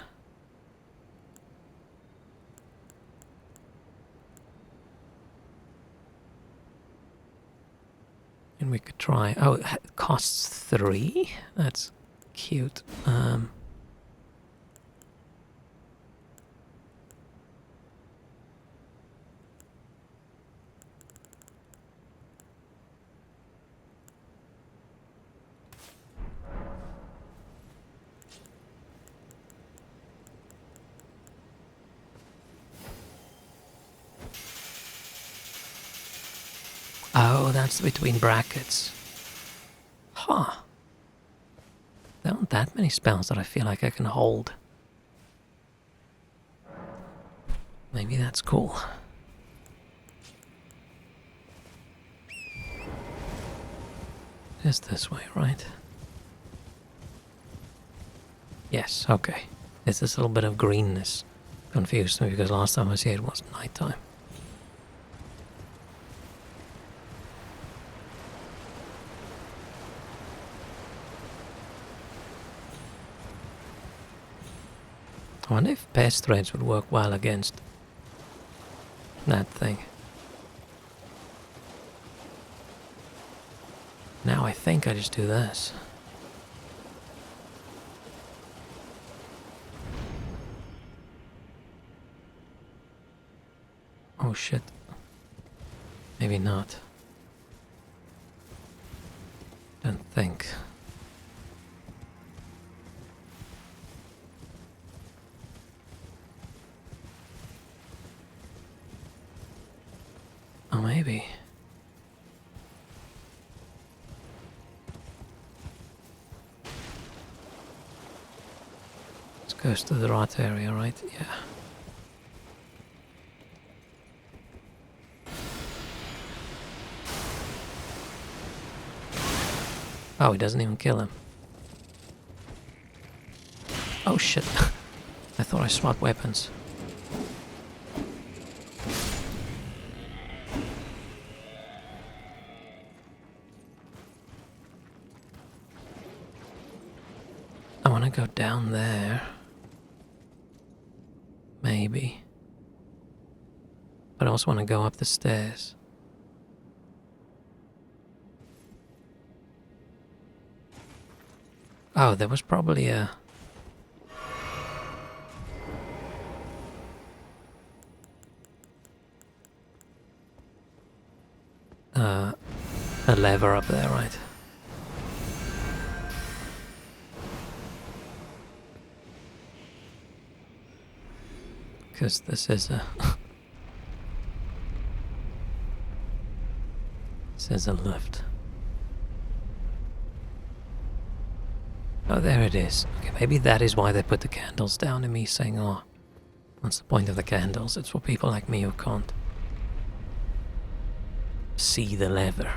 And we could try... Oh, it costs 3? That's cute. Oh, that's between brackets. Huh. There aren't that many spells that I feel like I can hold. Maybe that's cool. Just this way, right? Yes, okay. It's this little bit of greenness. Confused me because last time I was here it was nighttime. I wonder if pest threads would work well against that thing. Now I think I just do this. Oh shit. Maybe not. Don't think. Oh, maybe. This goes to the rot area, right? Yeah. Oh, he doesn't even kill him. Oh shit. I thought I swapped weapons. I want to go down there. Maybe. But I also want to go up the stairs. Oh, there was probably a lever up there, right? Because this is a this is a lift. Oh, there it is. Okay, maybe that is why they put the candles down, and me saying, oh, what's the point of the candles? It's for people like me who can't see the lever.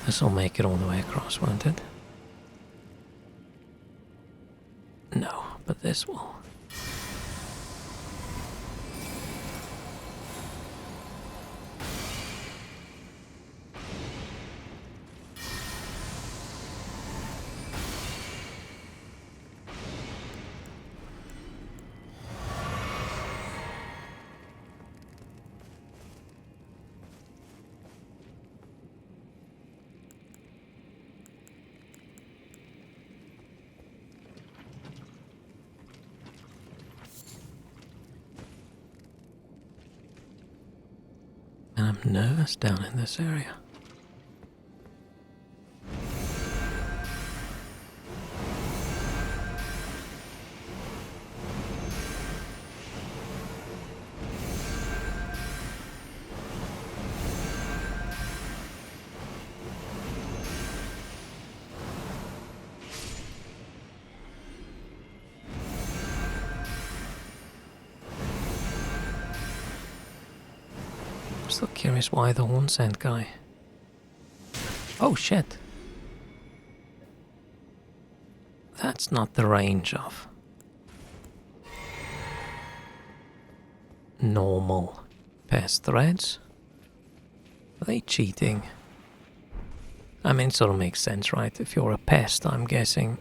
This will make it all the way across, won't it? No, but this will. nervous down in this area. Still curious why the horn scent guy. Oh shit. That's not the range of normal pest threads. Are they cheating? I mean, it sort of makes sense, right? If you're a pest, I'm guessing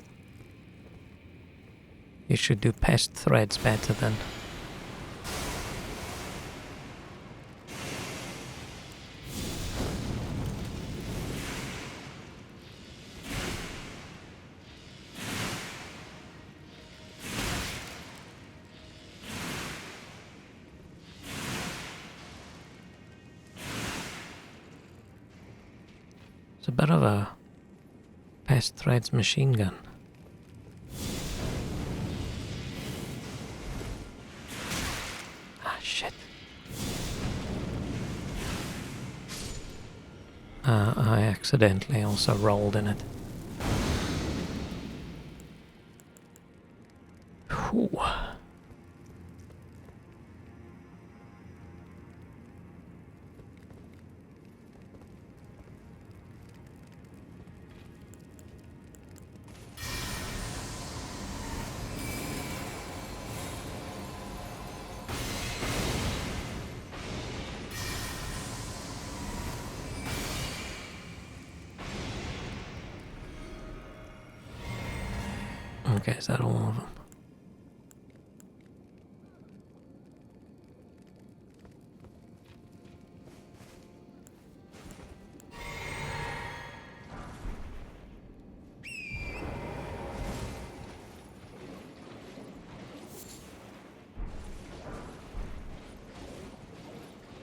you should do pest threads better than... It's a bit of a pest threads machine gun. Ah, shit. I accidentally also rolled in it. Whew. Okay, is that all of them?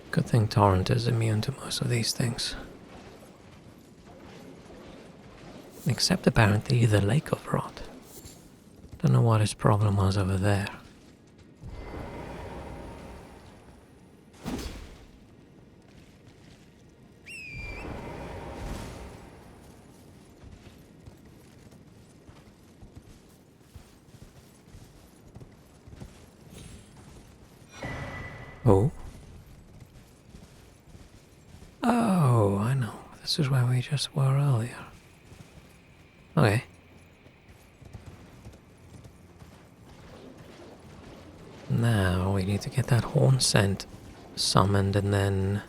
Good thing Torrent is immune to most of these things. Except apparently the lake of rot. Don't know what his problem was over there. Oh? Oh, I know. This is where we just were earlier. Okay. Now we need to get that horn scent summoned and then...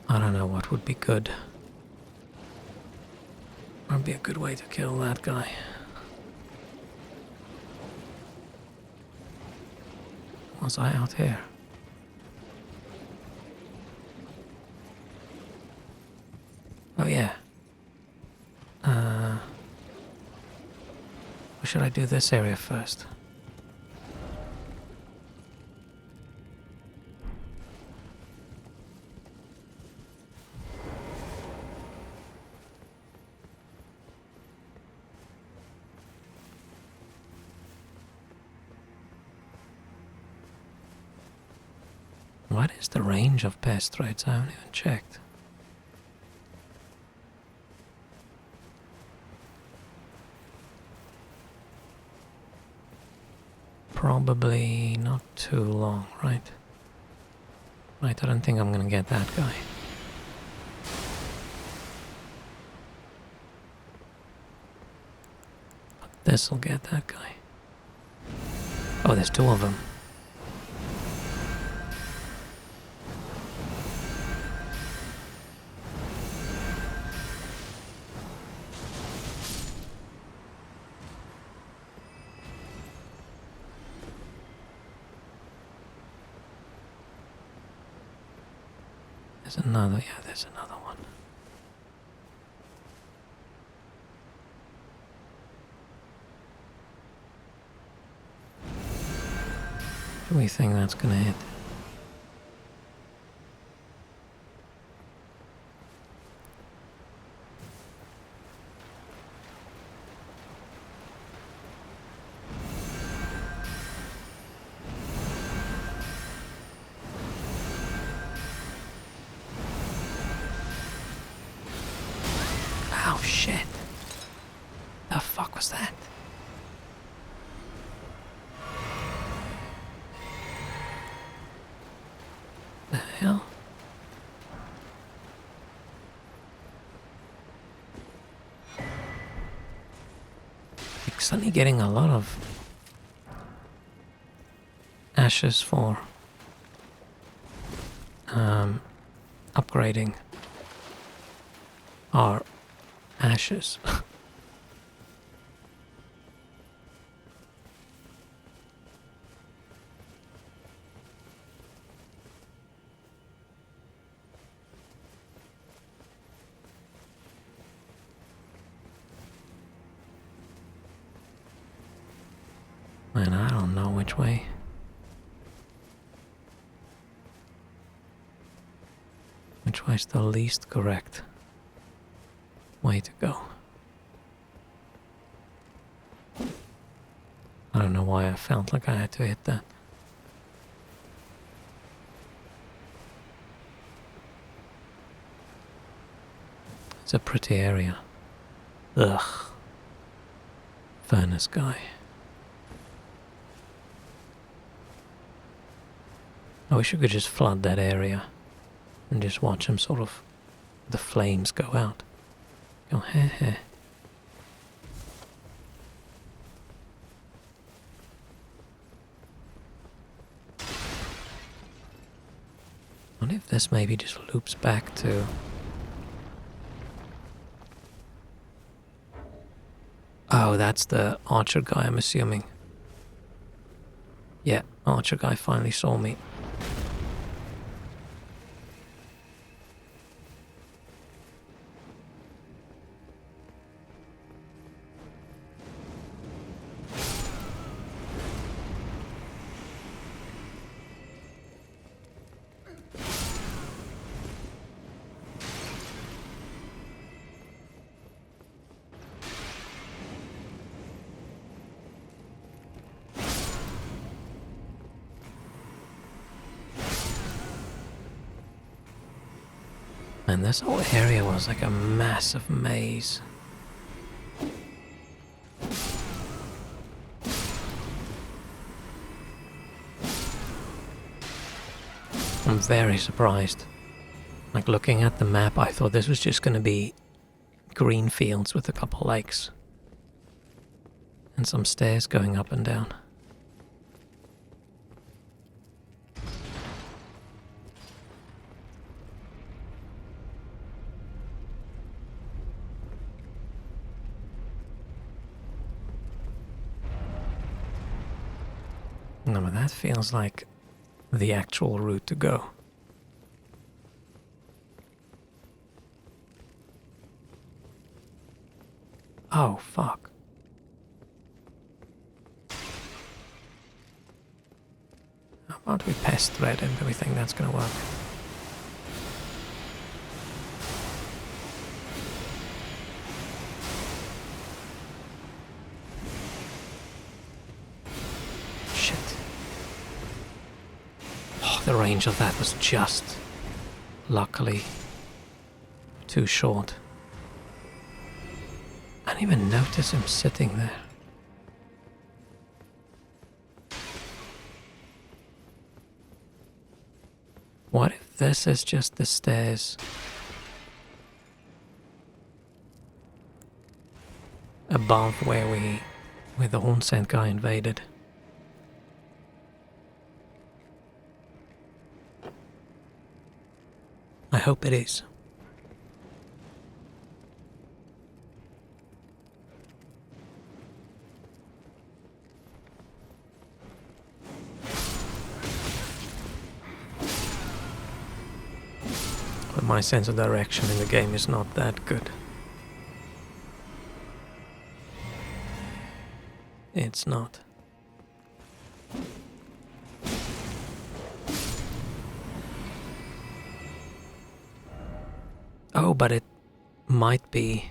I don't know what would be good. What would be a good way to kill that guy? Was I out here? Oh yeah. Or should I do this area first? What is the range of pest threads? I haven't even checked. Probably not too long, right? Right, I don't think I'm gonna get that guy. But this'll get that guy. Oh, there's two of them. There's another, yeah, there's another one. Do we think that's gonna hit? fuck was that? The hell? Like suddenly getting a lot of ashes for upgrading our ashes. Man, I don't know which way. Which way's the least correct way to go? I don't know why I felt like I had to hit that. It's a pretty area. Ugh. Furnace guy. I wish you could just flood that area and just watch them sort of, the flames go out. Go, heh heh. I wonder if this maybe just loops back to... Oh, that's the archer guy, I'm assuming. Yeah, archer guy finally saw me. And this whole area was like a massive maze. I'm very surprised. Like looking at the map, I thought this was just going to be green fields with a couple lakes. And some stairs going up and down. No, but that feels like the actual route to go. Oh, fuck. How about we pest thread him? Do we think that's gonna work? The range of that was just, luckily, too short. I didn't even notice him sitting there. What if this is just the stairs above where the Hornsent guy invaded? I hope it is. But my sense of direction in the game is not that good. It's not. Oh, but it might be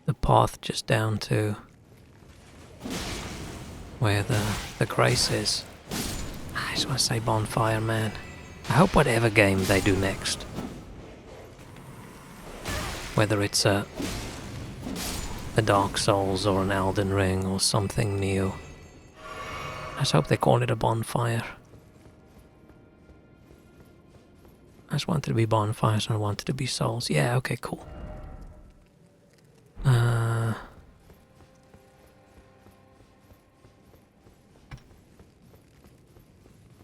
the path just down to where the grace is. I just want to say bonfire, man. I hope whatever game they do next, whether it's a a Dark Souls or an Elden Ring or something new. I just hope they call it a bonfire. I just want it to be bonfires and I want it to be souls. Yeah, okay, cool.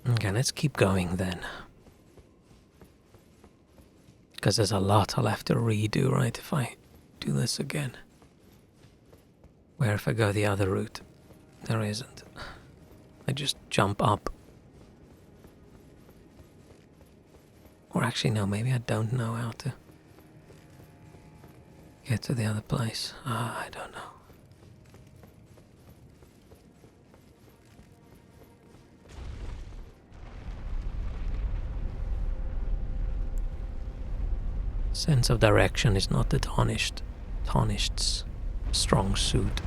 Okay, let's keep going then. Because there's a lot I'll have to redo, right, if I do this again. Where if I go the other route? There isn't. I just jump up. Or actually, no, maybe I don't know how to get to the other place. I don't know. Sense of direction is not the tarnished's strong suit.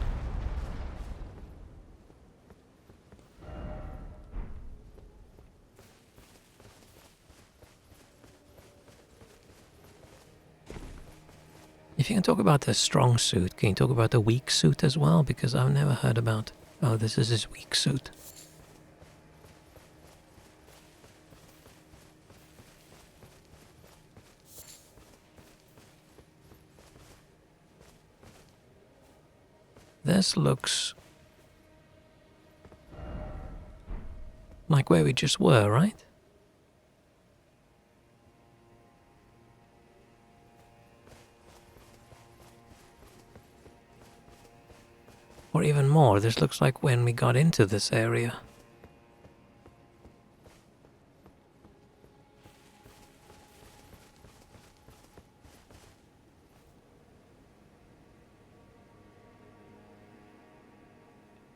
If you can talk about the strong suit, can you talk about the weak suit as well? Because I've never heard about, oh, this is his weak suit. This looks like where we just were, right? Or even more, this looks like when we got into this area.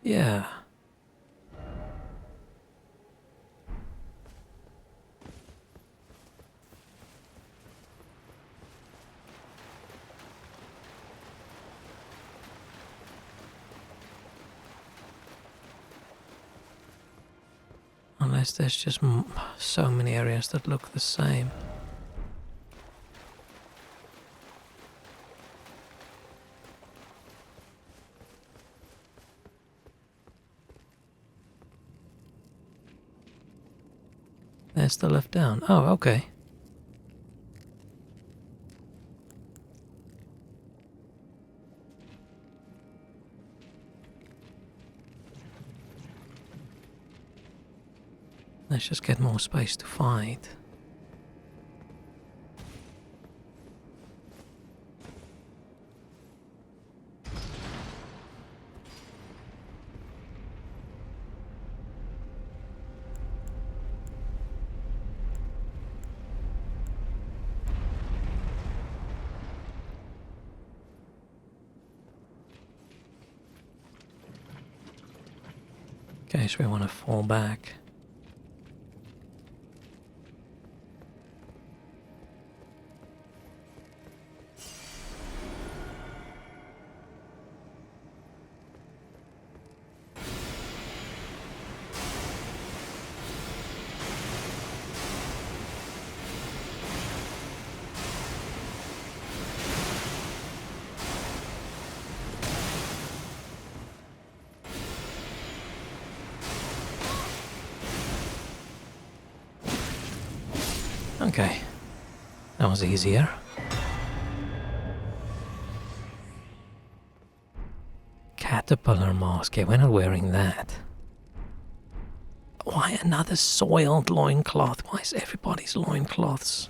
Yeah. Unless there's just so many areas that look the same. There's the lift down. Oh, okay. Let's just get more space to fight. Okay, so we want to fall back. Okay, that was easier. Caterpillar mask, yeah, we're not wearing that. Why another soiled loincloth? Why is everybody's loincloths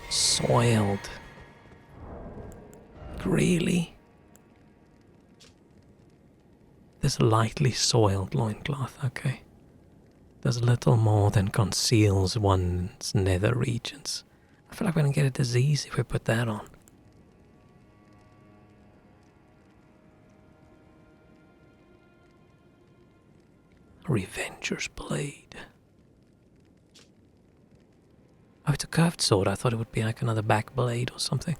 soiled? Really? This lightly soiled loincloth, okay. Does little more than conceals one's nether regions. I feel like we're gonna get a disease if we put that on. Revenger's Blade. Oh, it's a curved sword. I thought it would be like another back blade or something.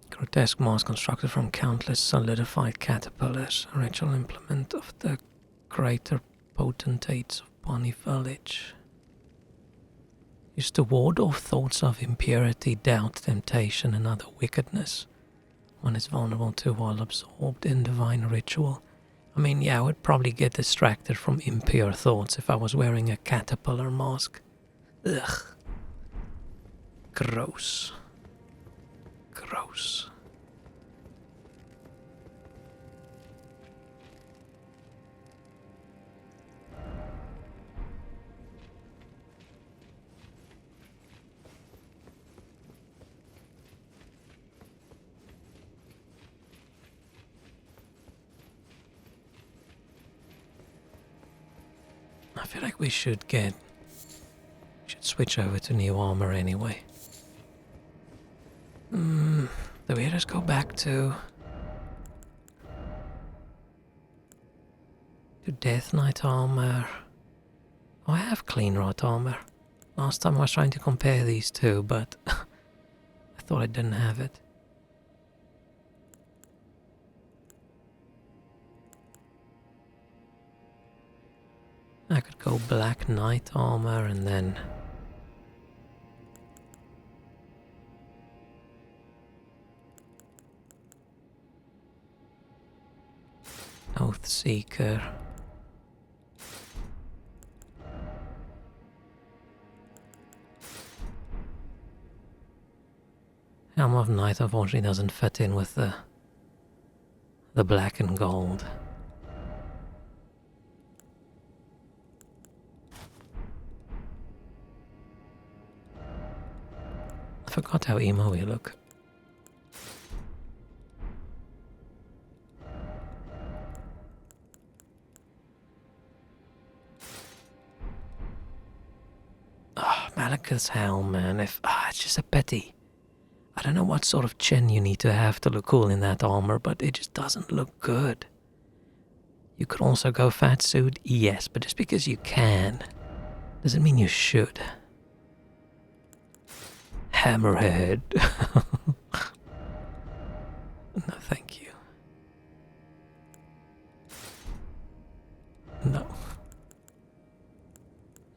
Grotesque mask constructed from countless solidified caterpillars. A ritual implement of the greater potentates of Bonny Village. Used to ward off thoughts of impurity, doubt, temptation, and other wickedness. one is vulnerable to while absorbed in divine ritual. I mean, yeah, I would probably get distracted from impure thoughts if I was wearing a caterpillar mask. Ugh. Gross. Gross. I feel like we should switch over to new armor anyway. Do we just go back to Death Knight armor? Oh, I have clean rot armor. Last time I was trying to compare these two, but I thought I didn't have it. I could go Black Knight armor and then Oathseeker. Helm of Night unfortunately doesn't fit in with the black and gold. I forgot how emo we look. Malekith's helm, man. It's just a pity. I don't know what sort of chin you need to have look cool in that armor, but it just doesn't look good. You could also go fat suit, yes, but just because you can doesn't mean you should. Hammerhead. No, thank you. No.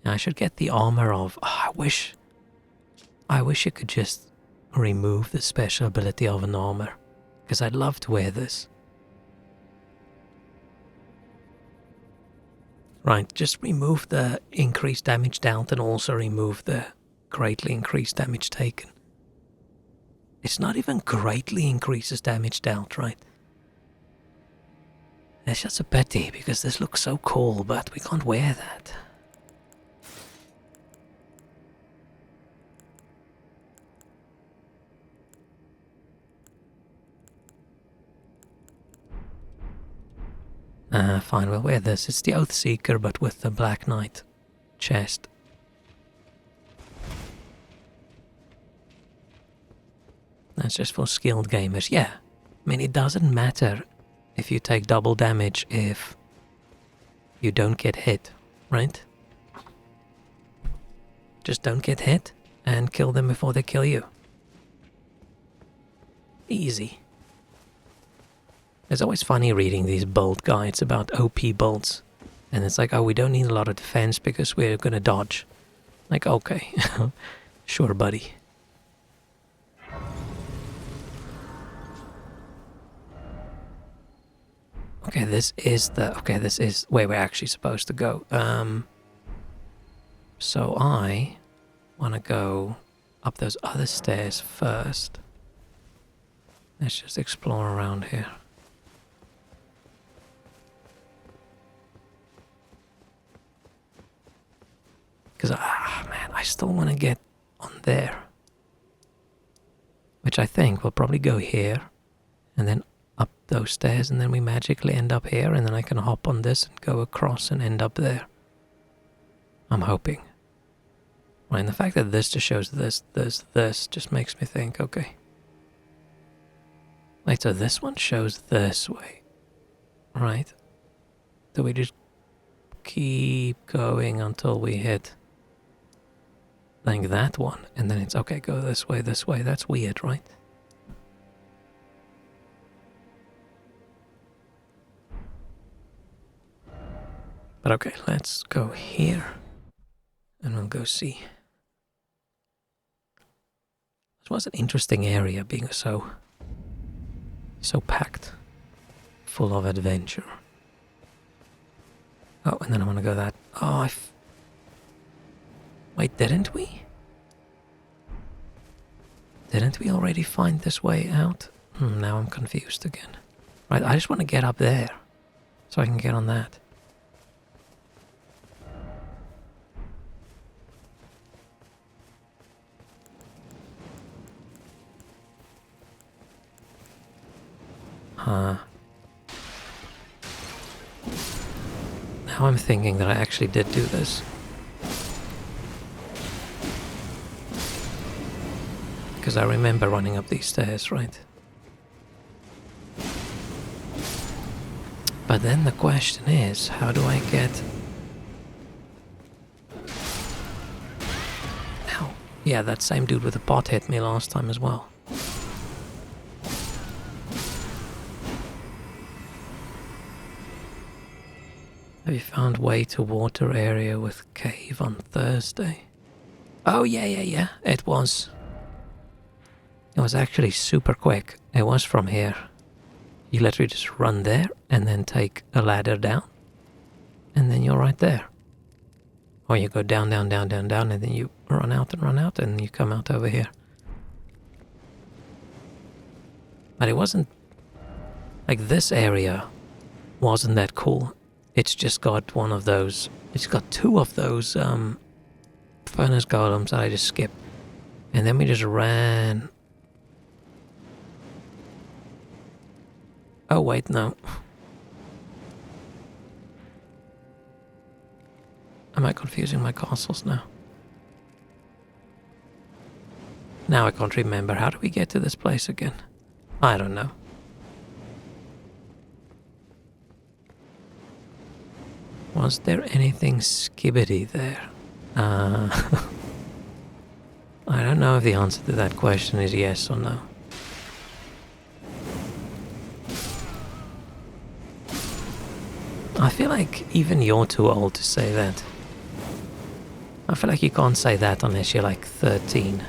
I should get the armor of... I wish you could just remove the special ability of an armor, because I'd love to wear this. Right, just remove the increased damage dealt and also remove the greatly increased damage taken. It's not even greatly increases damage dealt, right? It's just a pity because this looks so cool, but we can't wear that. Fine, we'll wear this. It's the Oathseeker, but with the Black Knight chest. That's just for skilled gamers. Yeah, I mean, it doesn't matter if you take double damage if you don't get hit, right? Just don't get hit and kill them before they kill you. Easy. It's always funny reading these build guides about OP builds. And it's like, oh, we don't need a lot of defense because we're gonna dodge. Like, okay. Sure, buddy. Okay, this is where we're actually supposed to go. So I want to go up those other stairs first. Let's just explore around here. Because, man, I still want to get on there. Which I think will probably go here. And then up those stairs. And then we magically end up here. And then I can hop on this and go across and end up there. I'm hoping. Right, and the fact that this just shows this just makes me think, okay. Wait, so this one shows this way. Right. Do we just keep going until we hit like that one, and then it's okay, go this way, that's weird, right? But okay, let's go here, and we'll go see. This was an interesting area, being so So packed. Full of adventure. Oh, and then I want to go that... Oh, wait, didn't we? Didn't we already find this way out? Now I'm confused again. Right, I just want to get up there. So I can get on that. Huh. Now I'm thinking that I actually did do this. Because I remember running up these stairs, right? But then the question is, how do I get... Ow. Yeah, that same dude with the pot hit me last time as well. Have you found way to water area with cave on Thursday? Oh, yeah. It was actually super quick. It was from here. You literally just run there and then take a ladder down. And then you're right there. Or you go down, and then you run out, and you come out over here. But it wasn't... Like, this area wasn't that cool. It's just got one of those... It's got two of those furnace golems that I just skipped. And then we just ran... Oh, wait, no. Am I confusing my castles now? Now I can't remember. How do we get to this place again? I don't know. Was there anything skibbity there? I don't know if the answer to that question is yes or no. I feel like even you're too old to say that. I feel like you can't say that unless you're like 13.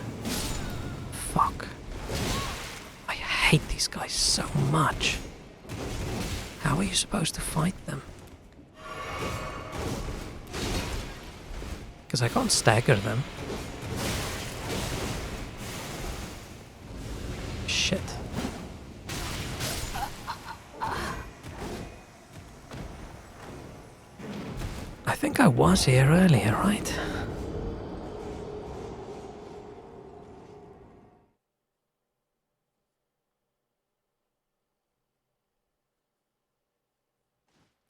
Fuck. I hate these guys so much. How are you supposed to fight them? Because I can't stagger them. Shit. I think I was here earlier, right?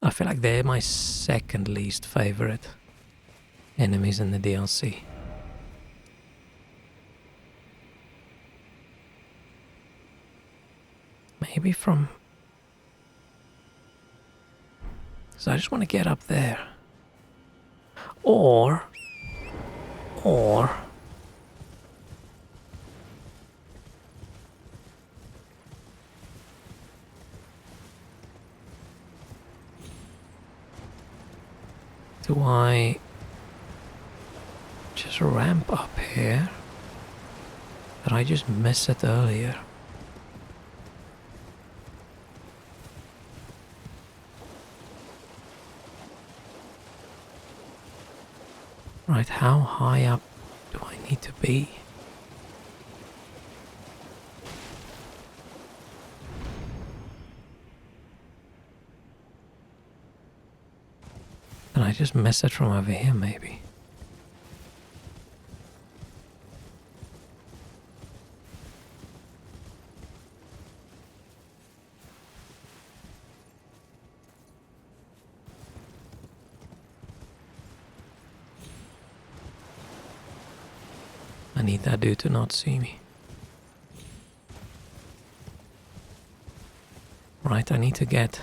I feel like they're my second least favorite enemies in the DLC. Maybe from... So I just want to get up there. Or... Do I just ramp up here? Did I just miss it earlier? Right, how high up do I need to be? Did I just miss it from over here, maybe? I need that dude to not see me. Right, I need to get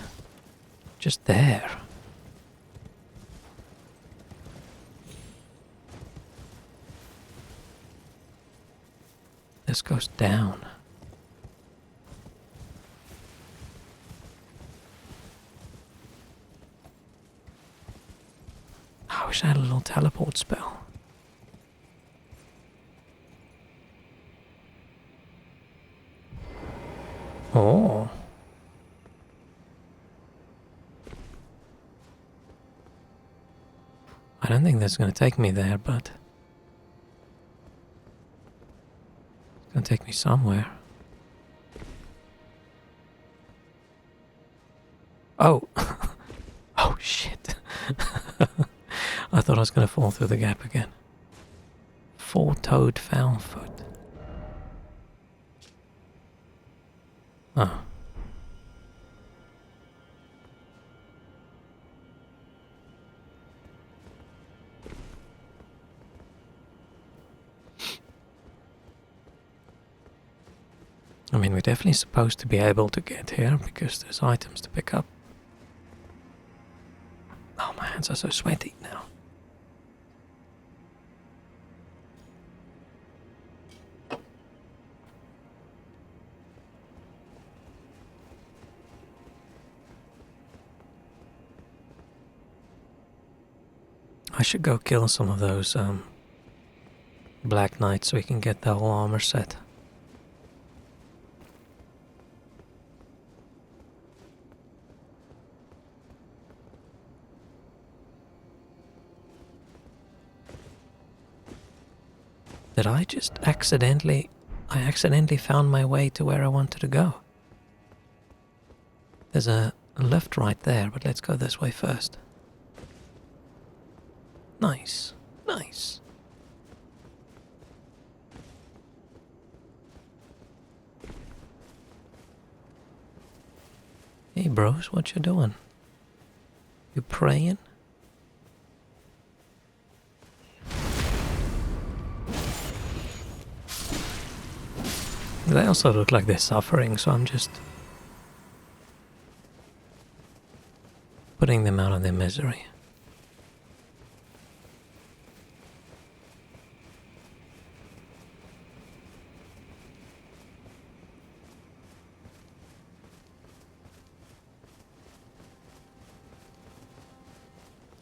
just there. This goes down. I wish I had a little teleport spell. Oh, I don't think that's going to take me there, but it's going to take me somewhere. Oh! Oh shit! I thought I was going to fall through the gap again. Four-toed fowl-foot. Oh. I mean, we're definitely supposed to be able to get here because there's items to pick up. Oh, my hands are so sweaty now. I should go kill some of those Black Knights so we can get the whole armor set. Did I just accidentally... I accidentally found my way to where I wanted to go. There's a left right there, but let's go this way first. Nice. Nice. Hey bros, what you doing? You praying? They also look like they're suffering, so I'm just putting them out of their misery.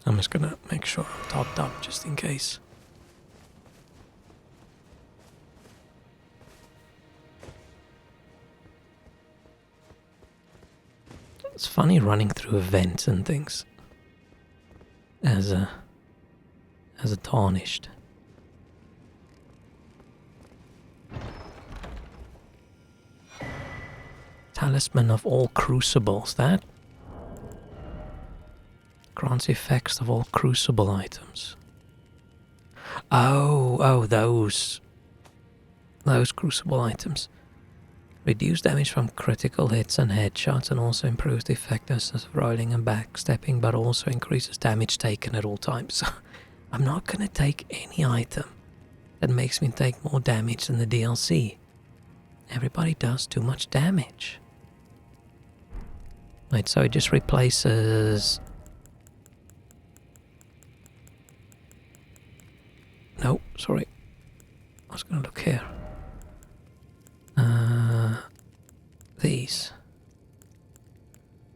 I'm just gonna make sure I'm topped up just in case. It's funny running through vents and things as a tarnished. Talisman of all crucibles, that grants effects of all crucible items. Oh, those crucible items. Reduce damage from critical hits and headshots, and also improves the effectiveness of rolling and backstepping, but also increases damage taken at all times. So I'm not gonna take any item that makes me take more damage than the DLC. Everybody does too much damage. Right, so it just replaces... No, sorry. I was gonna look here. These.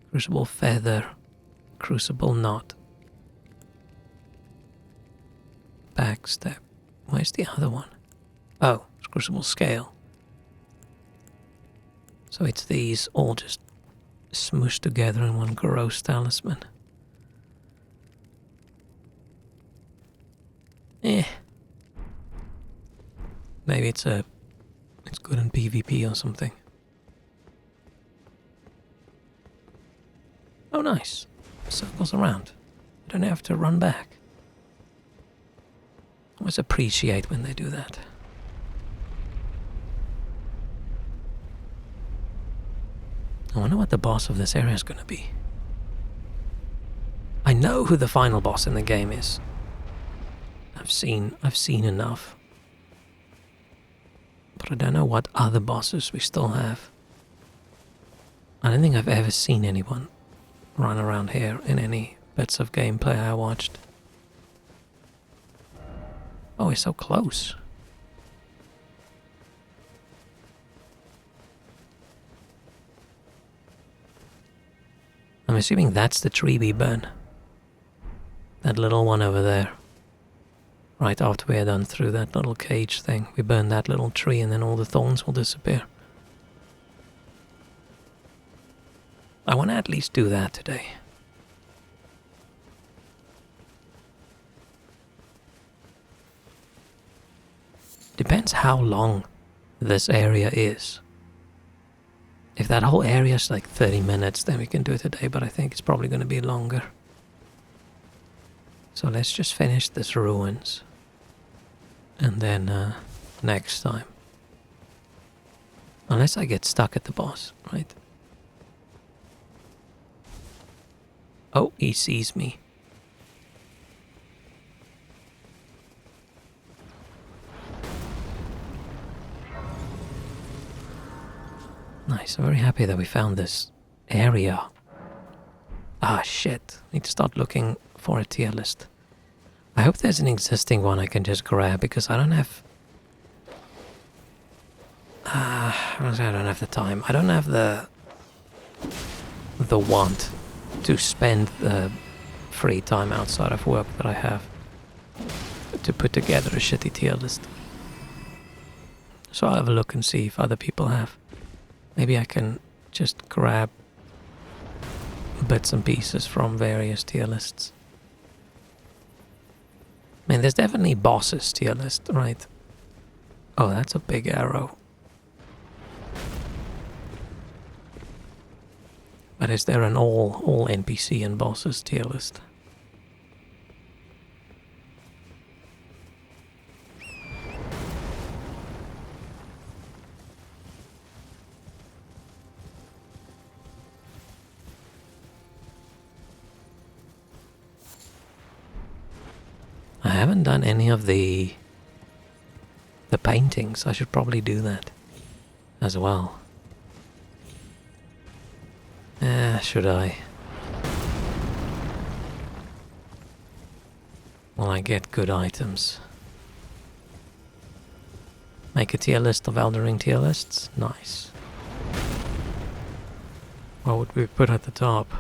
Crucible feather. Crucible knot. Backstep. Where's the other one? Oh, it's crucible scale. So it's these all just smooshed together in one gross talisman. Maybe it's good in PvP or something. Oh nice. Circles around. I don't have to run back. I always appreciate when they do that. I wonder what the boss of this area is going to be. I know who the final boss in the game is. I've seen enough. But I don't know what other bosses we still have. I don't think I've ever seen anyone run around here in any bits of gameplay I watched. Oh, he's so close. I'm assuming that's the tree we burn. That little one over there. Right after we're done through that little cage thing, we burn that little tree and then all the thorns will disappear. I want to at least do that today. how long this area is. If that whole area is like 30 minutes, then we can do it today, but I think it's probably going to be longer. So let's just finish this ruins. And then next time. Unless I get stuck at the boss, right? Oh, he sees me. Nice, I'm very happy that we found this area. Ah, shit. Need to start looking for a tier list. I hope there's an existing one I can just grab, because I don't have... I don't have the time. I don't have the want to spend the free time outside of work that I have to put together a shitty tier list. So I'll have a look and see if other people have. Maybe I can just grab bits and pieces from various tier lists. I mean, there's definitely bosses tier list, right? Oh, that's a big arrow. But is there an all NPC and bosses tier list? I haven't done any of the paintings. I should probably do that as well. Should I? Will I get good items? Make a tier list of Elden Ring tier lists? Nice. What would we put at the top?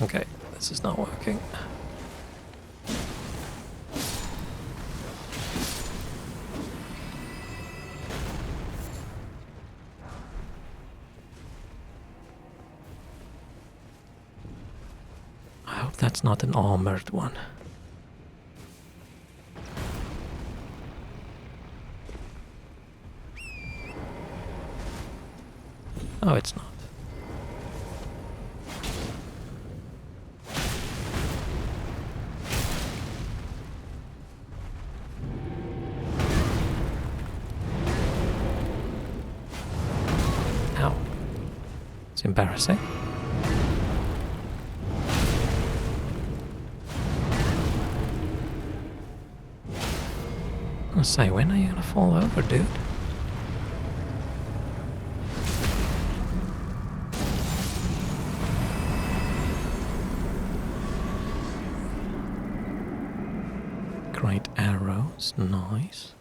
Okay, this is not working. I hope that's not an armored one. Oh, it's not. Ow. It's embarrassing. I say, when are you gonna fall over, dude? Great arrows, nice.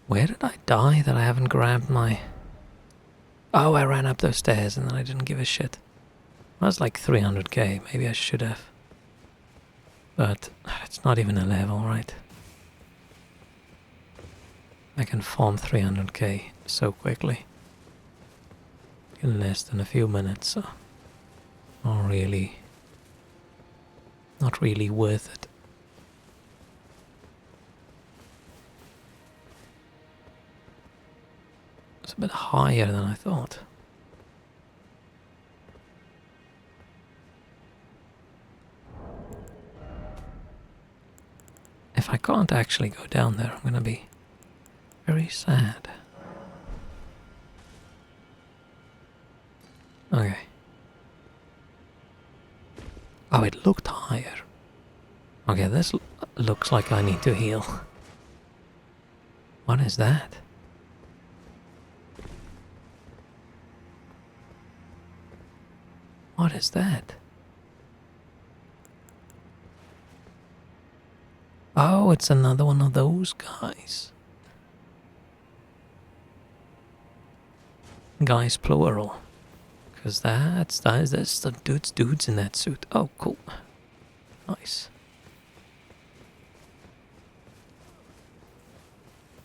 Where did I die that I haven't grabbed my... Oh, I ran up those stairs and then I didn't give a shit. That was like 300k, maybe I should have. But it's not even a level, right? I can farm 300k so quickly. In less than a few minutes, so... Not really worth it. It's a bit higher than I thought. If I can't actually go down there, I'm gonna be very sad. Okay. Oh, it looked higher. Okay, this looks like I need to heal. What is that? What is that? Oh, it's another one of those guys. Guys plural. Because that's the dudes in that suit. Oh, cool. Nice.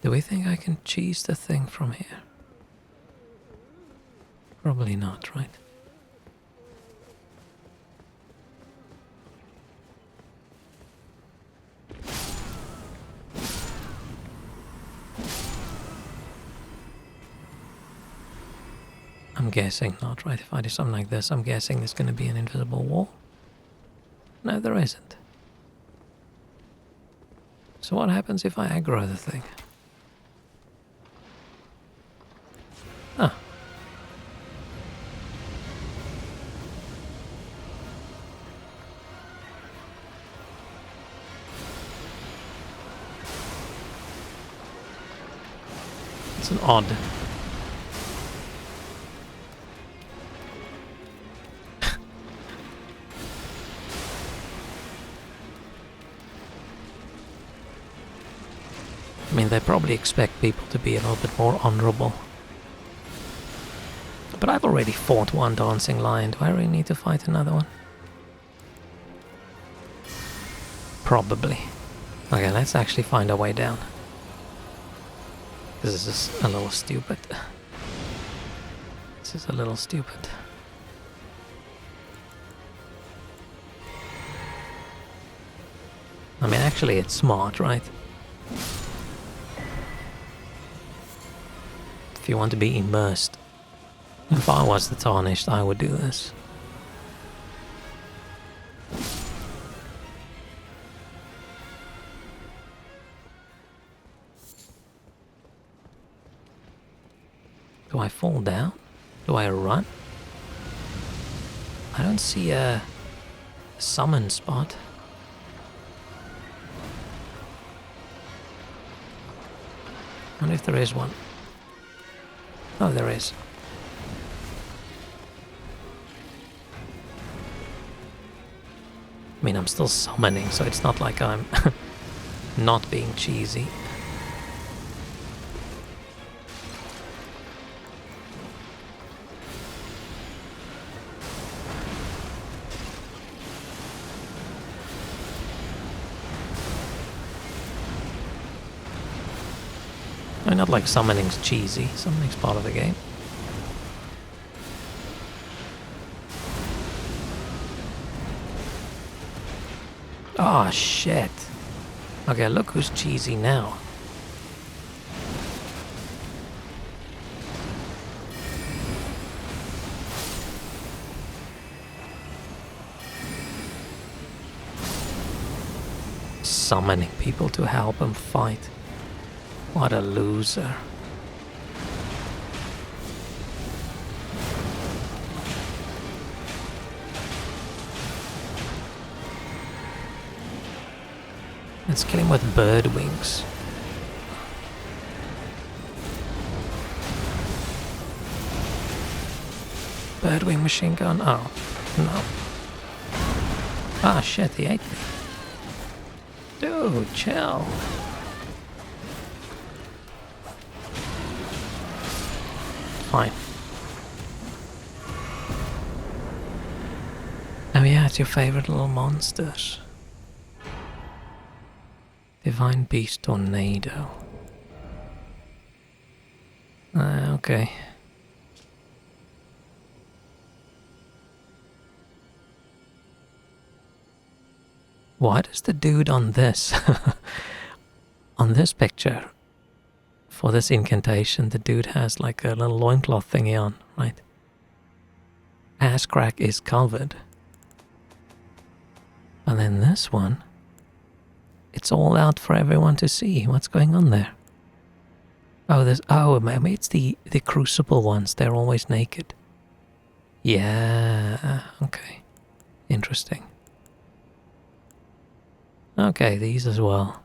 Do we think I can cheese the thing from here? Probably not, right? I'm guessing not, right? If I do something like this, I'm guessing there's going to be an invisible wall. No, there isn't. So what happens if I aggro the thing? Ah. It's an odd. I mean, they probably expect people to be a little bit more honorable. But I've already fought one dancing lion. Do I really need to fight another one? Probably. Okay, let's actually find our way down. This is a little stupid. This is a little stupid. I mean, actually it's smart, right? If you want to be immersed. If I was the Tarnished, I would do this. Do I fall down? Do I run? I don't see a summon spot. I wonder if there is one. Oh, there is. I mean, I'm still summoning, so it's not like I'm not being cheesy. I mean, not like summoning's cheesy. Summoning's part of the game. Oh, shit. Okay, look who's cheesy now. Summoning people to help him fight. What a loser. Let's kill him with bird wings. Birdwing machine gun? Oh, no. Ah, shit, he ate me. Dude, chill. Fine. Oh yeah, it's your favorite little monsters. Divine Beast Tornado. Okay. Why does the dude on this, on this picture, for this incantation, the dude has like a little loincloth thingy on, right? Ass crack is covered. And then this one, it's all out for everyone to see. What's going on there? Oh, maybe it's the crucible ones. They're always naked. Yeah, okay. Interesting. Okay, these as well.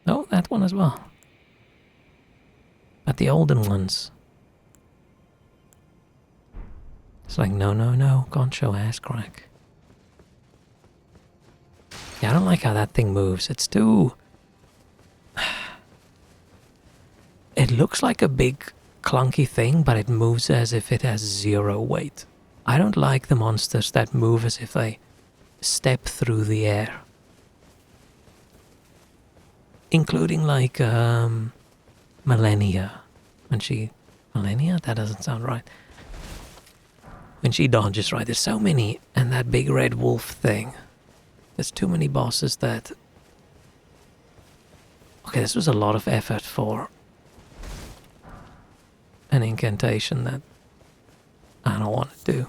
Oh, that one as well. But the olden ones. It's like, no, can't show ass crack. Yeah, I don't like how that thing moves. It's too... It looks like a big clunky thing, but it moves as if it has zero weight. I don't like the monsters that move as if they step through the air. Including like Millennia, when she Millennia? That doesn't sound right. When she dodges, right? There's so many, and that big red wolf thing. There's too many bosses that... Okay, this was a lot of effort for an incantation that I don't want to do.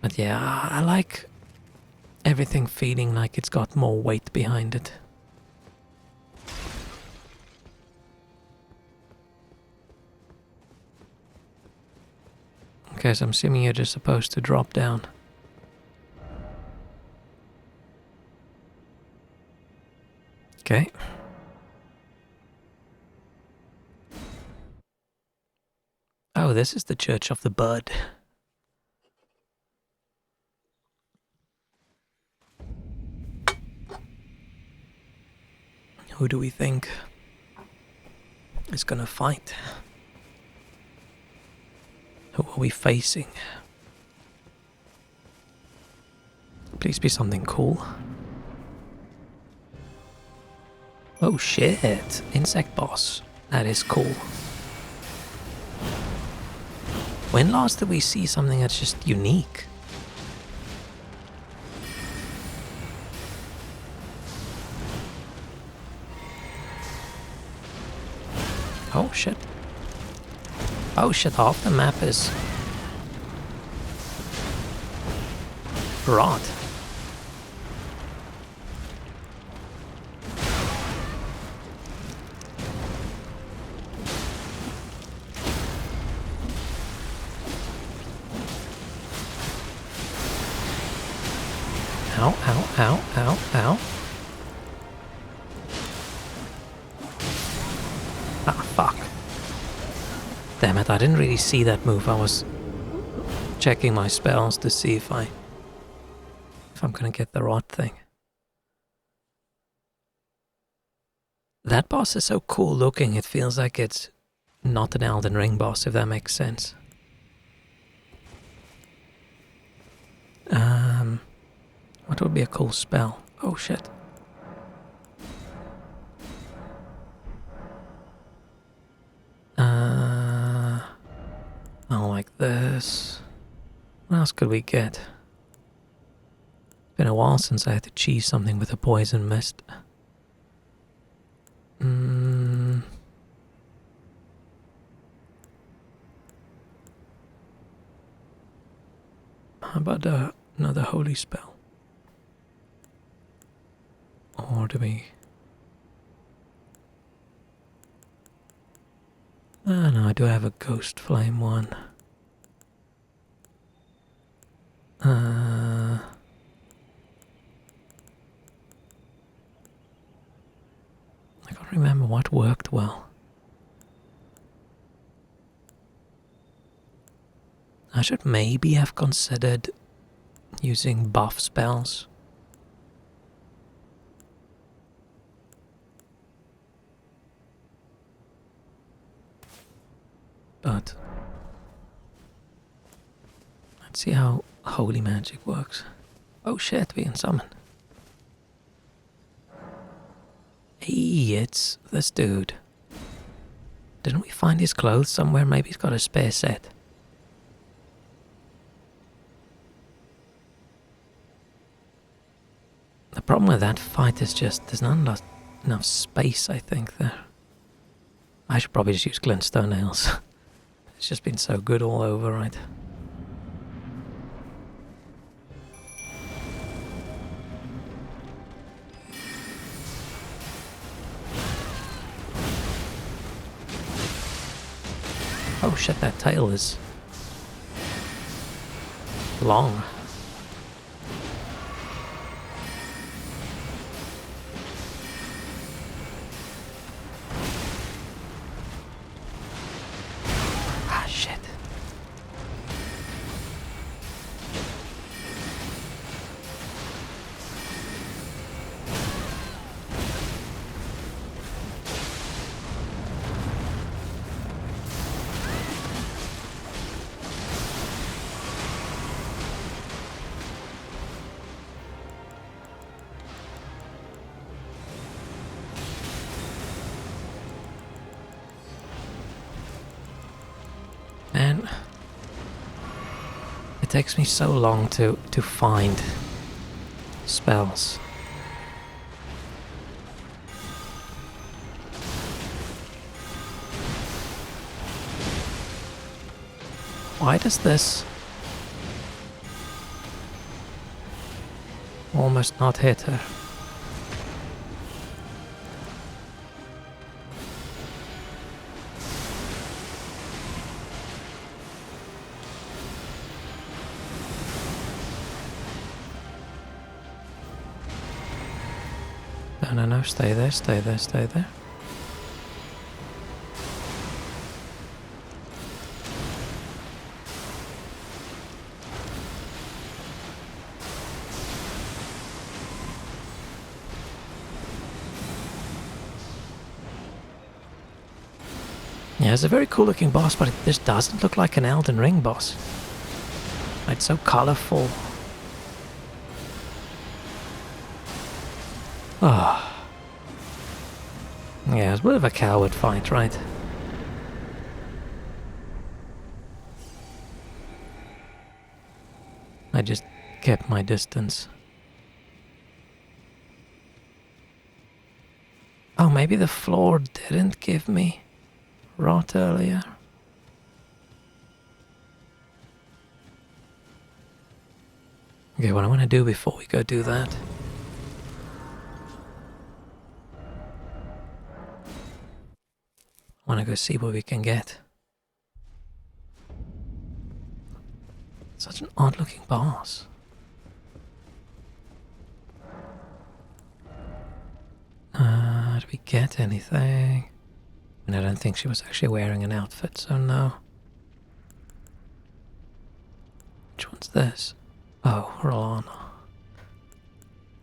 But yeah, I like everything feeling like it's got more weight behind it. Okay, so I'm assuming you're just supposed to drop down. Okay. Oh, this is the Church of the Bud. Who do we think is gonna fight? Who are we facing? Please be something cool. Oh shit, insect boss. That is cool. When last did we see something that's just unique? Oh shit. Oh shit, half the map is rot. Ow, ow, ow, ow, ow. Ah, fuck. Damn it, I didn't really see that move. I was checking my spells to see if I'm gonna get the rot thing. That boss is so cool looking, it feels like it's not an Elden Ring boss, if that makes sense. What would be a cool spell? Oh shit. I don't like this. What else could we get? It's been a while since I had to cheese something with a poison mist. How about another holy spell? Or do we... Ah, no, I do have a ghost flame one. I can't remember what worked well. I should maybe have considered using buff spells. But let's see how holy magic works. Oh shit, we can summon. Hey, it's this dude. Didn't we find his clothes somewhere? Maybe he's got a spare set. The problem with that fight is just there's not enough space, I think, there. I should probably just use glintstone nails. It's just been so good all over, right? Oh shit, that tail is long. Ah, shit. takes me so long to find spells. Why does this almost not hit her? No, stay there, stay there, stay there. Yeah, it's a very cool looking boss, but this doesn't look like an Elden Ring boss. It's so colourful. Ah. Yeah, it's a bit of a coward fight, right? I just kept my distance. Oh, maybe the floor didn't give me rot earlier. Okay, what I want to do before we go do that... I want to go see what we can get. Such an odd looking boss. Did we get anything? And I don't think she was actually wearing an outfit, so no. Which one's this? Oh, Rolana.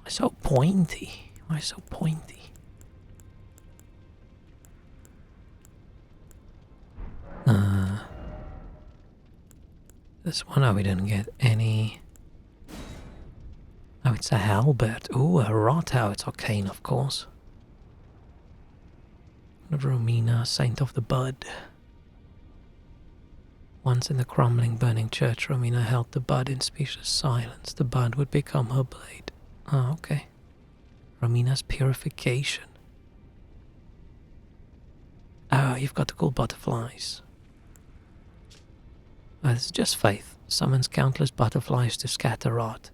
Why so pointy? Why so pointy? This one, oh, we didn't get any. Oh, it's a halberd. Ooh, a Rotau. It's arcane, of course. Romina, Saint of the Bud. Once in the crumbling, burning church, Romina held the bud in speechless silence. The bud would become her blade. Oh, okay. Romina's purification. Oh, you've got the cool butterflies. Oh, this is just faith. Summons countless butterflies to scatter rot.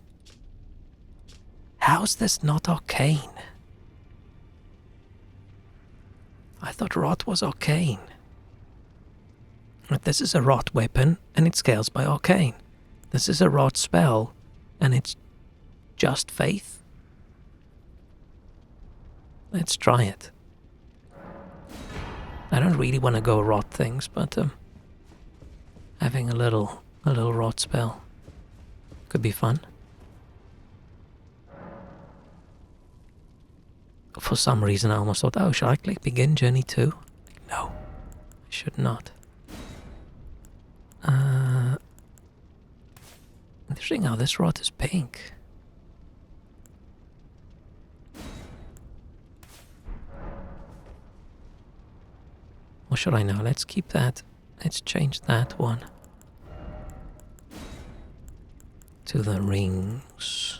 How's this not arcane? I thought rot was arcane. But this is a rot weapon, and it scales by arcane. This is a rot spell, and it's just faith. Let's try it. I don't really want to go rot things, but having a little rot spell could be fun. For some reason I almost thought, oh, should I click begin journey 2? No, I should not. Interesting how this rot is pink. What should I know? Let's keep that. Let's change that one to the rings.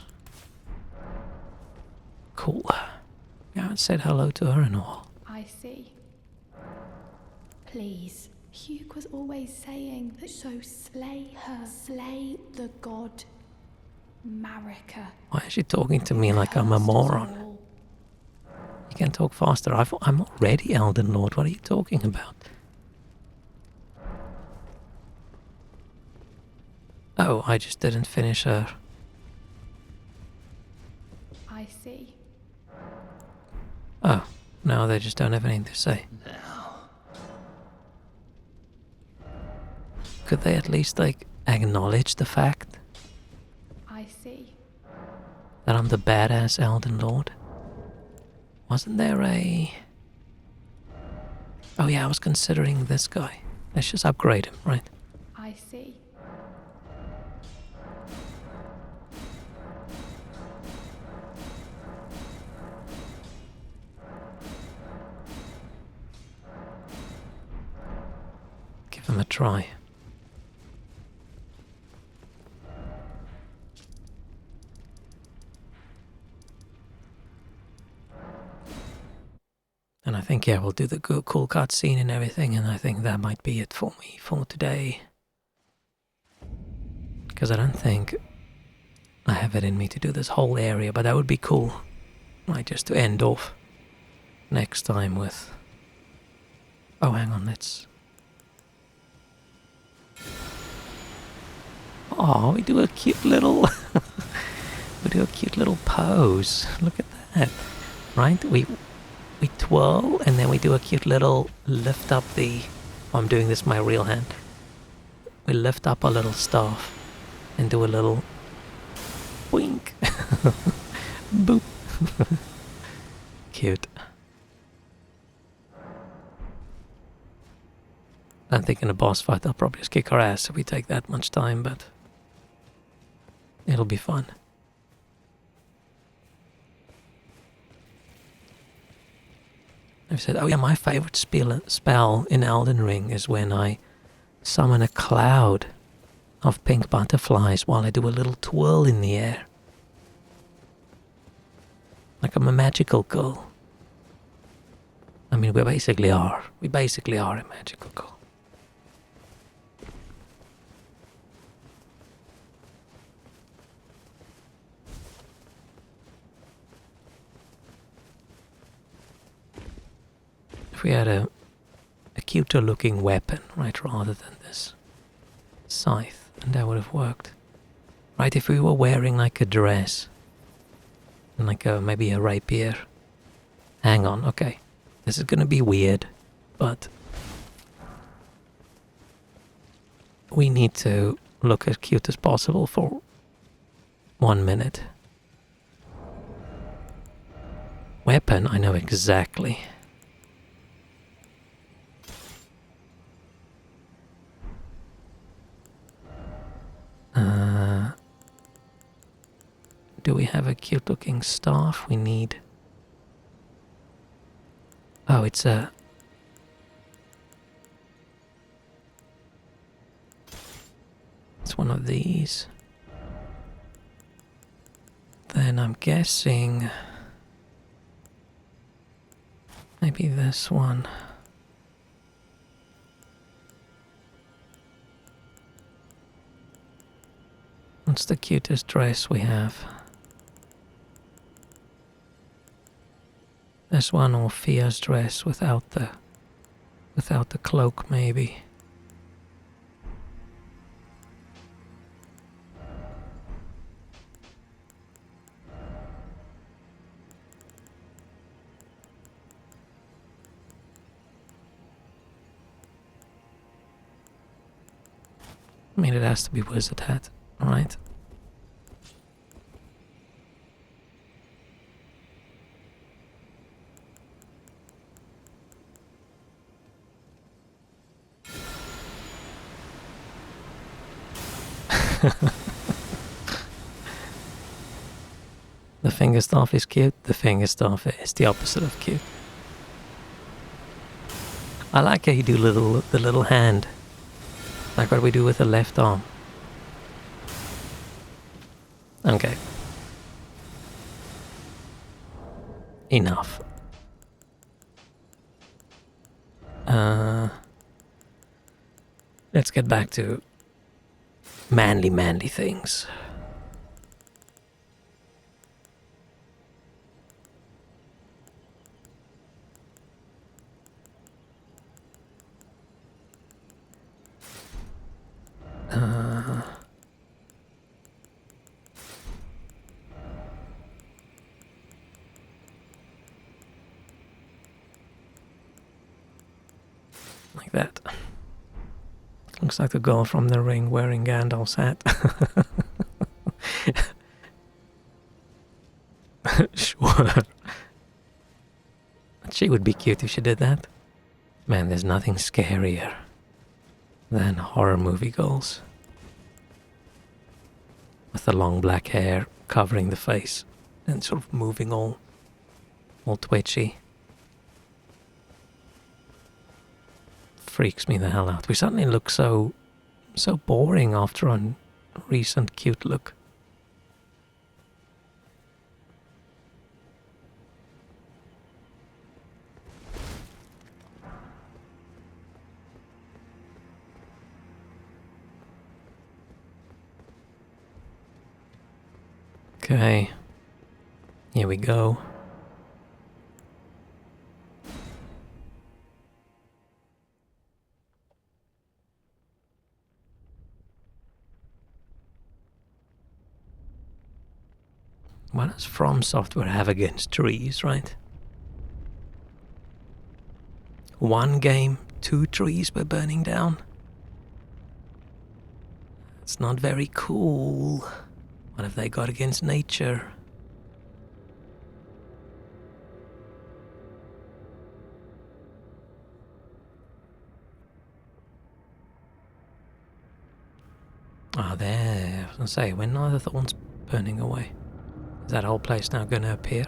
Cool. We haven't said hello to her and all. I see. Please. Hugh was always saying that, so slay her. Slay the god Marika. Why is she talking to me like I'm a moron? You can talk faster. I'm already Elden Lord. What are you talking about? Oh, I just didn't finish her. I see. Oh, now they just don't have anything to say. Could they at least, like, acknowledge the fact I see. that I'm the badass Elden Lord? Wasn't there a... Oh yeah, I was considering this guy. Let's just upgrade him, right? I see. Give him a try. think, yeah, we'll do the cool cutscene and everything, and I think that might be it for me for today. Because I don't think I have it in me to do this whole area, but that would be cool. Right, just to end off next time with... Oh, hang on, let's... Oh, we do a cute little... we do a cute little pose. Look at that. Right, we twirl, and then we do a cute little lift up the... Oh, I'm doing this with my real hand. We lift up our little staff and do a little... Wink. Boop. Cute. I'm thinking a boss fight, I'll probably just kick our ass if we take that much time, but it'll be fun. I've said, oh yeah, my favorite spell in Elden Ring is when I summon a cloud of pink butterflies while I do a little twirl in the air. Like I'm a magical girl. I mean, we basically are. We basically are a magical girl. If we had a cuter looking weapon, right, rather than this scythe, and that would have worked. Right, if we were wearing like a dress, and like maybe a rapier. Hang on, okay. This is gonna be weird, but we need to look as cute as possible for 1 minute. Weapon, I know exactly. Do we have a cute looking staff? We need... Oh, it's a... It's one of these. Then I'm guessing... Maybe this one. What's the cutest dress we have? This one, or Fia's dress without the cloak, maybe. I mean, it has to be wizard hat, right? The finger staff is cute. The finger staff is the opposite of cute. I like how you do the little hand, like what we do with the left arm. Okay. Enough. Let's get back to manly things. Like that. Looks like the girl from The Ring wearing Gandalf's hat. Sure. She would be cute if she did that. Man, there's nothing scarier than horror movie girls. With the long black hair covering the face and sort of moving all twitchy. Freaks me the hell out. We suddenly look so boring after a recent cute look. Okay. Here we go. What does From Software have against trees, right? One game, 2 trees were burning down. It's not very cool. What have they got against nature? Ah, there. I was gonna say, when are the thorns burning away? Is that whole place now gonna appear?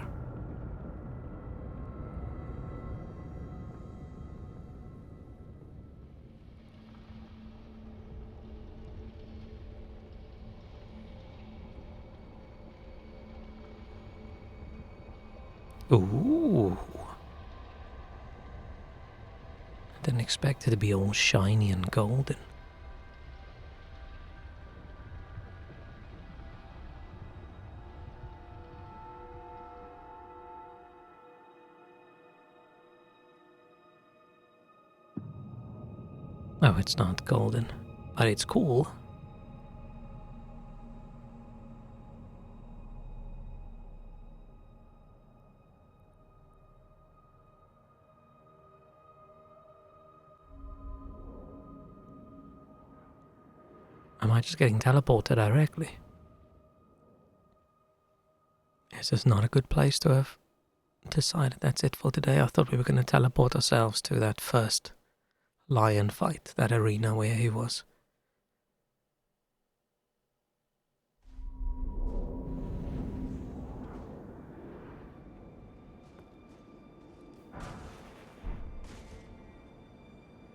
Ooh. Didn't expect it to be all shiny and golden. Oh, it's not golden, but it's cool. Am I just getting teleported directly? Is this not a good place to have decided that's it for today? I thought we were going to teleport ourselves to that first lion fight, that arena where he was.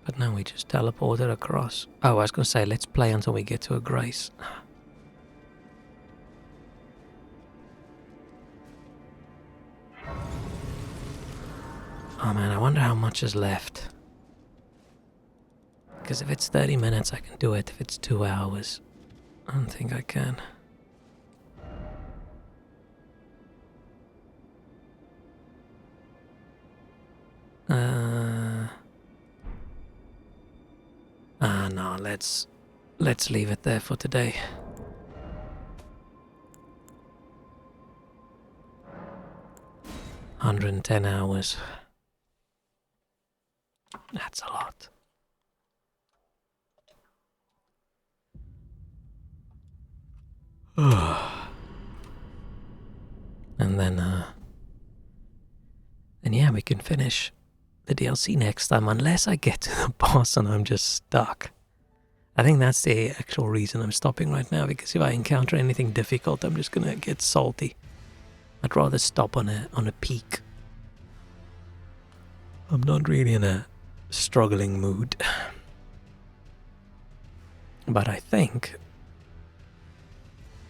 But now we just teleported across. Oh, I was going to say, let's play until we get to a grace. Oh man, I wonder how much is left. Because if it's 30 minutes, I can do it. If it's 2 hours, I don't think I can. No, let's leave it there for today. $110 hours. That's a lot. And then yeah, we can finish the DLC next time, unless I get to the boss and I'm just stuck. I think that's the actual reason I'm stopping right now, because if I encounter anything difficult, I'm just gonna get salty. I'd rather stop on a peak. I'm not really in a struggling mood. But I think,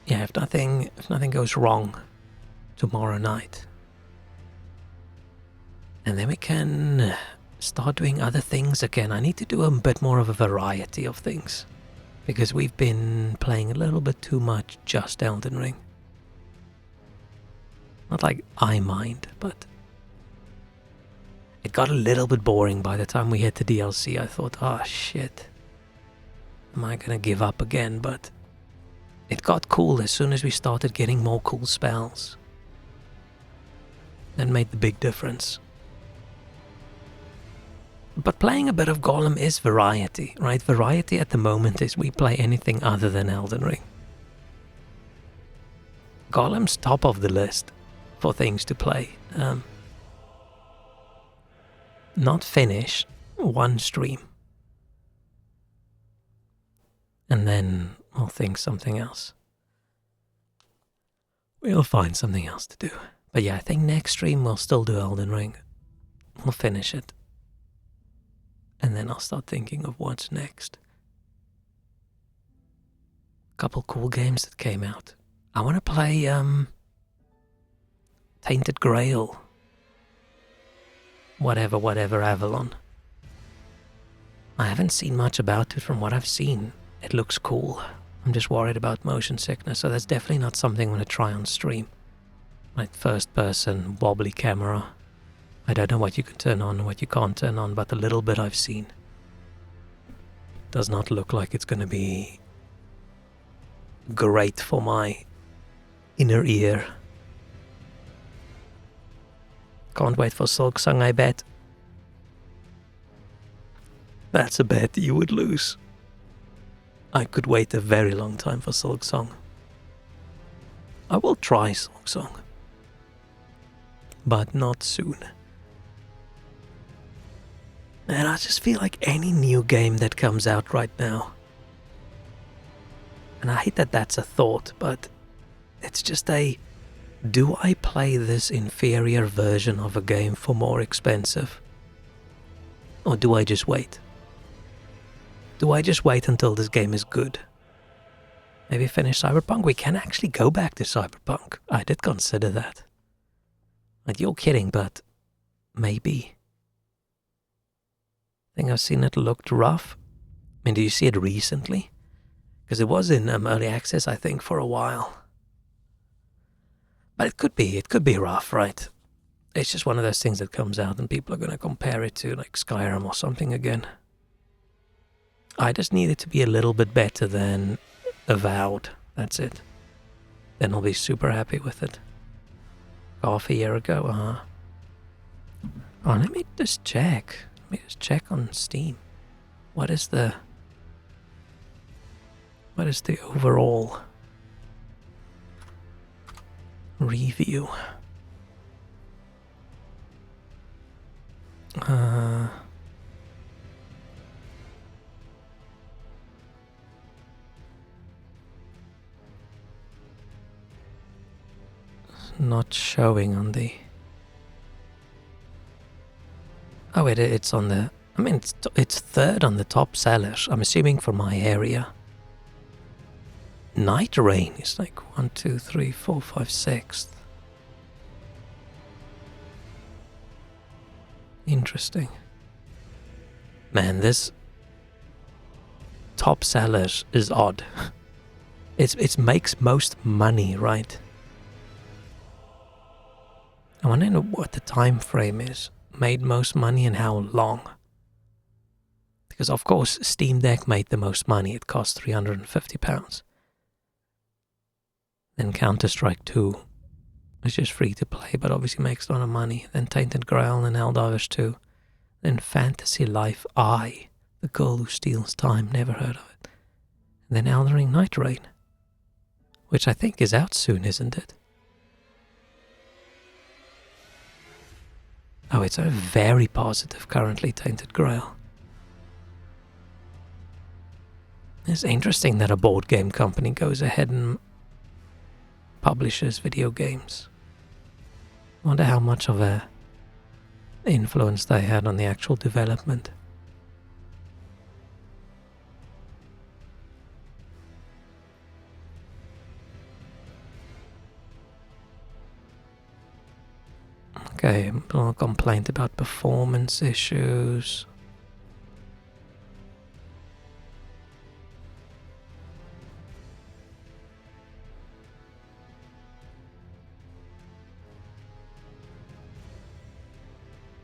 yeah, if nothing goes wrong tomorrow night, and then we can start doing other things again. I need to do a bit more of a variety of things, because we've been playing a little bit too much just Elden Ring. Not like I mind, but it got a little bit boring by the time we hit the DLC. I thought, oh shit, am I gonna give up again? But it got cool as soon as we started getting more cool spells. That made the big difference. But playing a bit of Golem is variety, right? Variety at the moment is we play anything other than Elden Ring. Golem's top of the list for things to play. Not finish, one stream. And then we'll think something else. We'll find something else to do. But yeah, I think next stream we'll still do Elden Ring. We'll finish it. And then I'll start thinking of what's next. Couple cool games that came out. I want to play Tainted Grail. Whatever Avalon. I haven't seen much about it. From what I've seen, it looks cool. I'm just worried about motion sickness, so that's definitely not something I'm going to try on stream. My first-person wobbly camera. I don't know what you can turn on and what you can't turn on, but the little bit I've seen does not look like it's going to be great for my inner ear. Can't wait for Silksong, I bet. That's a bet you would lose. I could wait a very long time for Silksong. I will try Silksong, but not soon. And I just feel like any new game that comes out right now, and I hate that that's a thought, but it's just do I play this inferior version of a game for more expensive? Or do I just wait? Do I just wait until this game is good? Maybe finish Cyberpunk? We can actually go back to Cyberpunk. I did consider that. Like, you're kidding, but maybe. I think I've seen it looked rough. I mean, did you see it recently? Because it was in early access, I think, for a while. But it could be rough, right? It's just one of those things that comes out and people are going to compare it to like Skyrim or something again. I just need it to be a little bit better than Avowed. That's it. Then I'll be super happy with it. Half a year ago, Oh, let me just check. Let me just check on Steam. What is the overall review? Not showing on the... Oh, it's on the... I mean, it's third on the top sellers. I'm assuming for my area. Night Rain is like 1, 2, 3, 4, 5, 6th. Interesting. Man, this top sellers is odd. It makes most money, right? I want to know what the time frame is. Made most money and how long. Because of course Steam Deck made the most money. It cost £350. Then Counter-Strike 2 is just free to play, but obviously makes a lot of money. Then Tainted Grail and Helldivers 2. Then Fantasy Life I, The Girl Who Steals Time, never heard of it. And then Elden Ring Night Rain, which I think is out soon, isn't it? Oh, it's a very positive currently, Tainted Grail. It's interesting that a board game company goes ahead and publishes video games. I wonder how much of a influence they had on the actual development. Okay, a complaint about performance issues.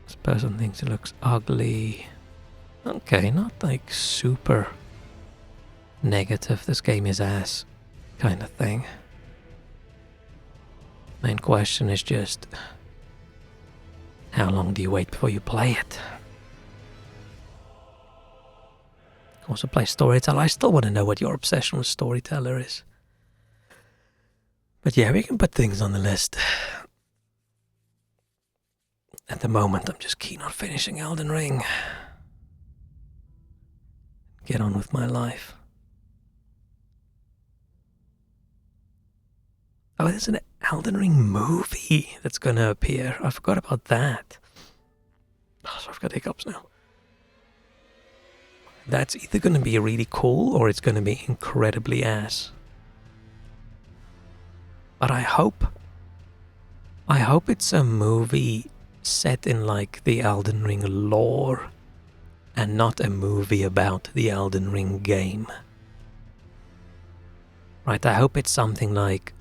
This person thinks it looks ugly. Okay, not like super negative, this game is ass kind of thing. Main question is just, how long do you wait before you play it? Also play Storyteller. I still want to know what your obsession with Storyteller is. But yeah, we can put things on the list. At the moment, I'm just keen on finishing Elden Ring. Get on with my life. Oh, there's an Elden Ring movie that's going to appear. I forgot about that. Oh, so I've got hiccups now. That's either going to be really cool or it's going to be incredibly ass. But I hope it's a movie set in like the Elden Ring lore and not a movie about the Elden Ring game. Right, I hope it's something like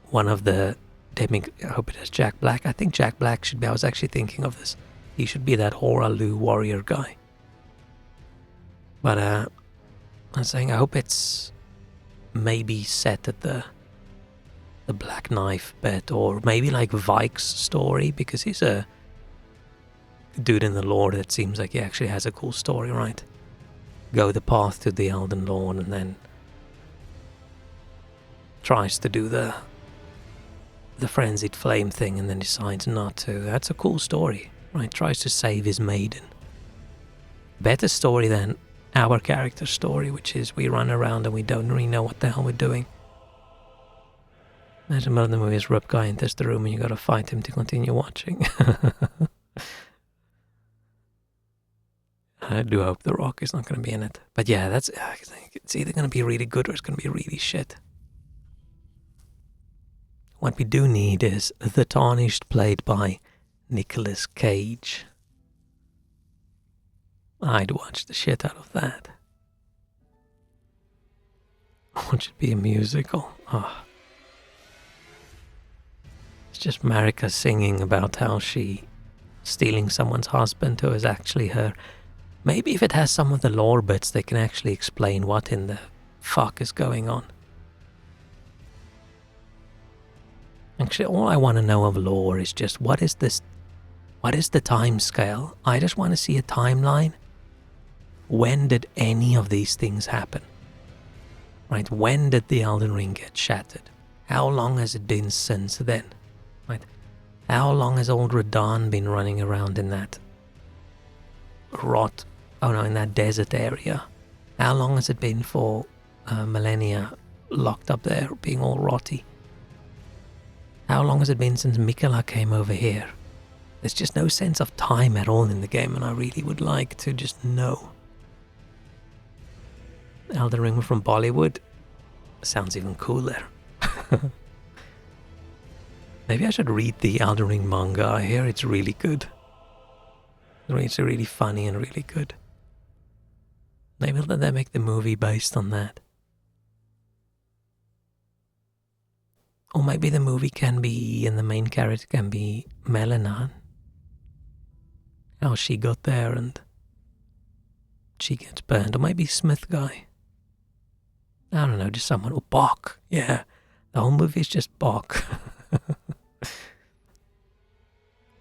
one of the I hope it is Jack Black. I think Jack Black should be, I was actually thinking of this. He should be that Horalu warrior guy. But I was saying I hope it's maybe set at the Black Knife bit, or maybe like Vike's story, because he's a dude in the lore that seems like he actually has a cool story, right? Go the path to the Elden Lord and then tries to do the frenzied flame thing and then decides not to. That's a cool story, right? Tries to save his maiden. Better story than our character's story, which is we run around and we don't really know what the hell we're doing. Imagine one of the movies, Rup guy enters the room and you gotta fight him to continue watching. I do hope The Rock is not gonna be in it. But yeah, it's either gonna be really good or it's gonna be really shit. What we do need is The Tarnished, played by Nicolas Cage. I'd watch the shit out of that. Or it should be a musical. Oh. It's just Marika singing about how she stealing someone's husband who is actually her. Maybe if it has some of the lore bits, they can actually explain what in the fuck is going on. Actually, all I want to know of lore is just what is the time scale? I just want to see a timeline. When did any of these things happen? Right, when did the Elden Ring get shattered? How long has it been since then? Right, how long has old Radahn been running around in that in that desert area? How long has it been for millennia locked up there, being all rotty? How long has it been since Mikela came over here? There's just no sense of time at all in the game, and I really would like to just know. Elden Ring from Bollywood sounds even cooler. Maybe I should read the Elden Ring manga. I hear it's really good. It's really funny and really good. Maybe they make the movie based on that. Or maybe the movie can be, and the main character can be Melanan. How she got there and she gets burned. Or maybe Smith guy. I don't know, just someone. Or Bok. Yeah, the whole movie is just Bok.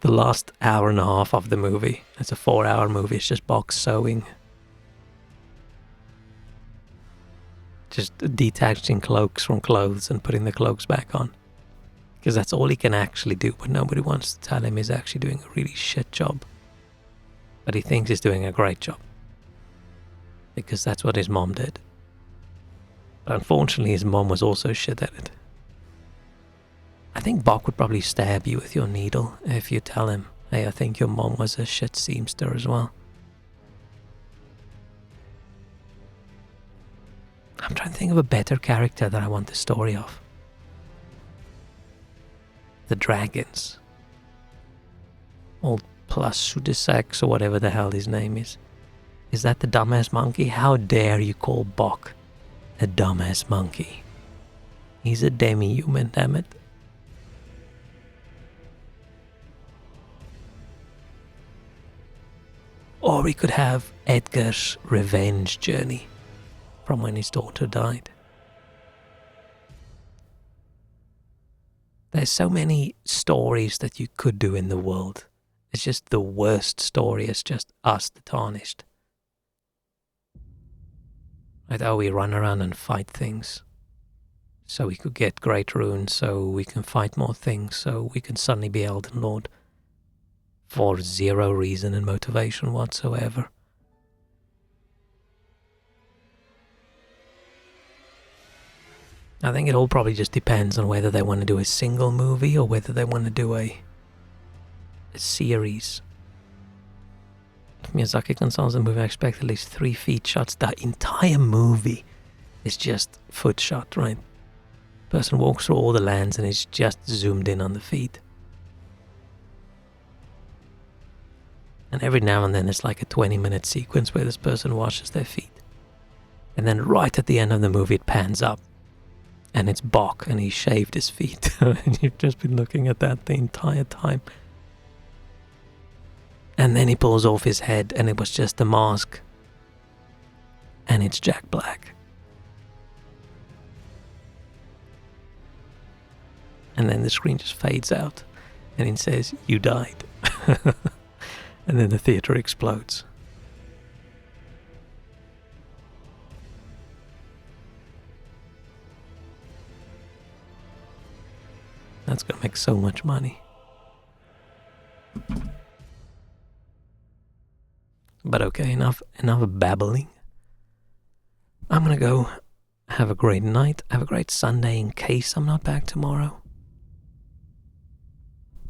The last hour and a half of the movie, it's a 4-hour movie, it's just Bok sewing. Just detaching cloaks from clothes and putting the cloaks back on. Because that's all he can actually do, but nobody wants to tell him he's actually doing a really shit job. But he thinks he's doing a great job. Because that's what his mom did. But unfortunately his mom was also shit at it. I think Bok would probably stab you with your needle if you tell him, hey, I think your mom was a shit seamster as well. I'm trying to think of a better character that I want the story of. The dragons. Old Plasudisex or whatever the hell his name is. Is that the dumbass monkey? How dare you call Bok a dumbass monkey? He's a demi-human, damn it. Or we could have Edgar's revenge journey from when his daughter died. There's so many stories that you could do in the world. It's just the worst story is just us, the Tarnished. Right, oh, we run around and fight things. So we could get great runes, so we can fight more things, so we can suddenly be Elden Lord. For zero reason and motivation whatsoever. I think it all probably just depends on whether they want to do a single movie or whether they want to do a series. If Miyazaki consoles the movie, I expect at least 3 feet shots. The entire movie is just foot shot, right? Person walks through all the lands and it's just zoomed in on the feet. And every now and then it's like a 20-minute sequence where this person washes their feet. And then right at the end of the movie it pans up. And it's Bach, and he shaved his feet. And you've just been looking at that the entire time. And then he pulls off his head, and it was just a mask. And it's Jack Black. And then the screen just fades out, and it says, "You died." And then the theater explodes. That's gonna make so much money. But okay, enough babbling. I'm gonna go have a great night, have a great Sunday in case I'm not back tomorrow.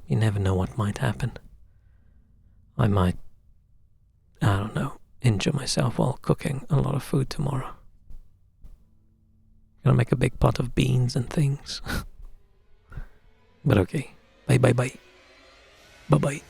You never know what might happen. I might, I don't know, injure myself while cooking a lot of food tomorrow. Gonna make a big pot of beans and things. But okay, bye. Bye-bye. Bye-bye.